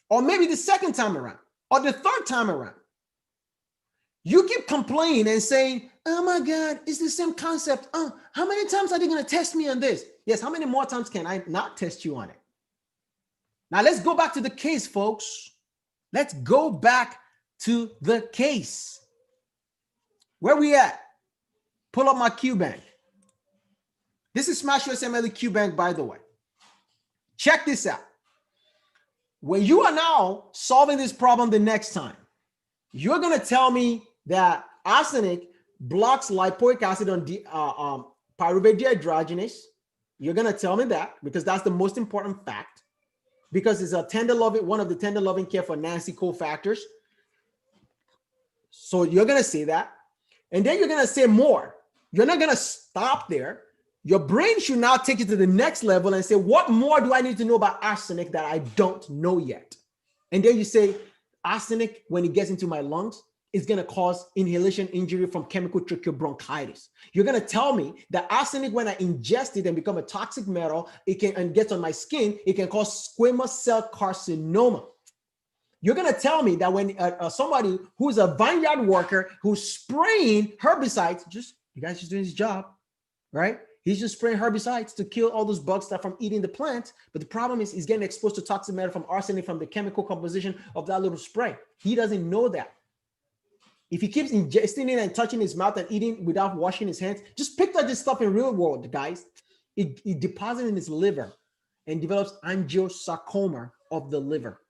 Or maybe the second time around, or the third time around. You keep complaining and saying, oh my God, it's the same concept. How many times are they going to test me on this? Yes, how many more times can I not test you on it? Now let's go back to the case, folks. Let's go back to the case. Where we at? Pull up my QBank. This is SmashUSMLE QBank, by the way. Check this out. When you are now solving this problem the next time, you're going to tell me that arsenic blocks lipoic acid on pyruvate dehydrogenase. You're going to tell me that because that's the most important fact, because it's one of the tender loving care for Nancy cofactors. So you're going to say that. And then you're going to say more. You're not going to stop there. Your brain should now take it to the next level and say, what more do I need to know about arsenic that I don't know yet? And then you say, arsenic, when it gets into my lungs, is going to cause inhalation injury from chemical tracheobronchitis. You're going to tell me that arsenic, when I ingest it and become a toxic metal, and gets on my skin, it can cause squamous cell carcinoma. You're going to tell me that when somebody who's a vineyard worker who's spraying herbicides, you guys just doing his job, right? He's just spraying herbicides to kill all those bugs that are from eating the plant. But the problem is he's getting exposed to toxic matter from arsenic from the chemical composition of that little spray. He doesn't know that. If he keeps ingesting it and touching his mouth and eating without washing his hands, just picture this stuff in real world, guys. It deposits in his liver and develops angiosarcoma of the liver.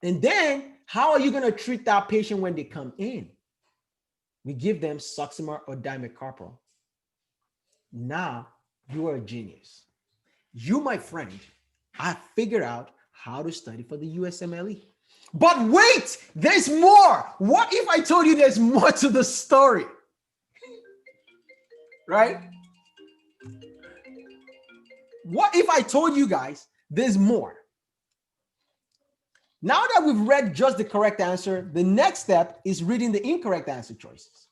And then how are you going to treat that patient when they come in? We give them succimer or dimercaprol. Now you are a genius. You, my friend, I figured out how to study for the USMLE. But wait, there's more. What if I told you there's more to the story? Right? What if I told you guys there's more? Now that we've read just the correct answer, the next step is reading the incorrect answer choices.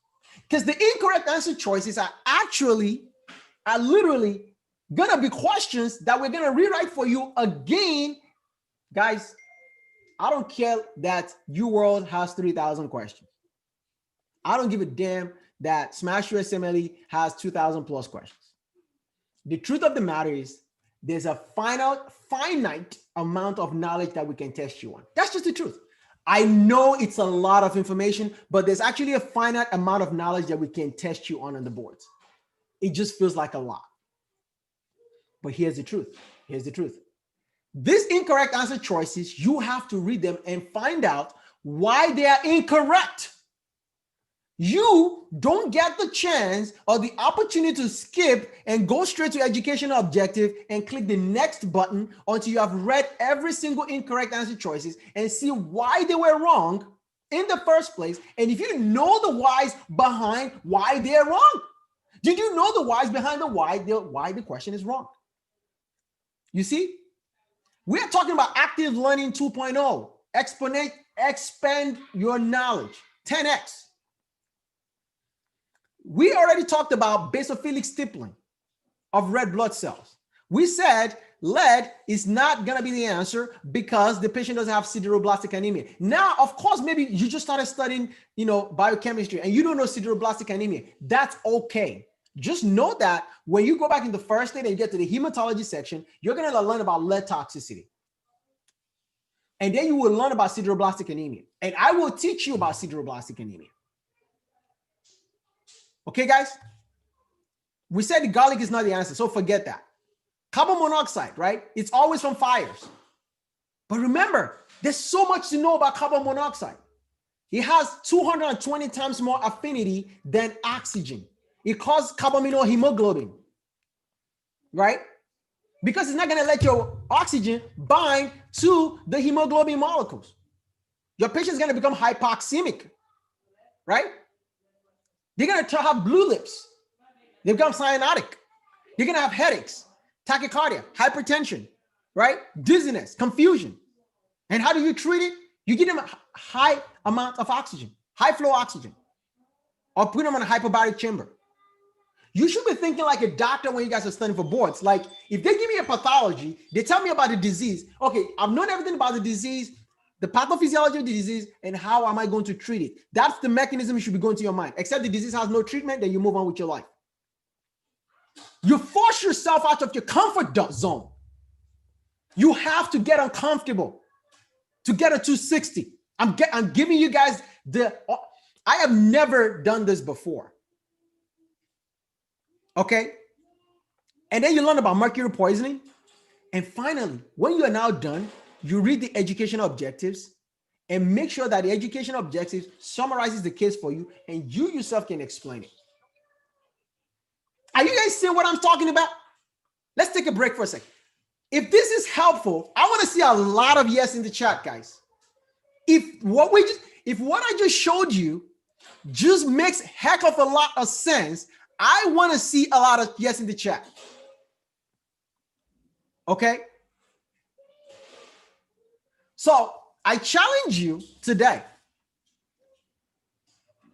Because the incorrect answer choices are literally gonna be questions that we're gonna rewrite for you again. Guys, I don't care that UWorld has 3,000 questions. I don't give a damn that SmashUSMLE has 2,000 plus questions. The truth of the matter is there's a finite amount of knowledge that we can test you on. That's just the truth. I know it's a lot of information, but there's actually a finite amount of knowledge that we can test you on the boards. It just feels like a lot. But here's the truth. Here's the truth. These incorrect answer choices, you have to read them and find out why they are incorrect. You don't get the chance or the opportunity to skip and go straight to educational objective and click the next button until you have read every single incorrect answer choices and see why they were wrong in the first place. And if you know the whys behind why they're wrong, did you know the whys behind why the question is wrong? You see, we're talking about active learning 2.0, expand your knowledge, 10x. We already talked about basophilic stippling of red blood cells. We said lead is not going to be the answer because the patient doesn't have sideroblastic anemia. Now, of course, maybe you just started studying, biochemistry and you don't know sideroblastic anemia. That's okay. Just know that when you go back in the first aid and you get to the hematology section, you're going to learn about lead toxicity. And then you will learn about sideroblastic anemia. And I will teach you about sideroblastic anemia. Okay, guys? We said the garlic is not the answer, so forget that. Carbon monoxide, right? It's always from fires. But remember, there's so much to know about carbon monoxide. It has 220 times more affinity than oxygen. It causes carbaminohemoglobin, right? Because it's not going to let your oxygen bind to the hemoglobin molecules. Your patient's going to become hypoxemic, right? They're going to have blue lips. They become cyanotic. They're going to have headaches, tachycardia, hypertension, right? Dizziness, confusion. And how do you treat it? You give them a high amount of oxygen, high flow oxygen, or put them in a hyperbaric chamber. You should be thinking like a doctor when you guys are studying for boards. Like if they give me a pathology, they tell me about the disease. Okay, I've known everything about the disease, the pathophysiology of the disease, and how am I going to treat it? That's the mechanism you should be going to your mind. Except the disease has no treatment, then you move on with your life. You force yourself out of your comfort zone. You have to get uncomfortable to get a 260. I'm giving you guys I have never done this before. Okay. And then you learn about mercury poisoning. And finally, when you are now done, you read the educational objectives and make sure that the educational objectives summarizes the case for you and you yourself can explain it. Are you guys seeing what I'm talking about? Let's take a break for a second. If this is helpful, I want to see a lot of yes in the chat, guys. If what I just showed you just makes heck of a lot of sense, I want to see a lot of yes in the chat. Okay? So I challenge you today.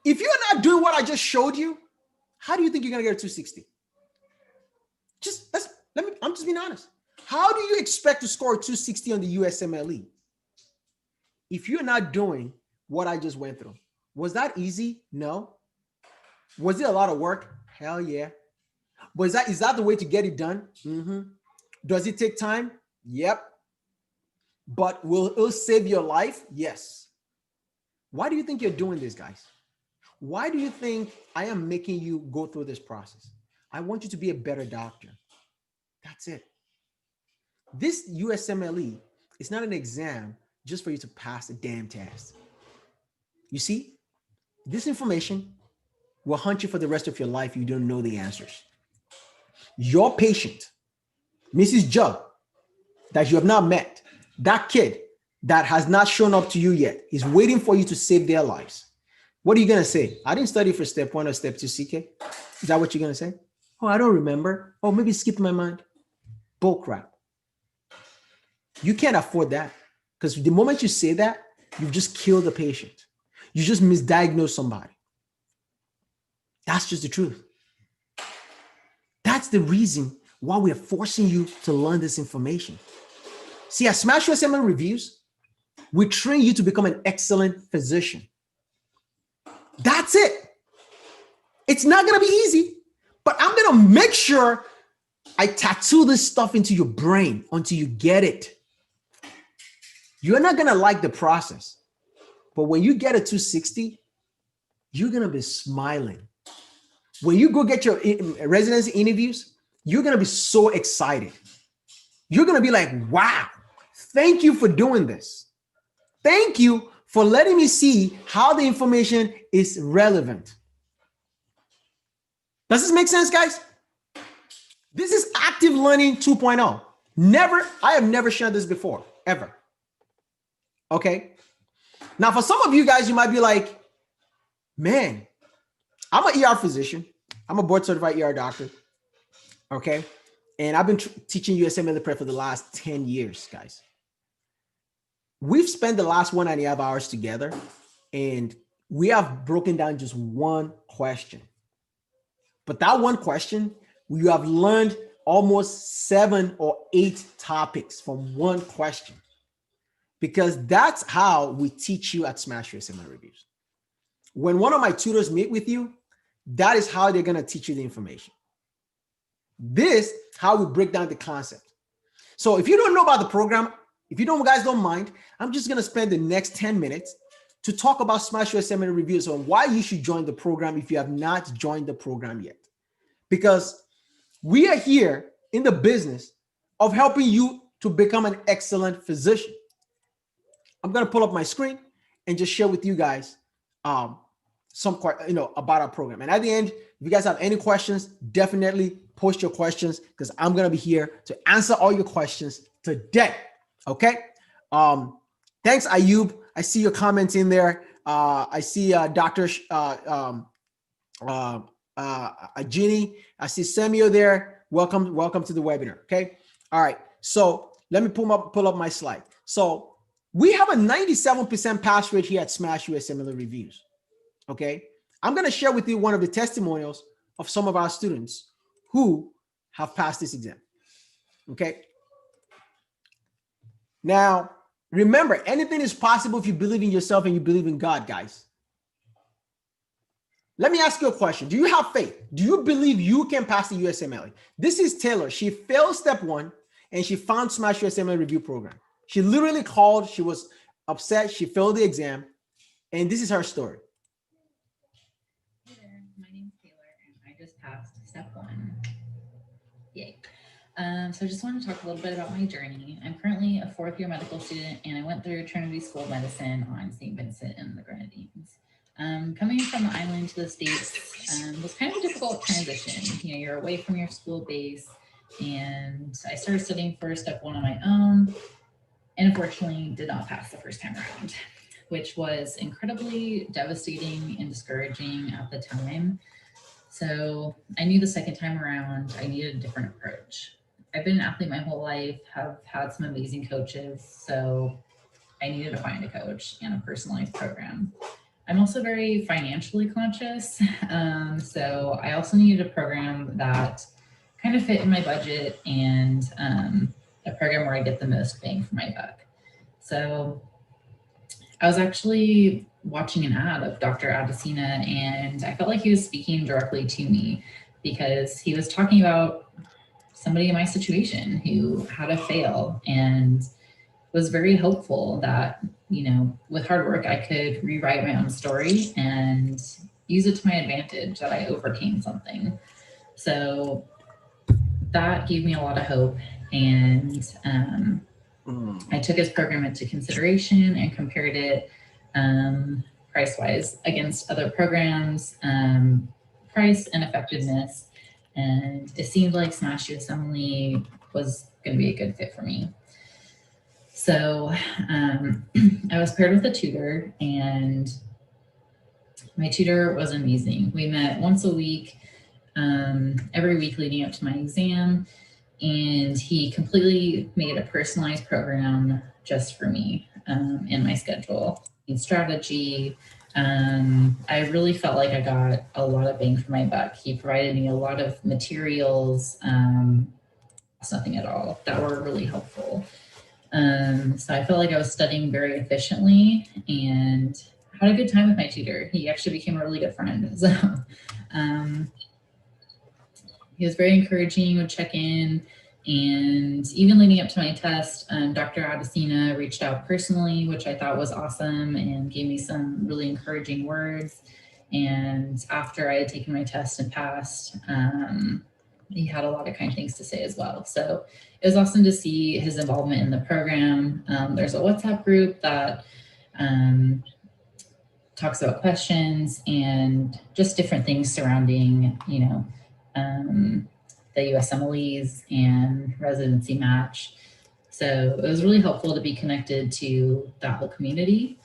If you're not doing what I just showed you, how do you think you're going to get a 260? I'm just being honest. How do you expect to score a 260 on the USMLE if you're not doing what I just went through? Was that easy? No. Was it a lot of work? Hell yeah. But is that the way to get it done? Mm-hmm. Does it take time? Yep. But will it save your life? Yes. Why do you think you're doing this, guys? Why do you think I am making you go through this process? I want you to be a better doctor. That's it. This USMLE is not an exam just for you to pass a damn test. You see, this information will haunt you for the rest of your life if you don't know the answers. Your patient, Mrs. Jug, that you have not met, that kid that has not shown up to you yet, is waiting for you to save their lives. What are you going to say? I didn't study for step 1 or step 2 CK. Is that what you're going to say? Oh, I don't remember. Oh, maybe it skipped my mind. Bull crap. You can't afford that, because the moment you say that, you've just killed the patient. You just misdiagnosed somebody. That's just the truth. That's the reason why we are forcing you to learn this information. See, at SmashUSMLE Reviews, we train you to become an excellent physician. That's it. It's not going to be easy, but I'm going to make sure I tattoo this stuff into your brain until you get it. You're not going to like the process, but when you get a 260, you're going to be smiling. When you go get your residency interviews, you're going to be so excited. You're going to be like, wow, thank you for doing this. Thank you for letting me see how the information is relevant. Does this make sense, guys? This is active learning 2.0. I have never shared this before, ever. Okay. Now, for some of you guys, you might be like, man, I'm an ER physician. I'm a board certified ER doctor. Okay. And I've been teaching USMLE prep for the last 10 years, guys. We've spent the last 1.5 hours together, and we have broken down just one question. But that one question, you have learned almost 7 or 8 topics from one question, because that's how we teach you at SmashUSMLE Reviews. When one of my tutors meet with you, that is how they're going to teach you the information. This is how we break down the concept. So if you don't know about the program, if you guys don't mind, I'm just going to spend the next 10 minutes to talk about SmashUSMLE Reviews and why you should join the program if you have not joined the program yet. Because we are here in the business of helping you to become an excellent physician. I'm going to pull up my screen and just share with you guys about our program. And at the end, if you guys have any questions, definitely post your questions because I'm going to be here to answer all your questions today. Okay. Thanks, Ayub. I see your comments in there. I see Dr. Ginny. I see Samuel there. Welcome to the webinar. Okay. All right. So let me pull up my slide. So we have a 97% pass rate here at SmashUSMLE Reviews. Okay. I'm going to share with you one of the testimonials of some of our students who have passed this exam. Okay. Now, remember, anything is possible if you believe in yourself and you believe in God, guys. Let me ask you a question. Do you have faith? Do you believe you can pass the USMLE? This is Taylor. She failed step 1 and she found SmashUSMLE review program. She literally called. She was upset. She failed the exam. And this is her story. Hey there. My name's Taylor and I just passed step 1. Yay. So I just want to talk a little bit about my journey. I'm currently a 4th-year medical student and I went through Trinity School of Medicine on St. Vincent and the Grenadines. Coming from the island to the States was kind of a difficult transition. You know, you're away from your school base, and I started studying for step 1 on my own, and unfortunately did not pass the first time around, which was incredibly devastating and discouraging at the time. So I knew the second time around, I needed a different approach. I've been an athlete my whole life, have had some amazing coaches, so I needed to find a coach and a personalized program. I'm also very financially conscious, so I also needed a program that kind of fit in my budget and a program where I get the most bang for my buck. So I was actually watching an ad of Dr. Adesina, and I felt like he was speaking directly to me because he was talking about somebody in my situation who had a fail and was very hopeful that, you know, with hard work, I could rewrite my own story and use it to my advantage, that I overcame something. So that gave me a lot of hope. And I took his program into consideration and compared it price-wise against other programs, price and effectiveness. And it seemed like SmashUSMLE was going to be a good fit for me. So I was paired with a tutor, and my tutor was amazing. We met once a week, every week leading up to my exam, and he completely made a personalized program just for me in my schedule and strategy. I really felt like I got a lot of bang for my buck. He provided me a lot of materials, nothing at all, that were really helpful. So I felt like I was studying very efficiently and had a good time with my tutor. He actually became a really good friend. So he was very encouraging, would check in, and even leading up to my test, Dr. Adesina reached out personally, which I thought was awesome, and gave me some really encouraging words. And after I had taken my test and passed, he had a lot of kind things to say as well. So it was awesome to see his involvement in the program. There's a WhatsApp group that talks about questions and just different things surrounding, you know, the USMLEs and residency match. So it was really helpful to be connected to that whole community.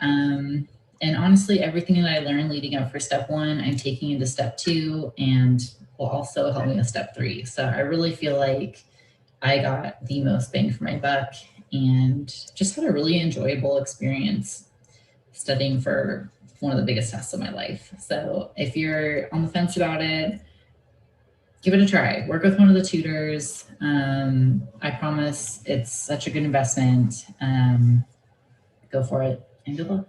And honestly, everything that I learned leading up for step 1, I'm taking into step 2 and will also help me with step 3. So I really feel like I got the most bang for my buck and just had a really enjoyable experience studying for one of the biggest tests of my life. So if you're on the fence about it, give it a try. Work with one of the tutors. I promise it's such a good investment. Go for it and good luck.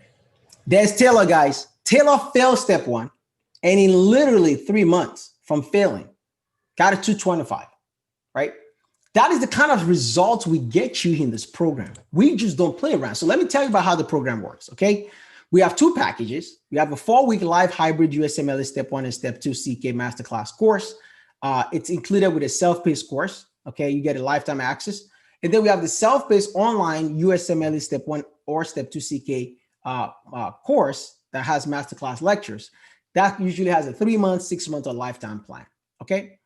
There's Taylor, guys. Taylor failed step 1, and in literally 3 months from failing, got a 225, right? That is the kind of results we get you in this program. We just don't play around. So let me tell you about how the program works, okay? We have 2 packages. We have a 4-week live hybrid USMLE step 1 and step 2 CK masterclass course. It's included with a self-paced course, okay? You get a lifetime access. And then we have the self-paced online USMLE step 1 or step 2 CK course that has masterclass lectures. That usually has a 3 month, 6 month, or lifetime plan. Okay.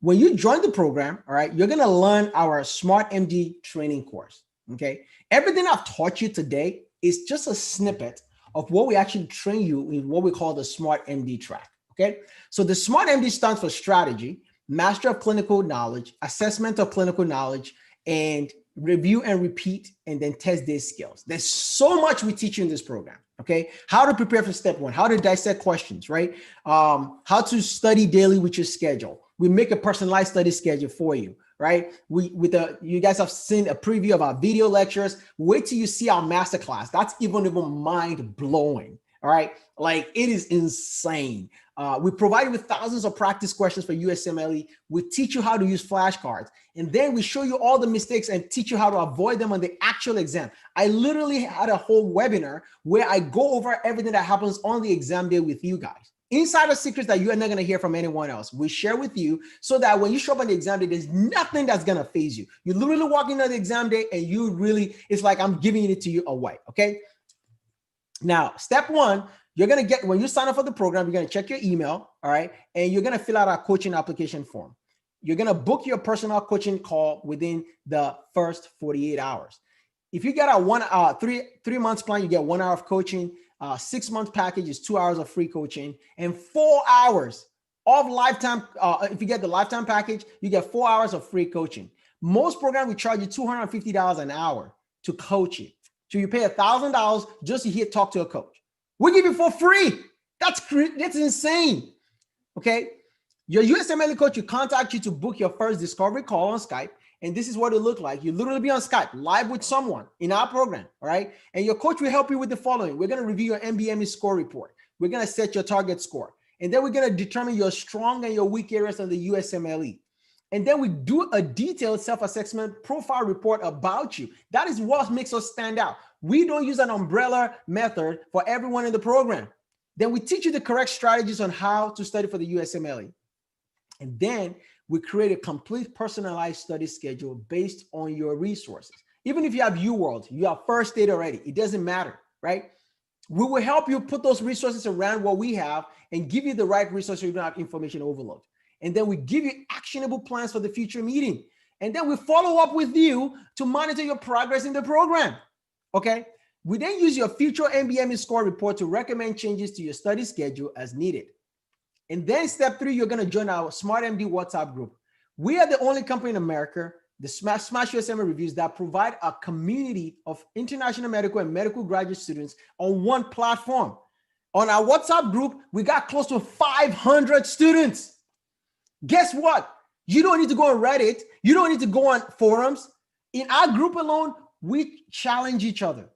When you join the program, all right, you're going to learn our Smart MD training course. Okay. Everything I've taught you today is just a snippet of what we actually train you in what we call the Smart MD track. Okay. So the Smart MD stands for strategy, master of clinical knowledge, assessment of clinical knowledge, and review and repeat, and then test their skills. There's so much we teach you in this program. Okay. How to prepare for step one, how to dissect questions, right? How to study daily with your schedule. We make a personalized study schedule for you, right? You guys have seen a preview of our video lectures. Wait till you see our masterclass. That's even mind blowing. All right. Like, it is insane. We provide you with thousands of practice questions for USMLE. We teach you how to use flashcards, and then we show you all the mistakes and teach you how to avoid them on the actual exam. I literally had a whole webinar where I go over everything that happens on the exam day with you guys. Insider secrets that you are not going to hear from anyone else. We share with you so that when you show up on the exam day, there's nothing that's going to faze you. You literally walk into the exam day and it's like I'm giving it to you away. Okay. Now, step one, you're going to get, when you sign up for the program, you're going to check your email. All right. And you're going to fill out our coaching application form. You're going to book your personal coaching call within the first 48 hours. If you get a 3 months plan, you get 1 hour of coaching. 6 month package is 2 hours of free coaching and 4 hours of lifetime. If you get the lifetime package, you get 4 hours of free coaching. Most programs, we charge you $250 an hour to coach you. So you pay $1,000 just to talk to a coach. We give you for free. That's insane. Okay. Your USMLE coach will contact you to book your first discovery call on Skype. And this is what it looked like. You literally be on Skype live with someone in our program. All right. And your coach will help you with the following. We're going to review your MBME score report. We're going to set your target score. And then we're going to determine your strong and your weak areas of the USMLE. And then we do a detailed self-assessment profile report about you. That is what makes us stand out. We don't use an umbrella method for everyone in the program. Then we teach you the correct strategies on how to study for the USMLE. And then we create a complete personalized study schedule based on your resources. Even if you have UWorld, you have first aid already, it doesn't matter, right? We will help you put those resources around what we have and give you the right resources so you don't have information overload. And then we give you actionable plans for the future meeting. And then we follow up with you to monitor your progress in the program, okay? We then use your future MBME score report to recommend changes to your study schedule as needed. And then step 3, you're going to join our Smart MD WhatsApp group. We are the only company in America, the SmashUSMLE Reviews, that provide a community of international medical and medical graduate students on one platform. On our WhatsApp group, we got close to 500 students. Guess what? You don't need to go on Reddit. You don't need to go on forums. In our group alone, we challenge each other.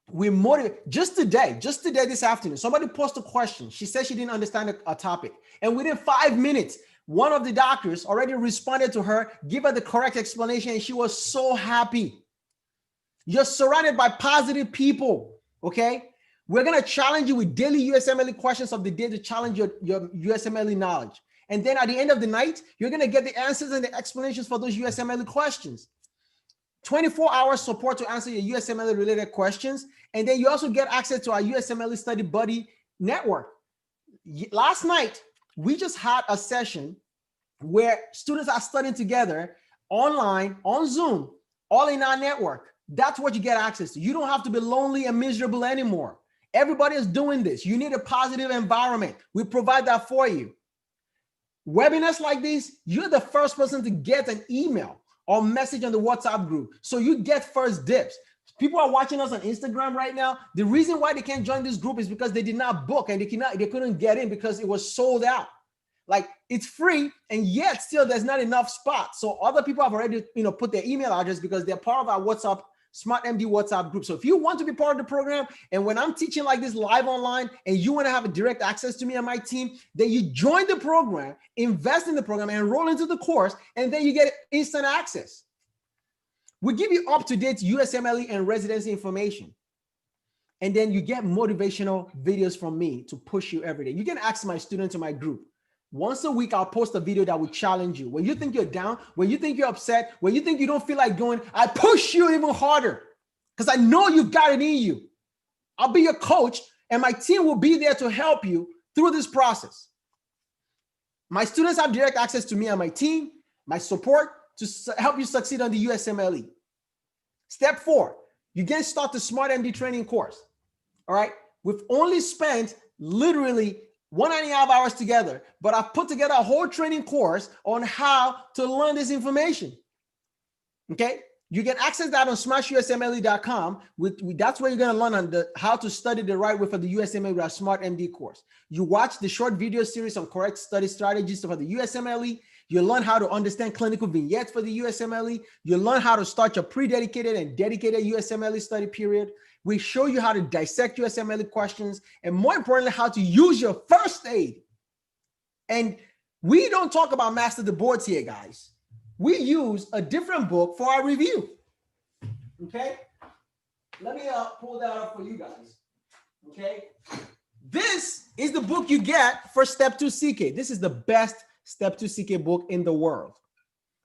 We motivate. Just today, this afternoon, somebody posted a question. She said she didn't understand a topic. And within 5 minutes, one of the doctors already responded to her, give her the correct explanation, and she was so happy. You're surrounded by positive people, okay? We're going to challenge you with daily USMLE questions of the day to challenge your USMLE knowledge. And then at the end of the night, you're going to get the answers and the explanations for those USMLE questions. 24 hours support to answer your USMLE related questions. And then you also get access to our USMLE Study Buddy network. Last night, we just had a session where students are studying together online, on Zoom, all in our network. That's what you get access to. You don't have to be lonely and miserable anymore. Everybody is doing this. You need a positive environment. We provide that for you. Webinars like this, you're the first person to get an email or message on the WhatsApp group. So you get first dibs. People are watching us on Instagram right now. The reason why they can't join this group is because they did not book and they couldn't get in because it was sold out. Like, it's free, and yet still there's not enough spots. So other people have already, put their email address because they're part of our WhatsApp, Smart MD WhatsApp group. So if you want to be part of the program, and when I'm teaching like this live online and you want to have a direct access to me and my team, then you join the program, invest in the program, and enroll into the course, and then you get instant access. We give you up-to-date USMLE and residency information. And then you get motivational videos from me to push you every day. You can ask my students in my group. Once a week, I'll post a video that will challenge you. When you think you're down, when you think you're upset, when you think you don't feel like going, I push you even harder because I know you've got it in you. I'll be your coach, And my team will be there to help you through this process. My students have direct access to me and my team, my support to help you succeed on the USMLE. Step 4, you get start the Smart MD training course. All right. We've only spent literally 1.5 hours together, but I've put together a whole training course on how to learn this information. Okay. You can access that on SmashUSMLE.com. That's where you're going to learn on how to study the right way for the USMLE with our Smart MD course. You watch the short video series on correct study strategies for the USMLE. You learn how to understand clinical vignettes for the USMLE. You learn how to start your pre-dedicated and dedicated USMLE study period. We show you how to dissect USMLE questions, and more importantly, how to use your first aid. And we don't talk about master the boards here, guys. We use a different book for our review. Okay? Let me pull that up for you guys. Okay? This is the book you get for Step 2 CK. This is the best Step 2 CK book in the world.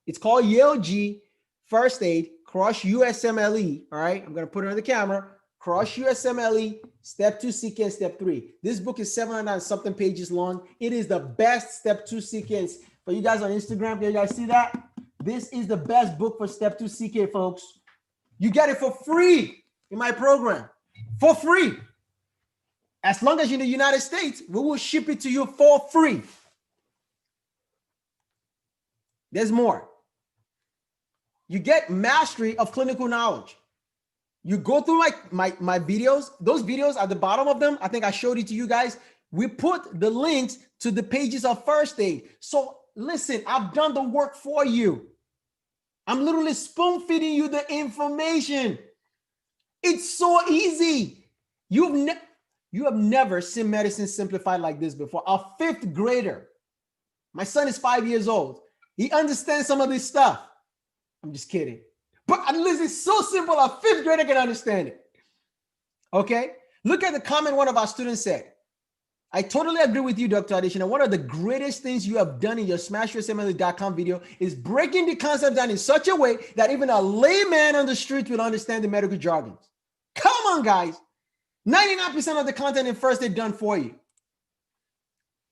It's called Yale G First Aid Crush USMLE. All right? I'm going to put it on the camera. Crush USMLE, Step 2 CK, and Step 3. This book is 700 and something pages long. It is the best Step 2 sequence. For you guys on Instagram, can you guys see that? This is the best book for Step 2 CK, folks. You get it for free in my program. For free. As long as you're in the United States, we will ship it to you for free. There's more. You get mastery of clinical knowledge. You go through my videos. Those videos at the bottom of them, I think I showed it to you guys. We put the links to the pages of first aid. So listen, I've done the work for you. I'm literally spoon feeding you the information. It's so easy. You have never seen medicine simplified like this before. A 5th grader. My son is 5 years old. He understands some of this stuff. I'm just kidding. But at least it's so simple, a 5th grader can understand it. Okay? Look at the comment one of our students said. I totally agree with you, Dr. Addition. And one of the greatest things you have done in your SmashUSMLE.com video is breaking the concept down in such a way that even a layman on the street will understand the medical jargon. Come on, guys. 99% of the content in first aid done for you.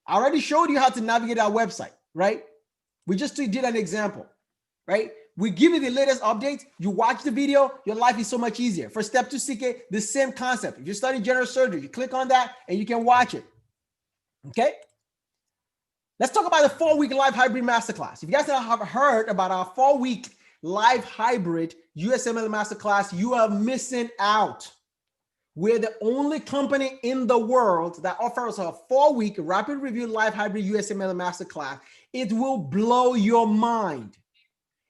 I already showed you how to navigate our website, right? We just did an example, right? We give you the latest updates. You watch the video, your life is so much easier. For Step 2 CK, the same concept. If you're studying general surgery, you click on that and you can watch it. Okay? Let's talk about the 4-week live hybrid masterclass. If you guys have heard about our 4-week live hybrid USMLE masterclass, you are missing out. We're the only company in the world that offers a 4-week rapid review live hybrid USMLE masterclass. It will blow your mind.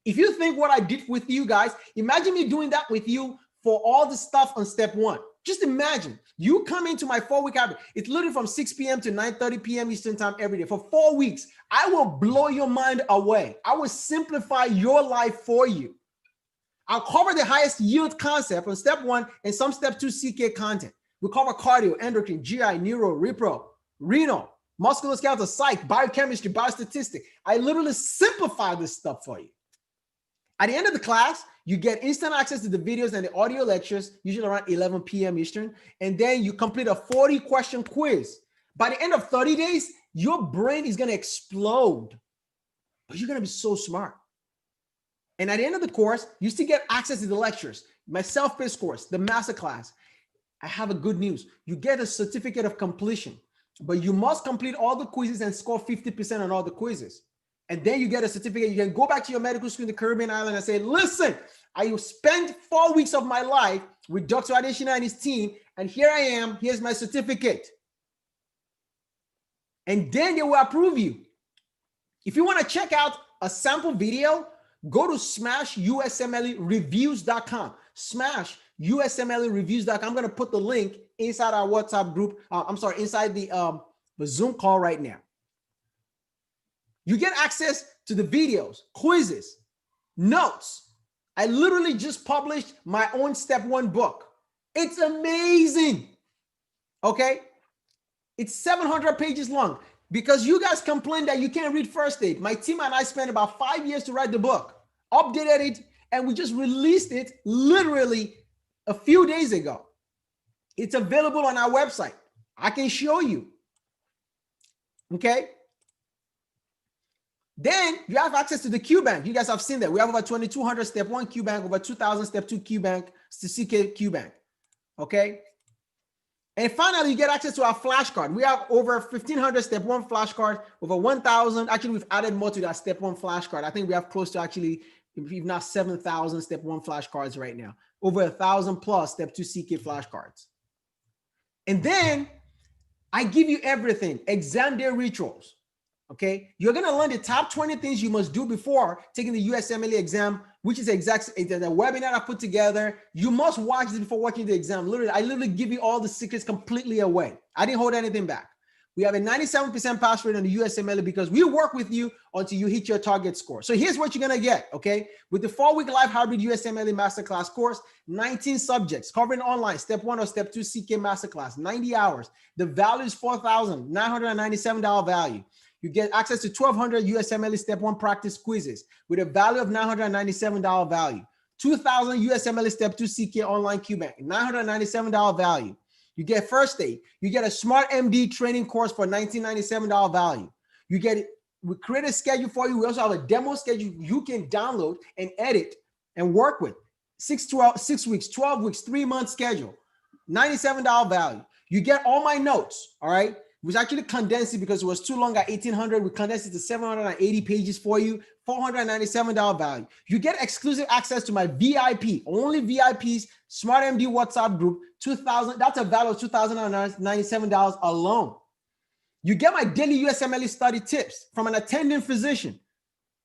If you think what I did with you guys, imagine me doing that with you for all the stuff on Step 1. Just imagine you come into my 4-week hybrid. It's literally from 6 p.m. to 9:30 p.m. Eastern time every day for 4 weeks. I will blow your mind away. I will simplify your life for you. I'll cover the highest yield concept on Step 1 and some Step 2 CK content. We cover cardio, endocrine, GI, neuro, repro, renal, musculoskeletal, psych, biochemistry, biostatistics. I literally simplify this stuff for you. At the end of the class, you get instant access to the videos and the audio lectures, usually around 11 p.m. Eastern, and then you complete a 40-question quiz. By the end of 30 days, your brain is going to explode, but you're going to be so smart. And at the end of the course, you still get access to the lectures, my self-paced course, the masterclass. I have a good news. You get a certificate of completion, but you must complete all the quizzes and score 50% on all the quizzes. And then you get a certificate. You can go back to your medical school in the Caribbean island and say, listen, I spent 4 weeks of my life with Dr. Adeshina and his team, and here I am. Here's my certificate. And then they will approve you. If you want to check out a sample video, go to SmashUSMLEreviews.com. SmashUSMLEreviews.com. I'm going to put the link inside our WhatsApp group. Inside the Zoom call right now. You get access to the videos, quizzes, notes. I literally just published my own Step 1 book. It's amazing. Okay? It's 700 pages long because you guys complain that you can't read first aid. My team and I spent about 5 years to write the book, updated it, and we just released it literally a few days ago. It's available on our website. I can show you. Okay. Then you have access to the QBank. You guys have seen that. We have over 2,200 step 1 QBank, over 2,000 step 2 QBank, CK QBank. Okay. And finally, you get access to our flashcard. We have over 1,500 step 1 flashcards, over 1,000. Actually, we've added more to that step 1 flashcard. I think we have close to actually, if not 7,000 step 1 flashcards right now, over 1,000 plus step 2 CK flashcards. And then I give you everything, exam day rituals. Okay, you're gonna learn the top 20 things you must do before taking the USMLE exam, which is the webinar I put together. You must watch this before watching the exam. I literally give you all the secrets completely away. I didn't hold anything back. We have a 97% pass rate on the USMLE because we work with you until you hit your target score. So here's what you're gonna get, okay? With the 4-week live hybrid USMLE masterclass course, 19 subjects covering online, step 1 or step 2 CK masterclass, 90 hours. The value is $4,997 value. You get access to 1,200 USMLE Step 1 practice quizzes with a value of $997 value. 2,000 USMLE Step 2 CK online QBank, $997 value. You get first aid. You get a Smart MD training course for $1,997 value. You get, we create a schedule for you. We also have a demo schedule you can download and edit and work with. 6 weeks, 12 weeks, 3-month schedule, $97 value. You get all my notes, all right? We actually condensed it because it was too long at 1,800. We condensed it to 780 pages for you, $497 value. You get exclusive access to my VIP, only VIPs, Smart MD WhatsApp group, 2,000. That's a value of $2,097 alone. You get my daily USMLE study tips from an attending physician,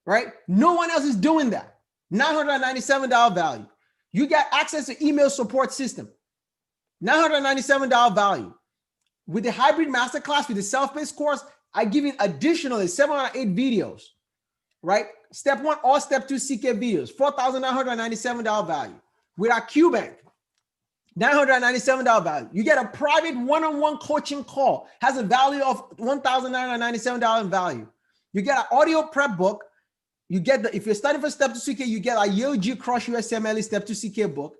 right? No one else is doing that. $997 value. You get access to email support system, $997 value. With the hybrid masterclass, with the self-paced course, I give you additionally 708 videos, right? Step 1 or step 2 CK videos, $4,997 value. With our QBank, $997 value. You get a private one-on-one coaching call, has a value of $1,997 value. You get an audio prep book. You get the, if you're studying for step 2 CK, you get a UG Crush USMLE step 2 CK book,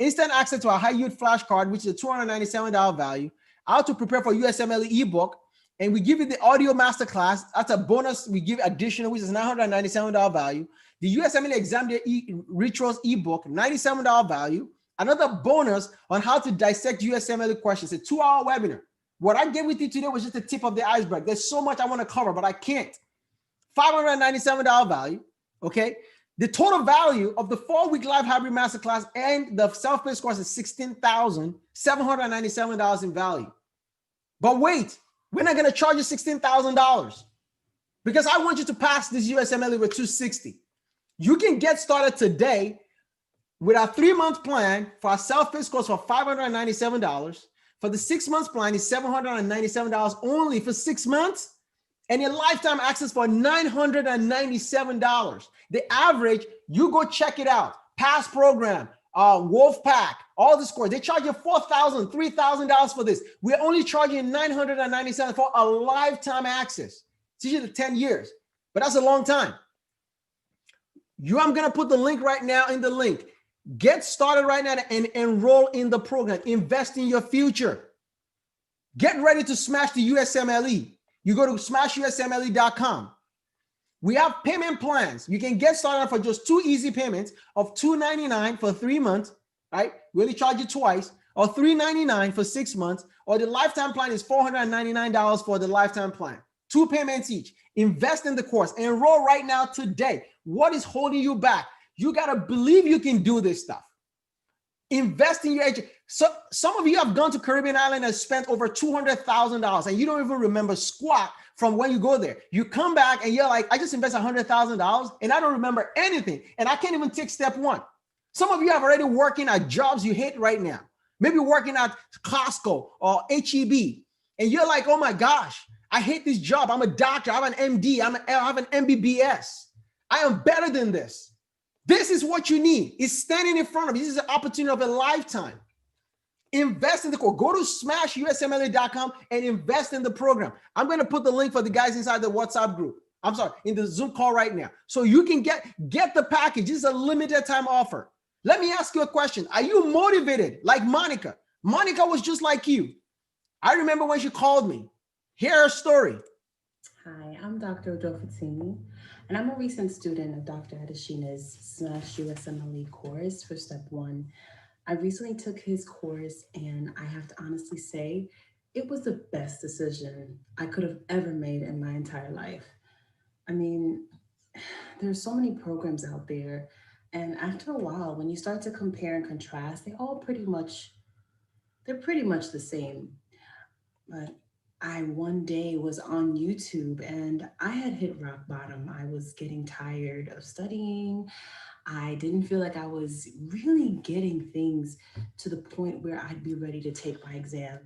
instant access to a high yield flashcard, which is a $297 value. How to prepare for USMLE ebook, and we give you the audio masterclass. That's a bonus. We give additional, which is $997 value. The USMLE exam day rituals ebook, $97 value. Another bonus on how to dissect USMLE questions, a 2-hour webinar. What I gave with you today was just the tip of the iceberg. There's so much I want to cover, but I can't. $597 value. Okay. The total value of the 4-week live hybrid masterclass and the self-paced course is $16,797 in value. But wait, we're not going to charge you $16,000 because I want you to pass this USMLE with 260. You can get started today with our 3-month plan for our self-paced course for $597. For the 6-month plan is $797 only for 6 months, and your lifetime access for $997. The average, you go check it out. Past program, Wolfpack, all the scores. They charge you $4,000, $3,000 for this. We're only charging $997 for a lifetime access. It's usually 10 years, but that's a long time. I'm going to put the link right now in the link. Get started right now and enroll in the program. Invest in your future. Get ready to smash the USMLE. You go to SmashUSMLE.com. We have payment plans. You can get started for just 2 easy payments of $299 for 3 months, right? We only charge you twice, or $399 for 6 months, or the lifetime plan is $499 for the lifetime plan. 2 payments each. Invest in the course. Enroll right now today. What is holding you back? You got to believe you can do this stuff. Invest in your education. So some of you have gone to Caribbean Island and spent over $200,000 and you don't even remember squat from when you go there. You come back and you're like, I just invested $100,000 and I don't remember anything. And I can't even take step 1. Some of you have already working at jobs you hate right now. Maybe working at Costco or HEB. And you're like, oh my gosh, I hate this job. I'm a doctor. I have an MD. I have an MBBS. I am better than this. This is what you need. It's standing in front of you. This is an opportunity of a lifetime. Invest in the course. Go to SmashUSMLE.com and invest in the program. I'm going to put the link for the guys inside the WhatsApp group. I'm sorry, in the Zoom call right now. So you can get the package. This is a limited time offer. Let me ask you a question. Are you motivated like Monica? Monica was just like you. I remember when she called me. Hear her story. Hi, I'm Dr. Odofatimi, and I'm a recent student of Dr. Adeshina's SmashUSMLE course for Step 1. I recently took his course, and I have to honestly say, it was the best decision I could have ever made in my entire life. I mean, there's so many programs out there, and after a while, when you start to compare and contrast, they're pretty much the same. But I one day was on YouTube and I had hit rock bottom. I was getting tired of studying. I didn't feel like I was really getting things to the point where I'd be ready to take my exam.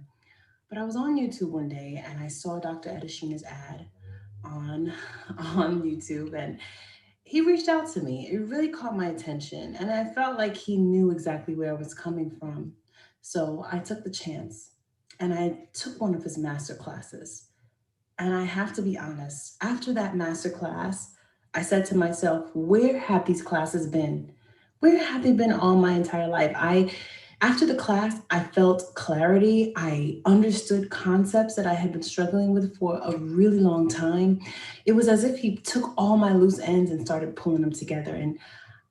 But I was on YouTube one day and I saw Dr. Edishina's ad on on YouTube, and he reached out to me. It really caught my attention and I felt like he knew exactly where I was coming from. So I took the chance and I took one of his master classes. And I have to be honest, after that master class, I said to myself, where have these classes been? Where have they been all my entire life? After the class, I felt clarity. I understood concepts that I had been struggling with for a really long time. It was as if he took all my loose ends and started pulling them together. And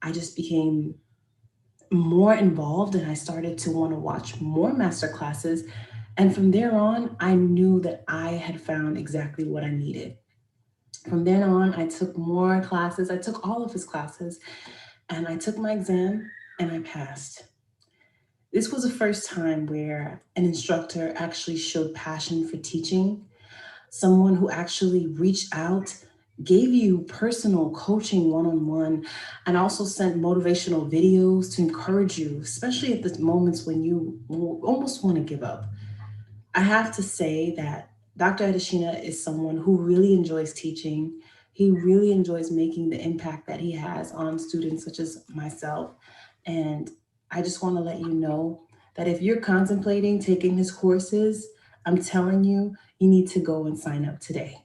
I just became more involved and I started to want to watch more master classes. And from there on, I knew that I had found exactly what I needed. From then on, I took more classes. I took all of his classes and I took my exam and I passed. This was the first time where an instructor actually showed passion for teaching, someone who actually reached out, gave you personal coaching one on one, and also sent motivational videos to encourage you, especially at the moments when you almost want to give up. I have to say that Dr. Adeshina is someone who really enjoys teaching. He really enjoys making the impact that he has on students such as myself. And I just want to let you know that if you're contemplating taking his courses, I'm telling you, you need to go and sign up today.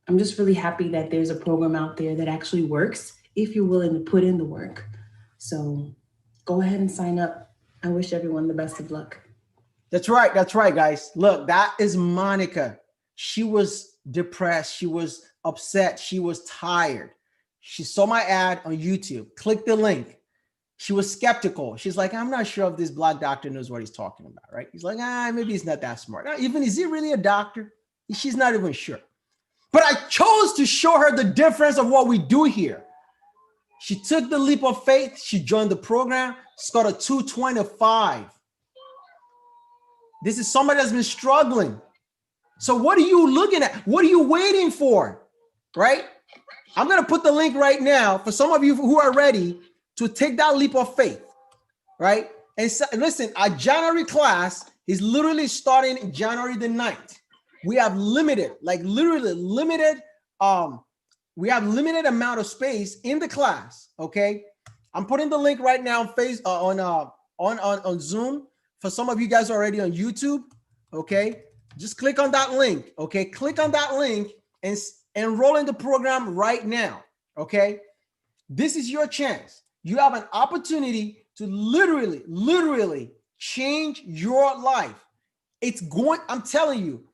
I'm just really happy that there's a program out there that actually works if you're willing to put in the work. So go ahead and sign up. I wish everyone the best of luck. That's right. That's right, guys. Look, that is Monica. She was depressed. She was upset. She was tired. She saw my ad on YouTube, clicked the link. She was skeptical. She's like, I'm not sure if this Black doctor knows what he's talking about, right? He's like, maybe he's not that smart. Even, is he really a doctor? She's not even sure. But I chose to show her the difference of what we do here. She took the leap of faith. She joined the program. She's got a 225. This is somebody that's been struggling. So what are you looking at? What are you waiting for, right? I'm going to put the link right now for some of you who are ready to take that leap of faith, right? And so, listen, our January class is literally starting January the 9th. We have limited, like literally limited, we have limited amount of space in the class, okay? I'm putting the link right now on Zoom. For some of you guys already on YouTube, okay? Just click on that link, okay? Click on that link and enroll in the program right now, okay? This is your chance. You have an opportunity to literally change your life. I'm telling you,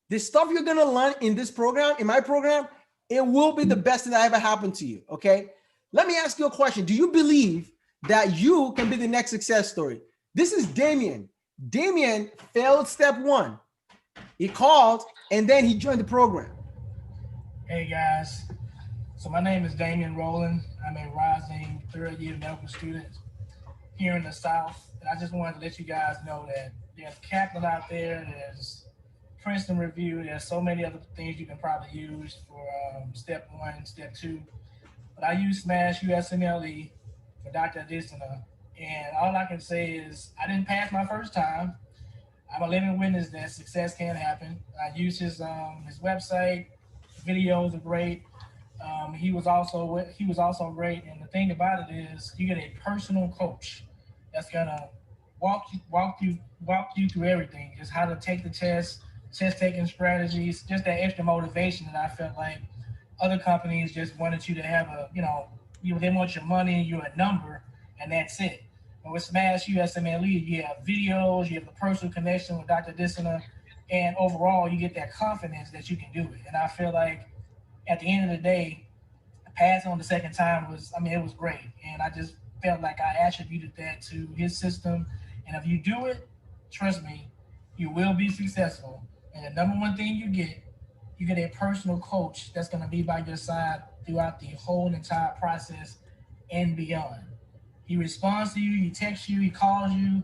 the stuff you're gonna learn in this program, in my program, it will be the best thing that ever happened to you, okay? Let me ask you a question. Do you believe that you can be the next success story? This is Damien. Damien failed step 1. He called and then he joined the program. Hey guys, so my name is Damien Rowland. I'm a rising third-year medical student here in the South. And I just wanted to let you guys know that there's Kaplan out there, there's Princeton Review, there's so many other things you can probably use for step 1, step 2. But I use SmashUSMLE for Dr. Adesina. And all I can say is I didn't pass my first time. I'm a living witness that success can happen. I use his website. Videos are great. He was also great. And the thing about it is, you get a personal coach that's gonna walk you through everything, just how to take the test taking strategies, just that extra motivation that I felt like other companies just wanted you to have they want your money, you're a number, and that's it. But with SmashUSMLE, you have videos, you have a personal connection with Dr. Dissona, And overall, you get that confidence that you can do it. And I feel like at the end of the day, passing on the second time was, I mean, it was great. And I just felt like I attributed that to his system. And if you do it, trust me, you will be successful. And the number one thing you get a personal coach that's going to be by your side throughout the whole entire process and beyond. He responds to you, he texts you, he calls you.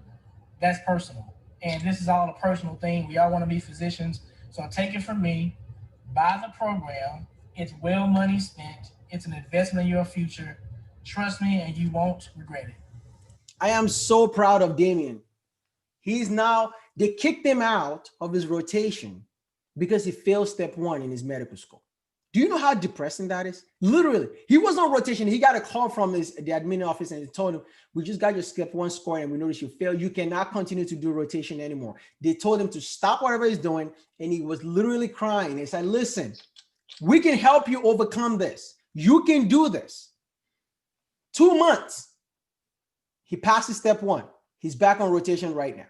That's personal. And this is all a personal thing. We all want to be physicians. So take it from me, buy the program. It's well money spent. It's an investment in your future. Trust me, and you won't regret it. I am so proud of Damien. They kicked him out of his rotation because he failed step 1 in his medical school. Do you know how depressing that is? Literally, he was on rotation. He got a call from the admin office and they told him, we just got your step 1 score and we noticed you failed. You cannot continue to do rotation anymore. They told him to stop whatever he's doing. And he was literally crying. They said, listen, we can help you overcome this. You can do this. 2 months. He passes step 1. He's back on rotation right now.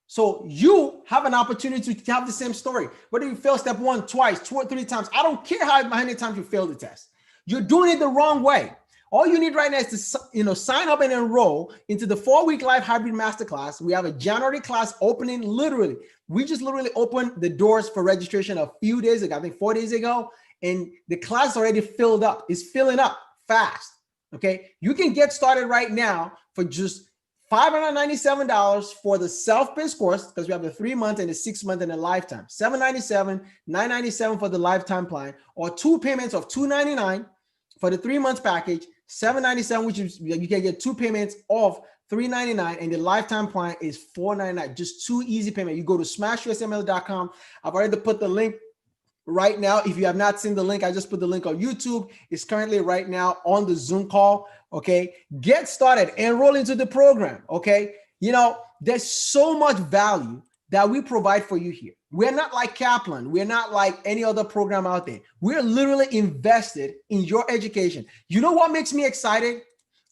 So you have an opportunity to have the same story. Whether you fail step 1 twice, 2 or 3 times, I don't care how many times you fail the test. You're doing it the wrong way. All you need right now is to sign up and enroll into the 4-week live hybrid masterclass. We have a January class opening literally. We just literally opened the doors for registration a few days ago, I think 4 days ago, and the class already filled up. It's filling up fast. Okay, you can get started right now for just $597 for the self-paced course, because we have the 3 month and the 6 month and a lifetime. $797, $997 for the lifetime plan, or 2 payments of $299 for the 3 months package, $797, which is you can get 2 payments of $399, and the lifetime plan is $499. Just 2 easy payments. You go to SmashUSMLE.com. I've already put the link right now. If you have not seen the link, I just put the link on YouTube. It's currently right now on the Zoom call. Okay, get started, enroll into the program. Okay, you know, there's so much value that we provide for you here. We're not like Kaplan. We're not like any other program out there. We're literally invested in your education. You know what makes me excited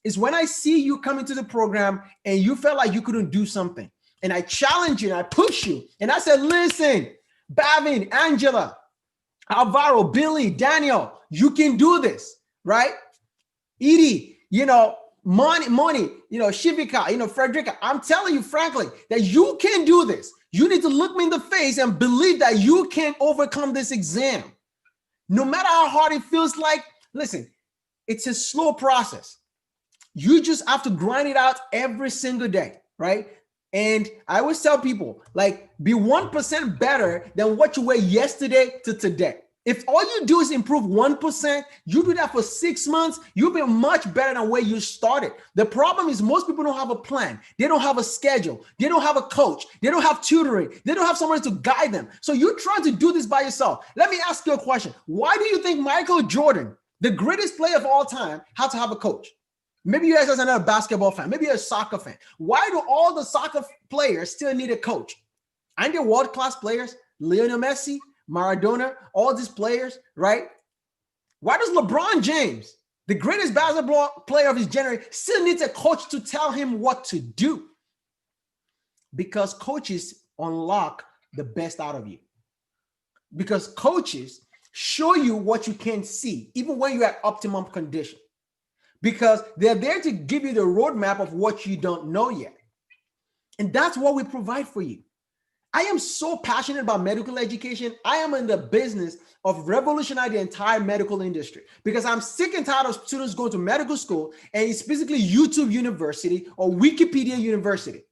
is when I see you come into the program and you felt like you couldn't do something, and I challenge you and I push you and I said, listen, Bavin, Angela, Alvaro, Billy, Daniel, you can do this, right? Edie, you know, Money, you know, Shivika, you know, Frederica, I'm telling you frankly that you can do this. You need to look me in the face and believe that you can overcome this exam. No matter how hard it feels like, listen, it's a slow process. You just have to grind it out every single day, right? And I always tell people, like, be 1% better than what you were yesterday to today. If all you do is improve 1%, you do that for 6 months, you'll be much better than where you started. The problem is most people don't have a plan. They don't have a schedule. They don't have a coach. They don't have tutoring. They don't have someone to guide them. So you're trying to do this by yourself. Let me ask you a question. Why do you think Michael Jordan, the greatest player of all time, had to have a coach? Maybe you guys are not a basketball fan. Maybe you're a soccer fan. Why do all the soccer players still need a coach? Aren't they world-class players? Lionel Messi, Maradona, all these players, right? Why does LeBron James, the greatest basketball player of his generation, still needs a coach to tell him what to do? Because coaches unlock the best out of you. Because coaches show you what you can't see, even when you're at optimum condition. Because they're there to give you the roadmap of what you don't know yet. And that's what we provide for you. I am so passionate about medical education. I am in the business of revolutionizing the entire medical industry because I'm sick and tired of students going to medical school and it's basically YouTube University or Wikipedia University.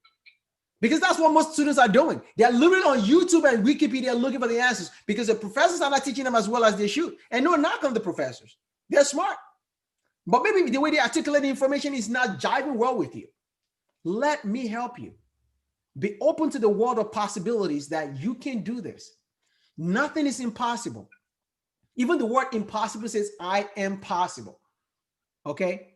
Because that's what most students are doing. They're literally on YouTube and Wikipedia looking for the answers because the professors are not teaching them as well as they should. And no knock on the professors. They're smart. But maybe the way they articulate the information is not jiving well with you. Let me help you. Be open to the world of possibilities that you can do this. Nothing is impossible. Even the word impossible says, I am possible. Okay.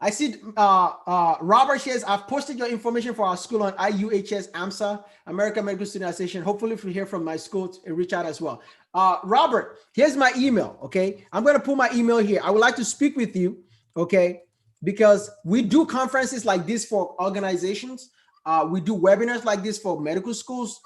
I see Robert says, I've posted your information for our school on IUHS AMSA, American Medical Student Association. Hopefully if you hear from my school, reach out as well. Robert, here's my email. Okay. I'm going to put my email here. I would like to speak with you. Okay. Because we do conferences like this for organizations. we do webinars like this for medical schools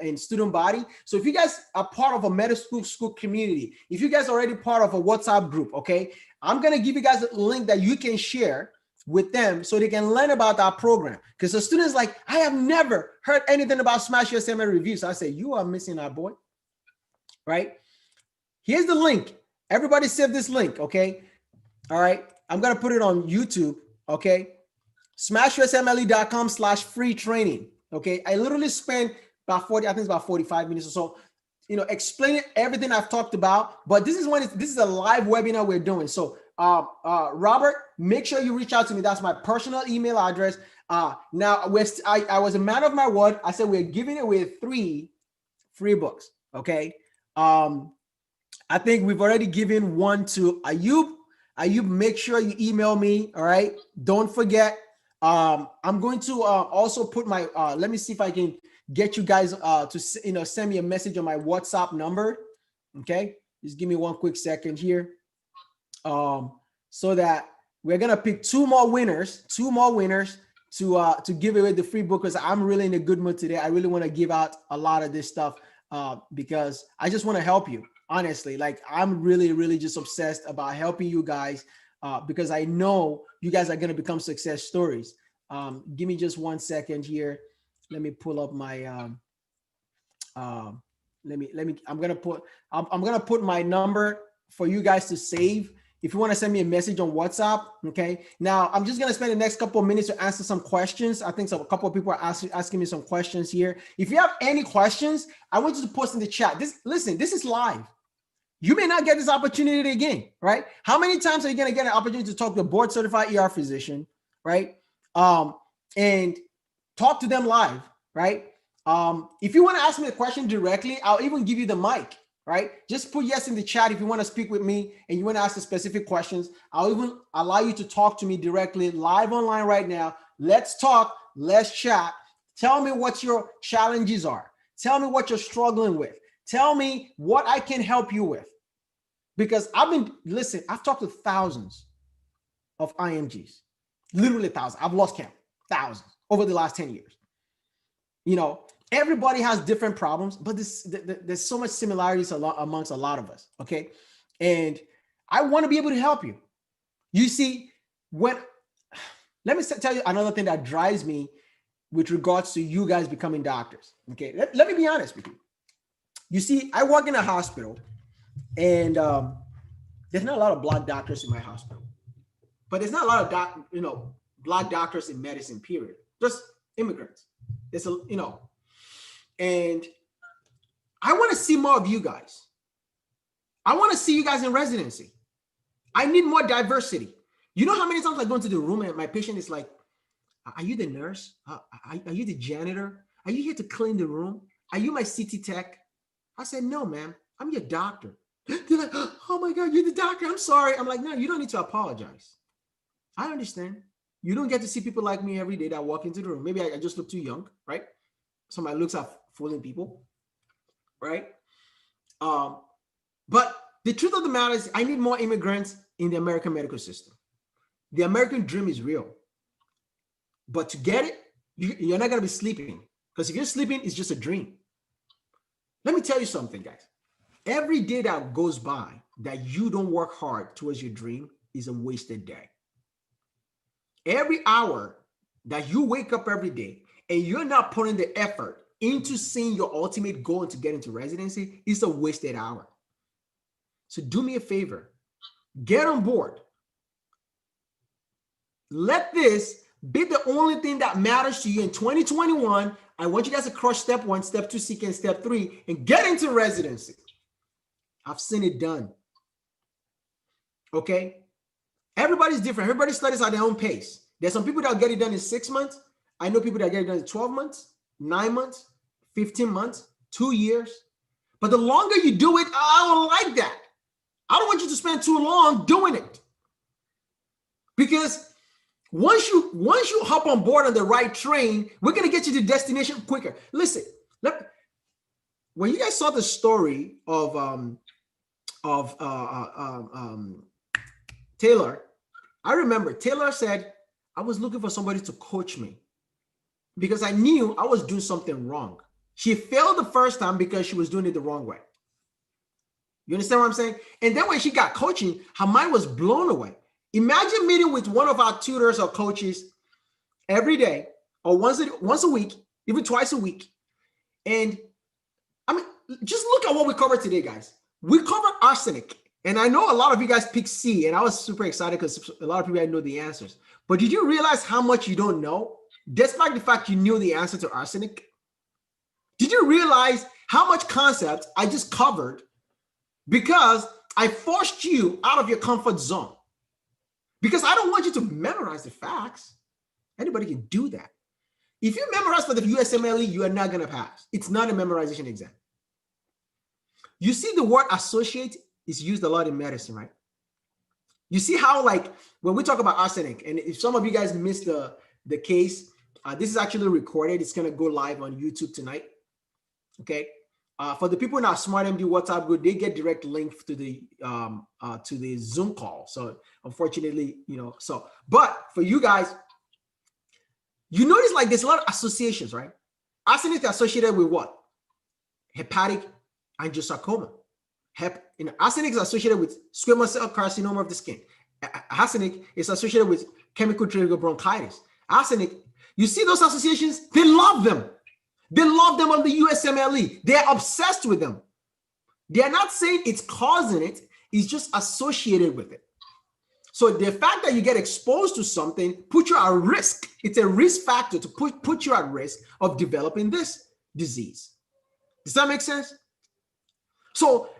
and student body. So if you guys are part of a medical school community, if you guys are already part of a WhatsApp group, okay, I'm going to give you guys a link that you can share with them so they can learn about our program. Because the students like, I have never heard anything about SmashUSMLE reviews. So I say, you are missing out, boy. Right? Here's the link. Everybody save this link, okay? All right. I'm going to put it on YouTube, okay? SmashUSMLE.com/free training. Okay. I literally spent about 45 minutes or so, explaining everything I've talked about. But this is a live webinar we're doing. So Robert, make sure you reach out to me. That's my personal email address. Now I was a man of my word. I said we're giving away 3 free books. Okay. I think we've already given one to Ayub. Ayub, make sure you email me. All right. Don't forget. I'm going to also put my, let me see if I can get you guys to, send me a message on my WhatsApp number. Okay. Just give me one quick second here. So that we're going to pick 2 more winners to give away the free book, because I'm really in a good mood today. I really want to give out a lot of this stuff because I just want to help you. Honestly, like I'm really, really just obsessed about helping you guys because I know you guys are going to become success stories. Give me just 1 second here. Let me pull up my, I'm going to put my number for you guys to save. If you want to send me a message on WhatsApp, okay? Now, I'm just going to spend the next couple of minutes to answer some questions. I think a couple of people are asking me some questions here. If you have any questions, I want you to post in the chat. Listen, this is live. You may not get this opportunity again, right? How many times are you going to get an opportunity to talk to a board certified ER physician, right? And talk to them live, right? If you want to ask me a question directly, I'll even give you the mic, right? Just put yes in the chat if you want to speak with me and you want to ask the specific questions. I'll even allow you to talk to me directly live online right now. Let's talk, let's chat. Tell me what your challenges are. Tell me what you're struggling with. Tell me what I can help you with. Because I've talked to thousands of IMGs, literally thousands. I've lost count, thousands over the last 10 years. Everybody has different problems, but there's so much similarities amongst a lot of us, okay? And I want to be able to help you. You see, let me tell you another thing that drives me with regards to you guys becoming doctors, okay? Let me be honest with you. You see, I work in a hospital, and there's not a lot of Black doctors in my hospital, but there's not a lot of Black doctors in medicine, period. Just immigrants. There's and I want to see more of you guys. I want to see you guys in residency. I need more diversity. You know how many times I go into the room and my patient is like, are you the nurse? Are you the janitor? Are you here to clean the room? Are you my CT tech? I said, no, ma'am, I'm your doctor. They're like, oh my God, you're the doctor. I'm sorry. I'm like, no, you don't need to apologize. I understand. You don't get to see people like me every day that walk into the room. Maybe I just look too young, right? So my looks are fooling people, right? But the truth of the matter is I need more immigrants in the American medical system. The American dream is real. But to get it, you're not going to be sleeping. Because if you're sleeping, it's just a dream. Let me tell you something, guys. Every day that goes by that you don't work hard towards your dream is a wasted day. Every hour that you wake up every day and you're not putting the effort into seeing your ultimate goal and to get into residency is a wasted hour. So do me a favor, get on board. Let this be the only thing that matters to you in 2021. I want you guys to crush step 1, step 2, seek, and step 3 and get into residency. I've seen it done. Okay? Everybody's different. Everybody studies at their own pace. There's some people that get it done in 6 months. I know people that get it done in 12 months, 9 months, 15 months, 2 years. But the longer you do it, I don't like that. I don't want you to spend too long doing it. Because once you hop on board on the right train, we're going to get you to the destination quicker. Listen, when you guys saw the story of Taylor, I remember Taylor said, I was looking for somebody to coach me. because I knew I was doing something wrong. She failed the first time because she was doing it the wrong way. You understand what I'm saying? And then when she got coaching, her mind was blown away. Imagine meeting with one of our tutors or coaches every day or once a week, even twice a week. And I mean, just look at what we covered today, guys. We covered arsenic. And I know a lot of you guys picked C, and I was super excited because a lot of people know the answers. But did you realize how much you don't know, despite the fact you knew the answer to arsenic? Did you realize how much concept I just covered because I forced you out of your comfort zone? Because I don't want you to memorize the facts. Anybody can do that. If you memorize for the USMLE, you are not going to pass. It's not a memorization exam. You see the word associate is used a lot in medicine, right? You see how, like, when we talk about arsenic, and if some of you guys missed the case, this is actually recorded. It's going to go live on YouTube tonight. Okay. For the people in our SmartMD WhatsApp group, they get direct link to the Zoom call. So unfortunately, but for you guys, you notice like there's a lot of associations, right? Arsenic is associated with what? Hepatic angiosarcoma. Arsenic is associated with squamous cell carcinoma of the skin. Arsenic is associated with chemical trigger bronchitis. Arsenic, you see those associations? They love them. They love them on the USMLE. They're obsessed with them. They're not saying it's causing it, it's just associated with it. So the fact that you get exposed to something puts you at risk. It's a risk factor to put you at risk of developing this disease. Does that make sense? So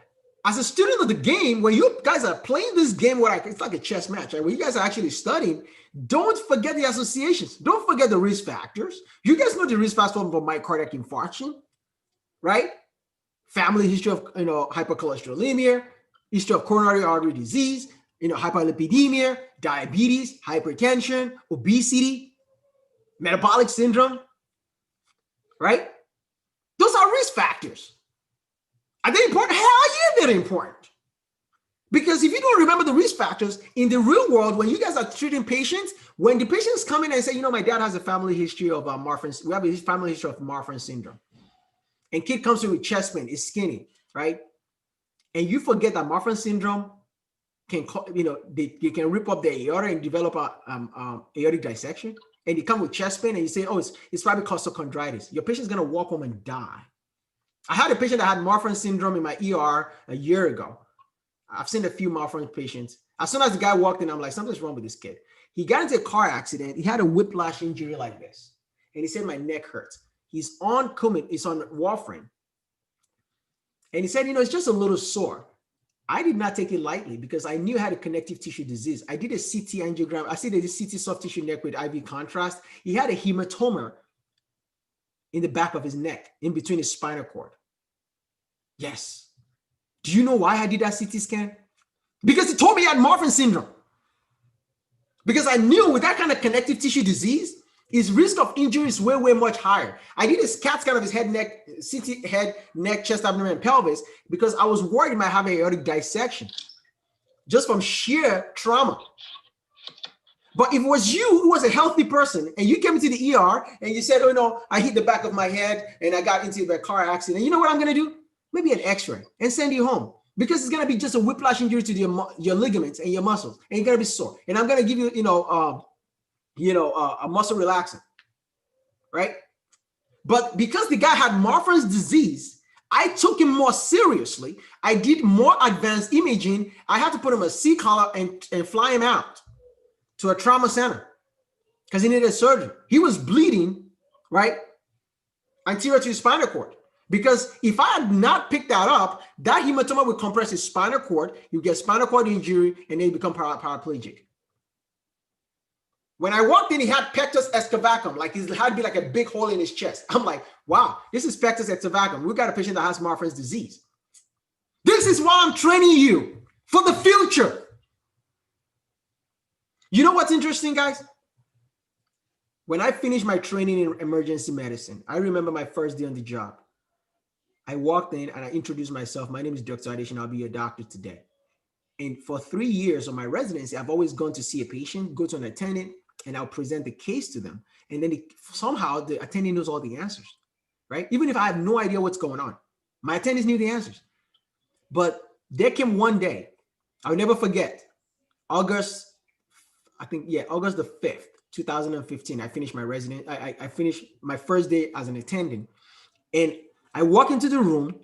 as a student of the game, when you guys are playing this game, it's like a chess match, right? When you guys are actually studying, don't forget the associations. Don't forget the risk factors. You guys know the risk factors for myocardial infarction, right? Family history of hypercholesterolemia, history of coronary artery disease, hyperlipidemia, diabetes, hypertension, obesity, metabolic syndrome, right? Those are risk factors. Are they important? Hell yeah, they're important. Because if you don't remember the risk factors in the real world, when you guys are treating patients, when the patients come in and say, my dad has a family history of Marfan, we have a family history of Marfan syndrome. And kid comes in with chest pain, is skinny, right? And you forget that Marfan syndrome can, they can rip up the aorta and develop a aortic dissection. And they come with chest pain and you say, oh, it's probably costochondritis. Your patient's gonna walk home and die. I had a patient that had Marfan syndrome in my ER a year ago. I've seen a few Marfan patients. As soon as the guy walked in, I'm like, something's wrong with this kid. He got into a car accident. He had a whiplash injury like this. And he said, my neck hurts. He's on Comex, he's on warfarin. And he said, it's just a little sore. I did not take it lightly because I knew I had a connective tissue disease. I did a CT angiogram. I did a CT soft tissue neck with IV contrast. He had a hematoma in the back of his neck, in between his spinal cord. Yes. Do you know why I did that CT scan? Because he told me he had Marfan syndrome. Because I knew with that kind of connective tissue disease, his risk of injury is way, way much higher. I did a CAT scan of his head, neck, CT, head, neck, chest, abdomen, and pelvis because I was worried he might have an aortic dissection just from sheer trauma. But if it was you who was a healthy person and you came into the ER and you said, I hit the back of my head and I got into a car accident, you know what I'm going to do? Maybe an x-ray and send you home because it's going to be just a whiplash injury to your ligaments and your muscles and you're going to be sore. And I'm going to give you, a muscle relaxant, right? But because the guy had Marfan's disease, I took him more seriously. I did more advanced imaging. I had to put him a C-collar and fly him out to a trauma center because he needed surgery. He was bleeding, right? Anterior to his spinal cord. Because if I had not picked that up, that hematoma would compress his spinal cord, you get spinal cord injury, and then you become paraplegic. When I walked in, he had pectus excavacum, like he had to be like a big hole in his chest. I'm like, wow, this is pectus excavacum. We got a patient that has Marfan's disease. This is why I'm training you for the future. You know what's interesting, guys? When I finished my training in emergency medicine, I remember my first day on the job. I walked in and I introduced myself. My name is Dr. Adesh and I'll be your doctor today. And for 3 years of my residency, I've always gone to see a patient, go to an attendant, and I'll present the case to them. And then somehow the attending knows all the answers, right? Even if I have no idea what's going on, my attendings knew the answers. But there came one day, I'll never forget, August the 5th, 2015, I finished my I finished my first day as an attending. And I walk into the room,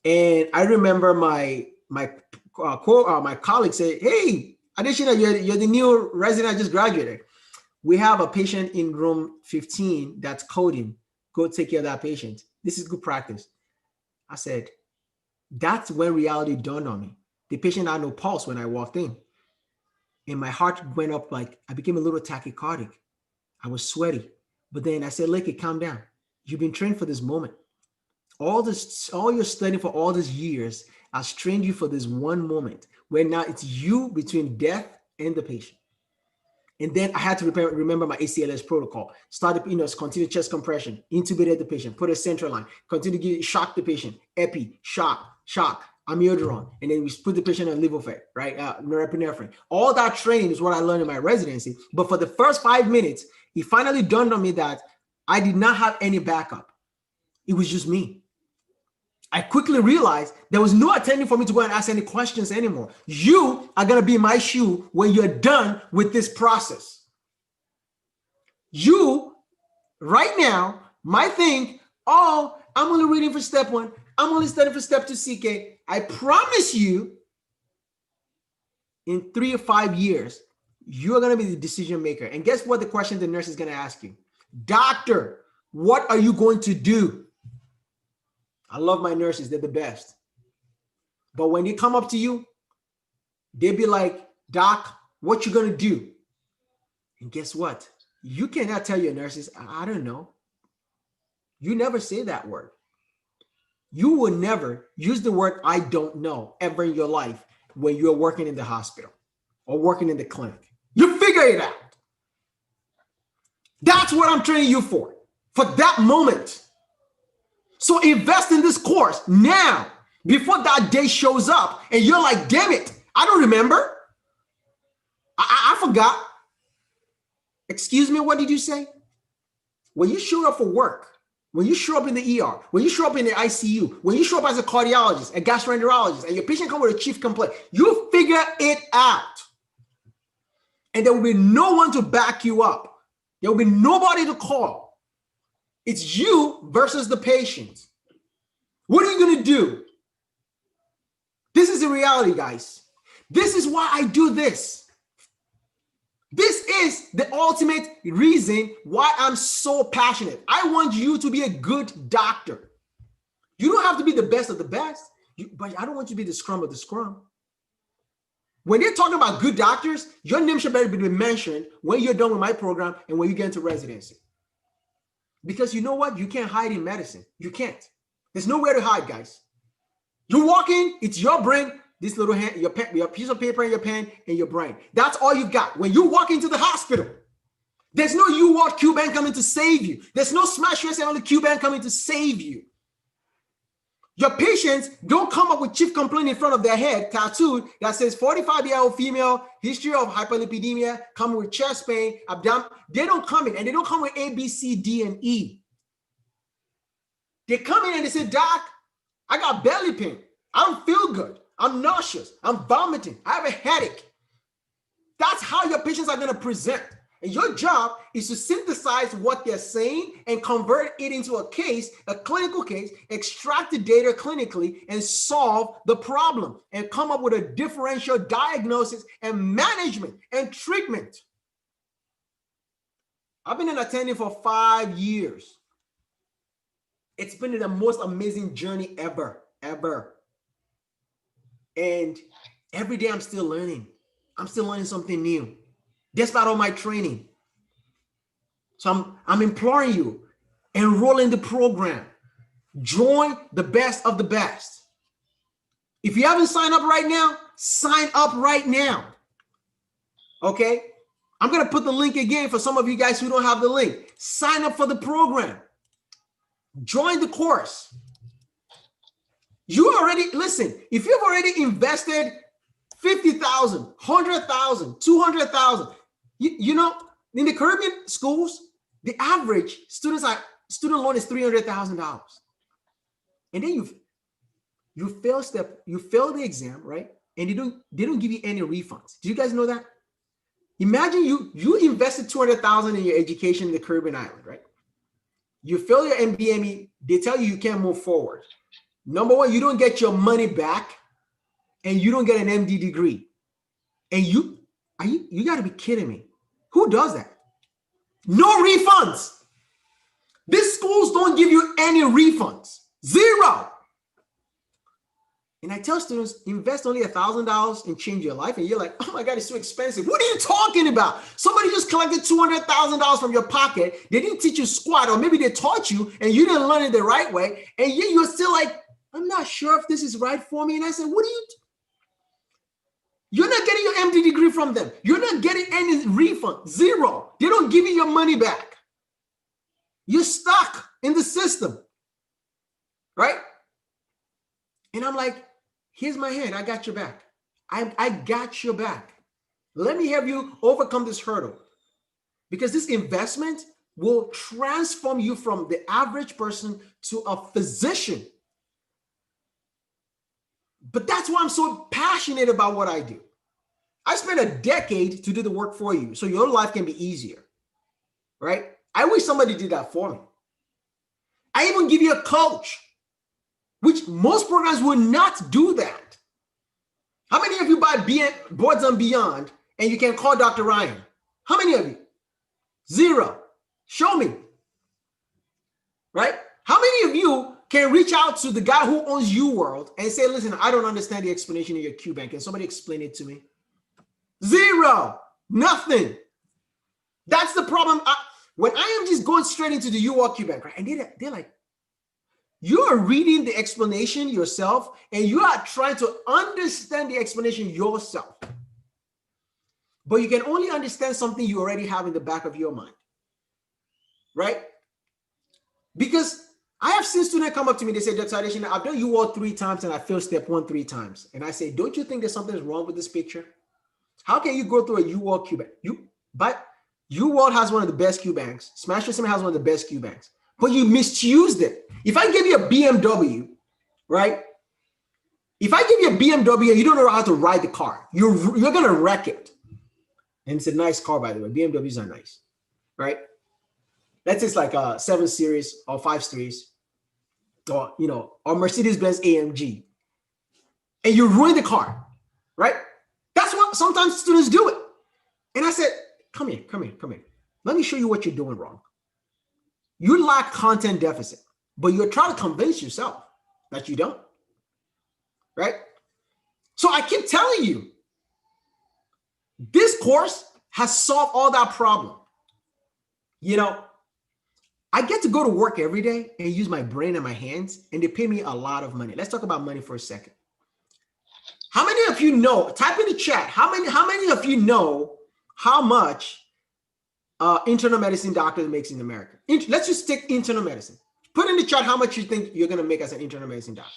and I remember my colleague said, "Hey, Adeshina, you're the new resident, I just graduated. We have a patient in room 15 that's coding. Go take care of that patient. This is good practice." I said, that's when reality dawned on me. The patient had no pulse when I walked in. And my heart went up, like I became a little tachycardic. I was sweaty. But then I said, Lakey, calm down. You've been trained for this moment. All you're studying for all these years has trained you for this one moment where now it's you between death and the patient. And then I had to remember my ACLS protocol. Started, continue chest compression, intubated the patient, put a central line, continue to shock the patient, epi, shock, amiodarone, and then we put the patient on Levophed, right? Norepinephrine. All that training is what I learned in my residency. But for the first 5 minutes, it finally dawned on me that I did not have any backup. It was just me. I quickly realized there was no attending for me to go and ask any questions anymore. You are going to be in my shoe when you're done with this process. You, right now, might think, oh, I'm only reading for step 1. I'm only studying for step 2 CK. I promise you, in 3 or 5 years, you're going to be the decision maker. And guess what the question the nurse is going to ask you? Doctor, what are you going to do? I love my nurses. They're the best. But when they come up to you, they be like, Doc, what you going to do? And guess what? You cannot tell your nurses, I don't know. You never say that word. You will never use the word I don't know ever in your life when you're working in the hospital or working in the clinic. You figure it out. That's what I'm training you for that moment. So invest in this course now before that day shows up and you're like, damn it, I don't remember. I forgot. Excuse me, what did you say? When you show up for work, when you show up in the ER, when you show up in the ICU, when you show up as a cardiologist, a gastroenterologist, and your patient comes with a chief complaint, you figure it out. And there will be no one to back you up. There will be nobody to call. It's you versus the patient. What are you going to do? This is the reality, guys. This is why I do this. This is the ultimate reason why I'm so passionate. I want you to be a good doctor. You don't have to be the best of the best, but I don't want you to be the scrum of the scrum. When they're talking about good doctors, your name should better be mentioned when you're done with my program and when you get into residency. Because you know what? You can't hide in medicine. You can't. There's nowhere to hide, guys. You walk in, it's your brain, this little hand, your piece of paper and your pen and your brain. That's all you've got. When you walk into the hospital, there's no UWorld Qbank coming to save you. There's no SmashUSMLE QBank coming to save you. Your patients don't come up with chief complaint in front of their head, tattooed, that says 45-year-old female, history of hyperlipidemia, come with chest pain, abdomen. They don't come in, and they don't come with A, B, C, D, and E. They come in and they say, Doc, I got belly pain. I don't feel good. I'm nauseous. I'm vomiting. I have a headache. That's how your patients are going to present. And your job is to synthesize what they're saying and convert it into a case, a clinical case, extract the data clinically and solve the problem and come up with a differential diagnosis and management and treatment. I've been an attending for 5 years. It's been the most amazing journey ever. And every day I'm still learning. I'm still learning something new, despite all my training. So I'm imploring you, enroll in the program. Join the best of the best. If you haven't signed up right now, sign up right now. Okay? I'm going to put the link again for some of you guys who don't have the link. Sign up for the program. Join the course. You already, listen, if you've already invested $50,000, $100,000, $200,000, you know, In the Caribbean schools, the average student loan is $300,000. And then you fail the exam, right? And they don't give you any refunds. Do you guys know that? Imagine you invested $200,000 in your education in the Caribbean island, right? You fail your MBME, they tell you can't move forward. Number one, you don't get your money back, and you don't get an MD degree. And you got to be kidding me. Who does that? No refunds. These schools don't give you any refunds. Zero. And I tell students, invest only $1,000 and change your life. And you're like, oh my God, it's so expensive. What are you talking about? Somebody just collected $200,000 from your pocket. They didn't teach you squat, or maybe they taught you and you didn't learn it the right way. And yet you're still like, I'm not sure if this is right for me. And I said, what are you? You're not getting your MD degree from them. You're not getting any refund. Zero. They don't give you your money back. You're stuck in the system, right? And I'm like, here's my hand. I got your back. I got your back. Let me help you overcome this hurdle, because this investment will transform you from the average person to a physician. But that's why I'm so passionate about what I do. I spent a decade to do the work for you so your life can be easier, right? I wish somebody did that for me. I even give you a coach, which most programs will not do that. How many of you buy Boards and Beyond and you can call Dr. Ryan? How many of you? Zero. Show me. Right? How many of you can reach out to the guy who owns UWorld and say, listen, I don't understand the explanation of your QBank. Can somebody explain it to me? Zero. Nothing. That's the problem. When I am just going straight into the UWorld Qbank, right? And they're like, you are reading the explanation yourself and you are trying to understand the explanation yourself. But you can only understand something you already have in the back of your mind, right? Because I have seen students come up to me, they say, Dr. Adesina, I've done UWorld 3 times and I failed step 1 3 times. And I say, don't you think there's something wrong with this picture? How can you go through a UWorld Qbank? But UWorld has one of the best QBanks. SmashUSMLE has one of the best QBanks. But you misused it. If I give you a BMW, right? If I give you a BMW and you don't know how to ride the car, you're going to wreck it. And it's a nice car, by the way. BMWs are nice, right? That's just like a 7 Series or 5 Series or, or Mercedes-Benz AMG. And you ruin the car, right? That's what sometimes students do it. And I said, come here. Let me show you what you're doing wrong. You lack content deficit, but you're trying to convince yourself that you don't, right? So I keep telling you, this course has solved all that problem. I get to go to work every day and use my brain and my hands, and they pay me a lot of money. Let's talk about money for a second. How many of you know, type in the chat, how many of you know how much internal medicine doctor makes in America? Let's just take internal medicine. Put in the chat how much you think you're going to make as an internal medicine doctor.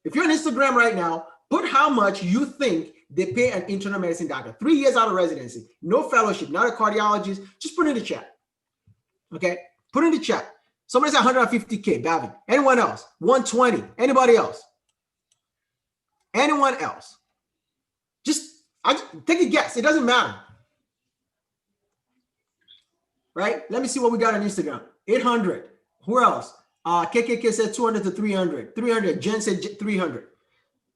If you're on Instagram right now, put how much you think they pay an internal medicine doctor. 3 years out of residency, no fellowship, not a cardiologist. Just put in the chat. Okay? Put in the chat. Somebody said 150K, Bavin. Anyone else? 120. Anybody else? Anyone else? Just take a guess. It doesn't matter. Right? Let me see what we got on Instagram. 800. Who else? KKK said 200 to 300. 300. Jen said 300.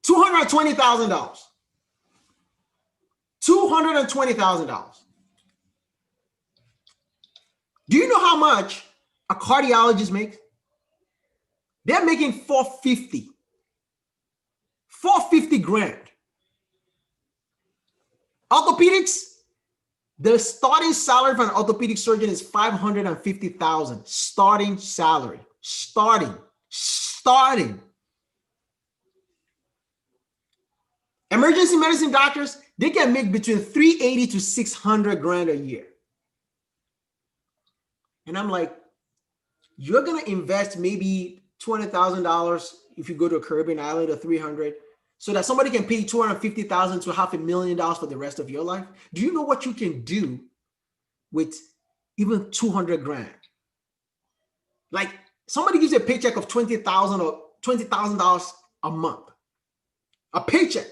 $220,000. $220,000. Do you know how much a cardiologist makes? They're making $450. $450,000. Orthopedics, the starting salary for an orthopedic surgeon is $550,000. Starting salary. Starting. Emergency medicine doctors, they can make between $380 to $600,000 a year. And I'm like, you're gonna invest maybe $200,000 if you go to a Caribbean island, or $300,000, so that somebody can pay $250,000 to $500,000 for the rest of your life. Do you know what you can do with even 200 grand. Like somebody gives you a paycheck of $20,000 or $20,000 a month. A paycheck,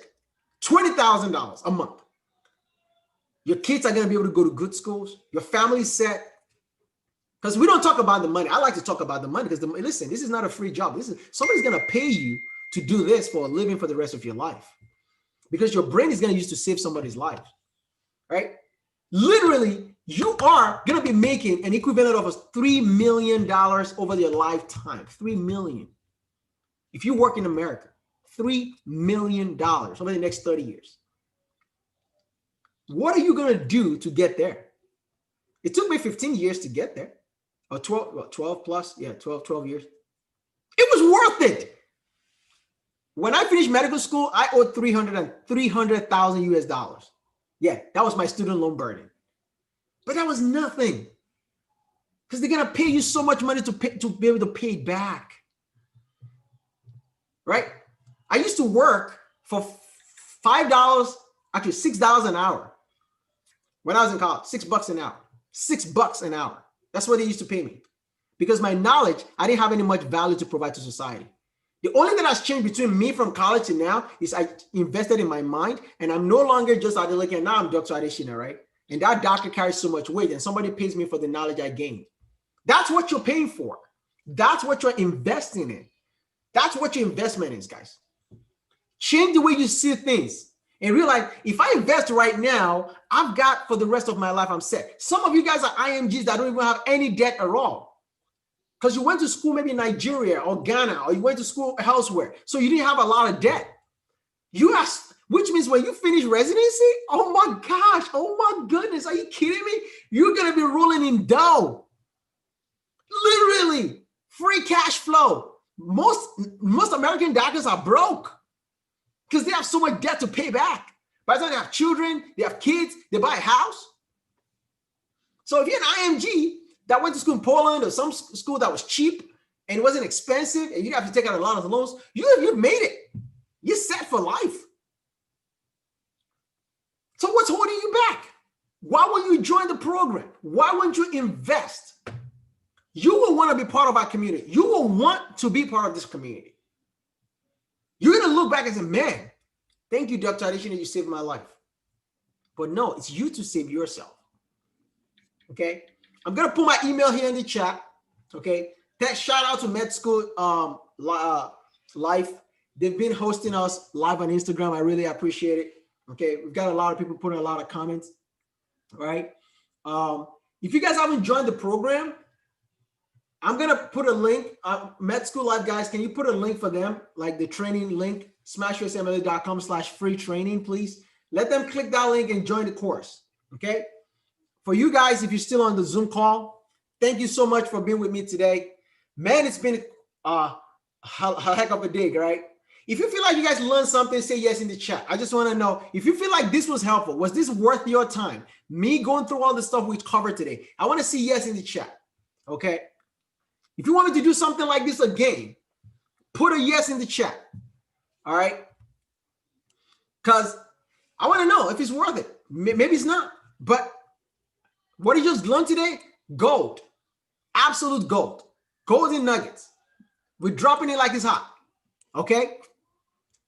$20,000 a month. Your kids are going to be able to go to good schools. Your family's set. Because we don't talk about the money. I like to talk about the money because, listen, this is not a free job. Somebody's going to pay you to do this for a living for the rest of your life. Because your brain is going to use to save somebody's life, right? Literally, you are going to be making an equivalent of $3 million over your lifetime. $3 million. If you work in America, $3 million over the next 30 years. What are you going to do to get there? It took me 15 years to get there. Or 12 plus. Yeah, 12 years. It was worth it. When I finished medical school, I owed $300,000 US dollars. Yeah, that was my student loan burden. But that was nothing. Because they're going to pay you so much money to be able to pay it back. Right? I used to work for $5, actually $6 an hour. When I was in college, $6 an hour. $6 an hour. That's what they used to pay me. Because my knowledge, I didn't have any much value to provide to society. The only thing that's changed between me from college to now is I invested in my mind, and I'm no longer just out there looking, now I'm Dr. Adeshina, right? And that doctor carries so much weight, and somebody pays me for the knowledge I gained. That's what you're paying for. That's what you're investing in. That's what your investment is, guys. Change the way you see things and realize if I invest right now, I've got for the rest of my life, I'm set. Some of you guys are IMGs that don't even have any debt at all. Because you went to school maybe in Nigeria or Ghana, or you went to school elsewhere. So you didn't have a lot of debt. Which means when you finish residency, oh my gosh, oh my goodness, are you kidding me? You're going to be rolling in dough. Literally, free cash flow. Most American doctors are broke because they have so much debt to pay back. By the time they have children, they have kids, they buy a house. So if you're an IMG that went to school in Poland or some school that was cheap and it wasn't expensive and you didn't have to take out a lot of loans, you've made it. You're set for life. So what's holding you back? Why won't you join the program? Why won't you invest? You will want to be part of our community. You will want to be part of this community. You're going to look back and say, man, thank you, Dr. Adeshina, you saved my life. But no, it's you to save yourself. Okay? I'm going to put my email here in the chat. Okay? That shout out to Med School Life. They've been hosting us live on Instagram. I really appreciate it. Okay? We've got a lot of people putting a lot of comments. All right? If you guys haven't joined the program, I'm going to put a link. Med School Live guys, can you put a link for them? Like the training link, SmashUSMLE.com/free training, please. Let them click that link and join the course. Okay? For you guys, if you're still on the Zoom call, thank you so much for being with me today. Man, it's been a heck of a day, right? If you feel like you guys learned something, say yes in the chat. I just want to know if you feel like this was helpful. Was this worth your time? Me going through all the stuff we covered today. I want to see yes in the chat. Okay? If you want me to do something like this again, put a yes in the chat. All right? Because I want to know if it's worth it. Maybe it's not. But what you just learned today, gold. Absolute gold. Golden nuggets. We're dropping it like it's hot. Okay?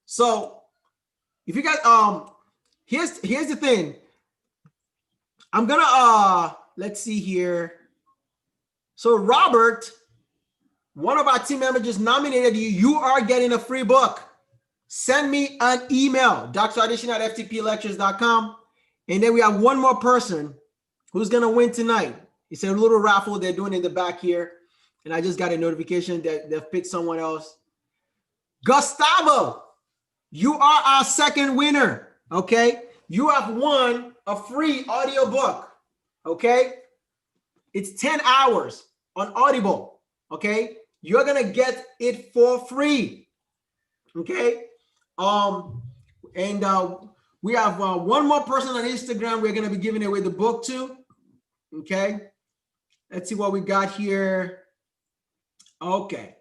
So if you guys, here's the thing. I'm gonna let's see here. So Robert, one of our team members just nominated you. You are getting a free book. Send me an email, dradeshina@ftplectures.com. And then we have one more person who's going to win tonight. It's a little raffle they're doing in the back here. And I just got a notification that they've picked someone else. Gustavo, you are our second winner. Okay. You have won a free audiobook. Okay. It's 10 hours on Audible. Okay. You're going to get it for free. Okay. We have one more person on Instagram we're going to be giving away the book to. Okay. Let's see what we got here. Okay.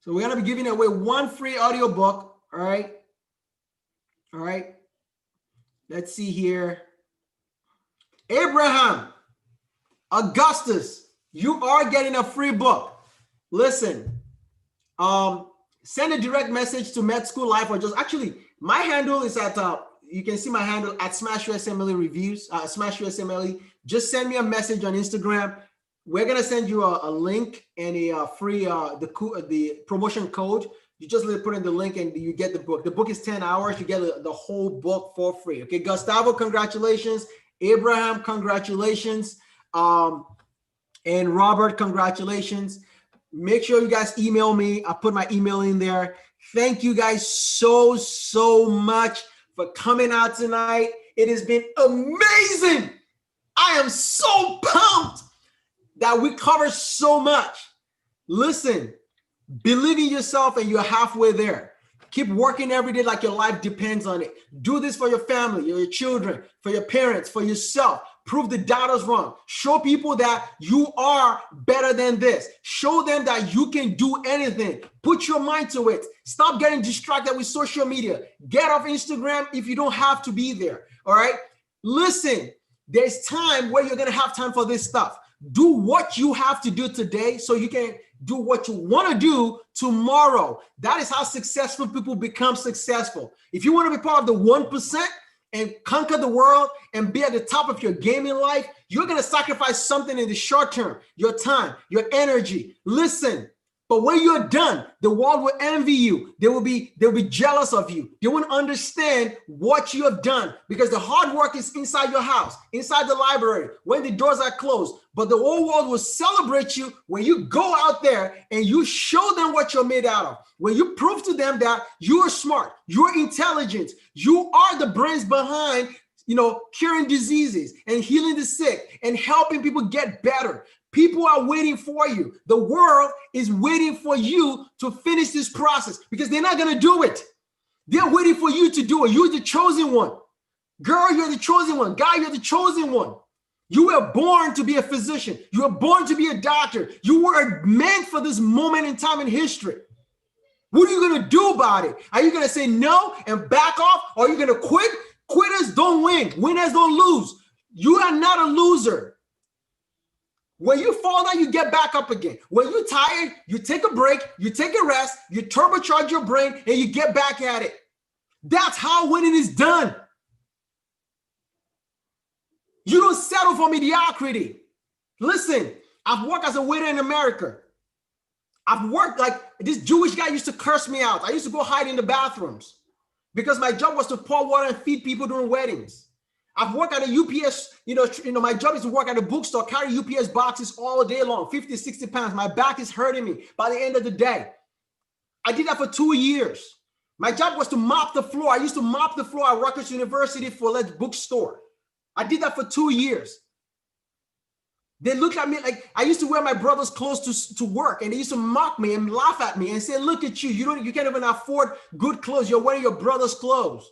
So we're going to be giving away one free audiobook. All right. All right. Let's see here. Abraham, Augustus, you are getting a free book. Listen, send a direct message to Med School Life, or just actually my handle is at you can see my handle at SmashUSMLE Reviews, SmashUSMLE. Just send me a message on Instagram. We're gonna send you a link and a free the promotion code. You just put in the link and you get the book. The book is 10 hours. You get the whole book for free. Okay, Gustavo, congratulations. Abraham, congratulations. And Robert, congratulations. Make sure you guys email me. I'll put my email in there. Thank you guys so much for coming out tonight. It has been amazing. I am so pumped that we covered so much. Listen, believe in yourself and you're halfway there. Keep working every day like your life depends on it. Do this for your family, your children, for your parents, for yourself. Prove the doubters wrong. Show people that you are better than this. Show them that you can do anything. Put your mind to it. Stop getting distracted with social media. Get off Instagram if you don't have to be there. All right? Listen, there's time where you're going to have time for this stuff. Do what you have to do today so you can do what you want to do tomorrow. That is how successful people become successful. If you want to be part of the 1%, and conquer the world and be at the top of your game in life, you're going to sacrifice something in the short term, your time, your energy. Listen, but when you're done, the world will envy you. They'll be jealous of you. They won't understand what you have done because the hard work is inside your house, inside the library, when the doors are closed. But the whole world will celebrate you when you go out there and you show them what you're made out of. When you prove to them that you're smart, you're intelligent, you are the brains behind, curing diseases and healing the sick and helping people get better. People are waiting for you. The world is waiting for you to finish this process because they're not going to do it. They're waiting for you to do it. You're the chosen one. Girl, you're the chosen one. Guy, you're the chosen one. You were born to be a physician. You were born to be a doctor. You were meant for this moment in time in history. What are you going to do about it? Are you going to say no and back off? Or are you going to quit? Quitters don't win. Winners don't lose. You are not a loser. When you fall down, you get back up again. When you're tired, you take a break, you take a rest, you turbocharge your brain, and you get back at it. That's how winning is done. You don't settle for mediocrity. Listen, I've worked as a waiter in America. I've worked like this Jewish guy used to curse me out. I used to go hide in the bathrooms because my job was to pour water and feed people during weddings. I've worked at a UPS, my job is to work at a bookstore, carry UPS boxes all day long, 50, 60 pounds. My back is hurting me by the end of the day. I did that for 2 years. My job was to mop the floor. I used to mop the floor at Rutgers University for that bookstore. I did that for 2 years. They looked at me like I used to wear my brother's clothes to work, and they used to mock me and laugh at me and say, look at you, you can't even afford good clothes. You're wearing your brother's clothes.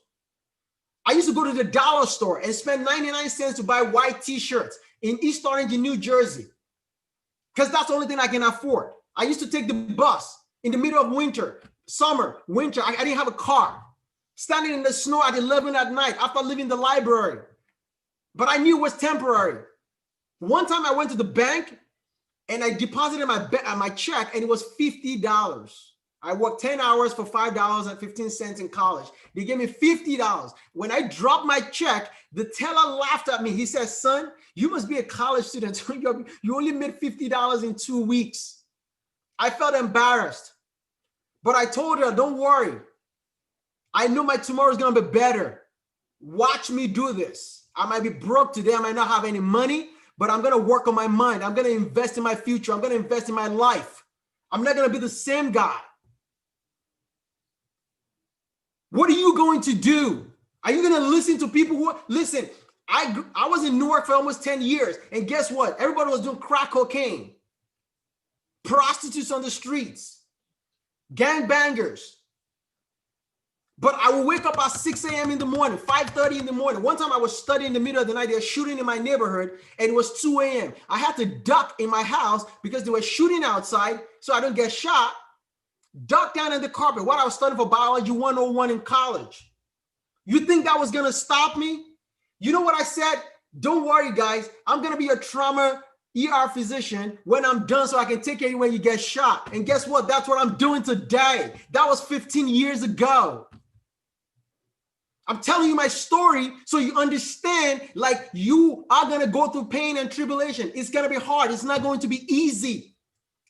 I used to go to the dollar store and spend 99 cents to buy white t-shirts in East Orange in New Jersey because that's the only thing I can afford. I used to take the bus in the middle of winter, summer, winter. I didn't have a car. Standing in the snow at 11 at night after leaving the library. But I knew it was temporary. One time I went to the bank and I deposited my check and it was $50. I worked 10 hours for $5.15 in college. They gave me $50. When I dropped my check, the teller laughed at me. He said, son, you must be a college student. You only made $50 in 2 weeks. I felt embarrassed. But I told her, don't worry. I know my tomorrow is going to be better. Watch me do this. I might be broke today. I might not have any money, but I'm going to work on my mind. I'm going to invest in my future. I'm going to invest in my life. I'm not going to be the same guy. What are you going to do? Are you going to listen to people who, listen, I was in Newark for almost 10 years. And guess what? Everybody was doing crack cocaine, prostitutes on the streets, gangbangers. But I would wake up at 6 a.m. in the morning, 5:30 in the morning. One time I was studying in the middle of the night. They were shooting in my neighborhood and it was 2 a.m. I had to duck in my house because they were shooting outside so I don't get shot. Duck down in the carpet while I was studying for biology 101 in college. You think that was going to stop me? You know what I said? Don't worry, guys. I'm going to be a trauma ER physician when I'm done so I can take care of you when you get shot. And guess what? That's what I'm doing today. That was 15 years ago. I'm telling you my story so you understand, like, you are going to go through pain and tribulation. It's going to be hard. It's not going to be easy.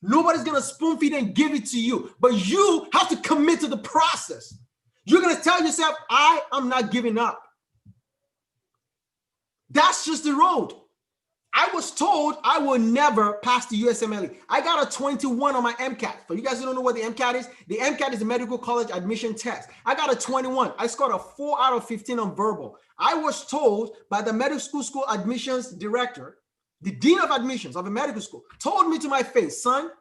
Nobody's going to spoon feed and give it to you, but you have to commit to the process. You're going to tell yourself, I am not giving up. That's just the road. I was told I will never pass the USMLE. I got a 21 on my MCAT. For you guys who don't know what the MCAT is, the MCAT is a medical college admission test. I got a 21. I scored a 4 out of 15 on verbal. I was told by the medical school admissions director, the dean of admissions of a medical school, told me to my face, son,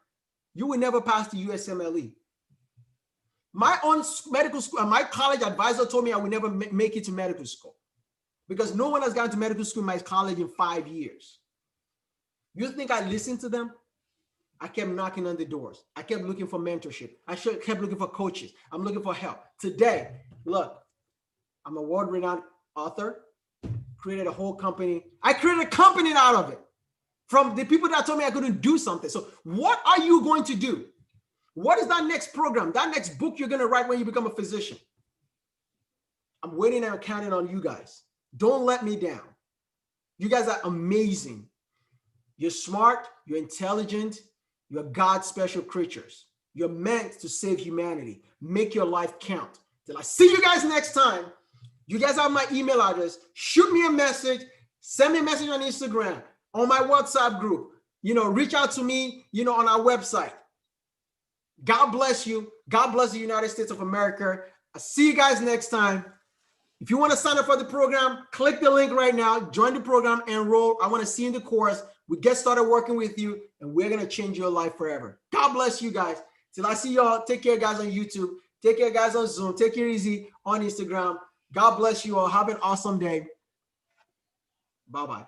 you will never pass the USMLE. My own medical school, my college advisor told me I would never make it to medical school because no one has gone to medical school in my college in 5 years. You think I listened to them? I kept knocking on the doors. I kept looking for mentorship. I kept looking for coaches. I'm looking for help. Today, look, I'm a world-renowned author, created a whole company. I created a company out of it from the people that told me I couldn't do something. So what are you going to do? What is that next program, that next book you're going to write when you become a physician? I'm waiting and counting on you guys. Don't let me down. You guys are amazing. You're smart, you're intelligent, you're God's special creatures. You're meant to save humanity. Make your life count. Till I see you guys next time, you guys have my email address. Shoot me a message, send me a message on Instagram, on my WhatsApp group. Reach out to me, on our website. God bless you. God bless the United States of America. I'll see you guys next time. If you want to sign up for the program, click the link right now, join the program, enroll. I want to see you in the course. We get started working with you, and we're going to change your life forever. God bless you guys. Till I see y'all, take care, guys, on YouTube. Take care, guys, on Zoom. Take it easy on Instagram. God bless you all. Have an awesome day. Bye-bye.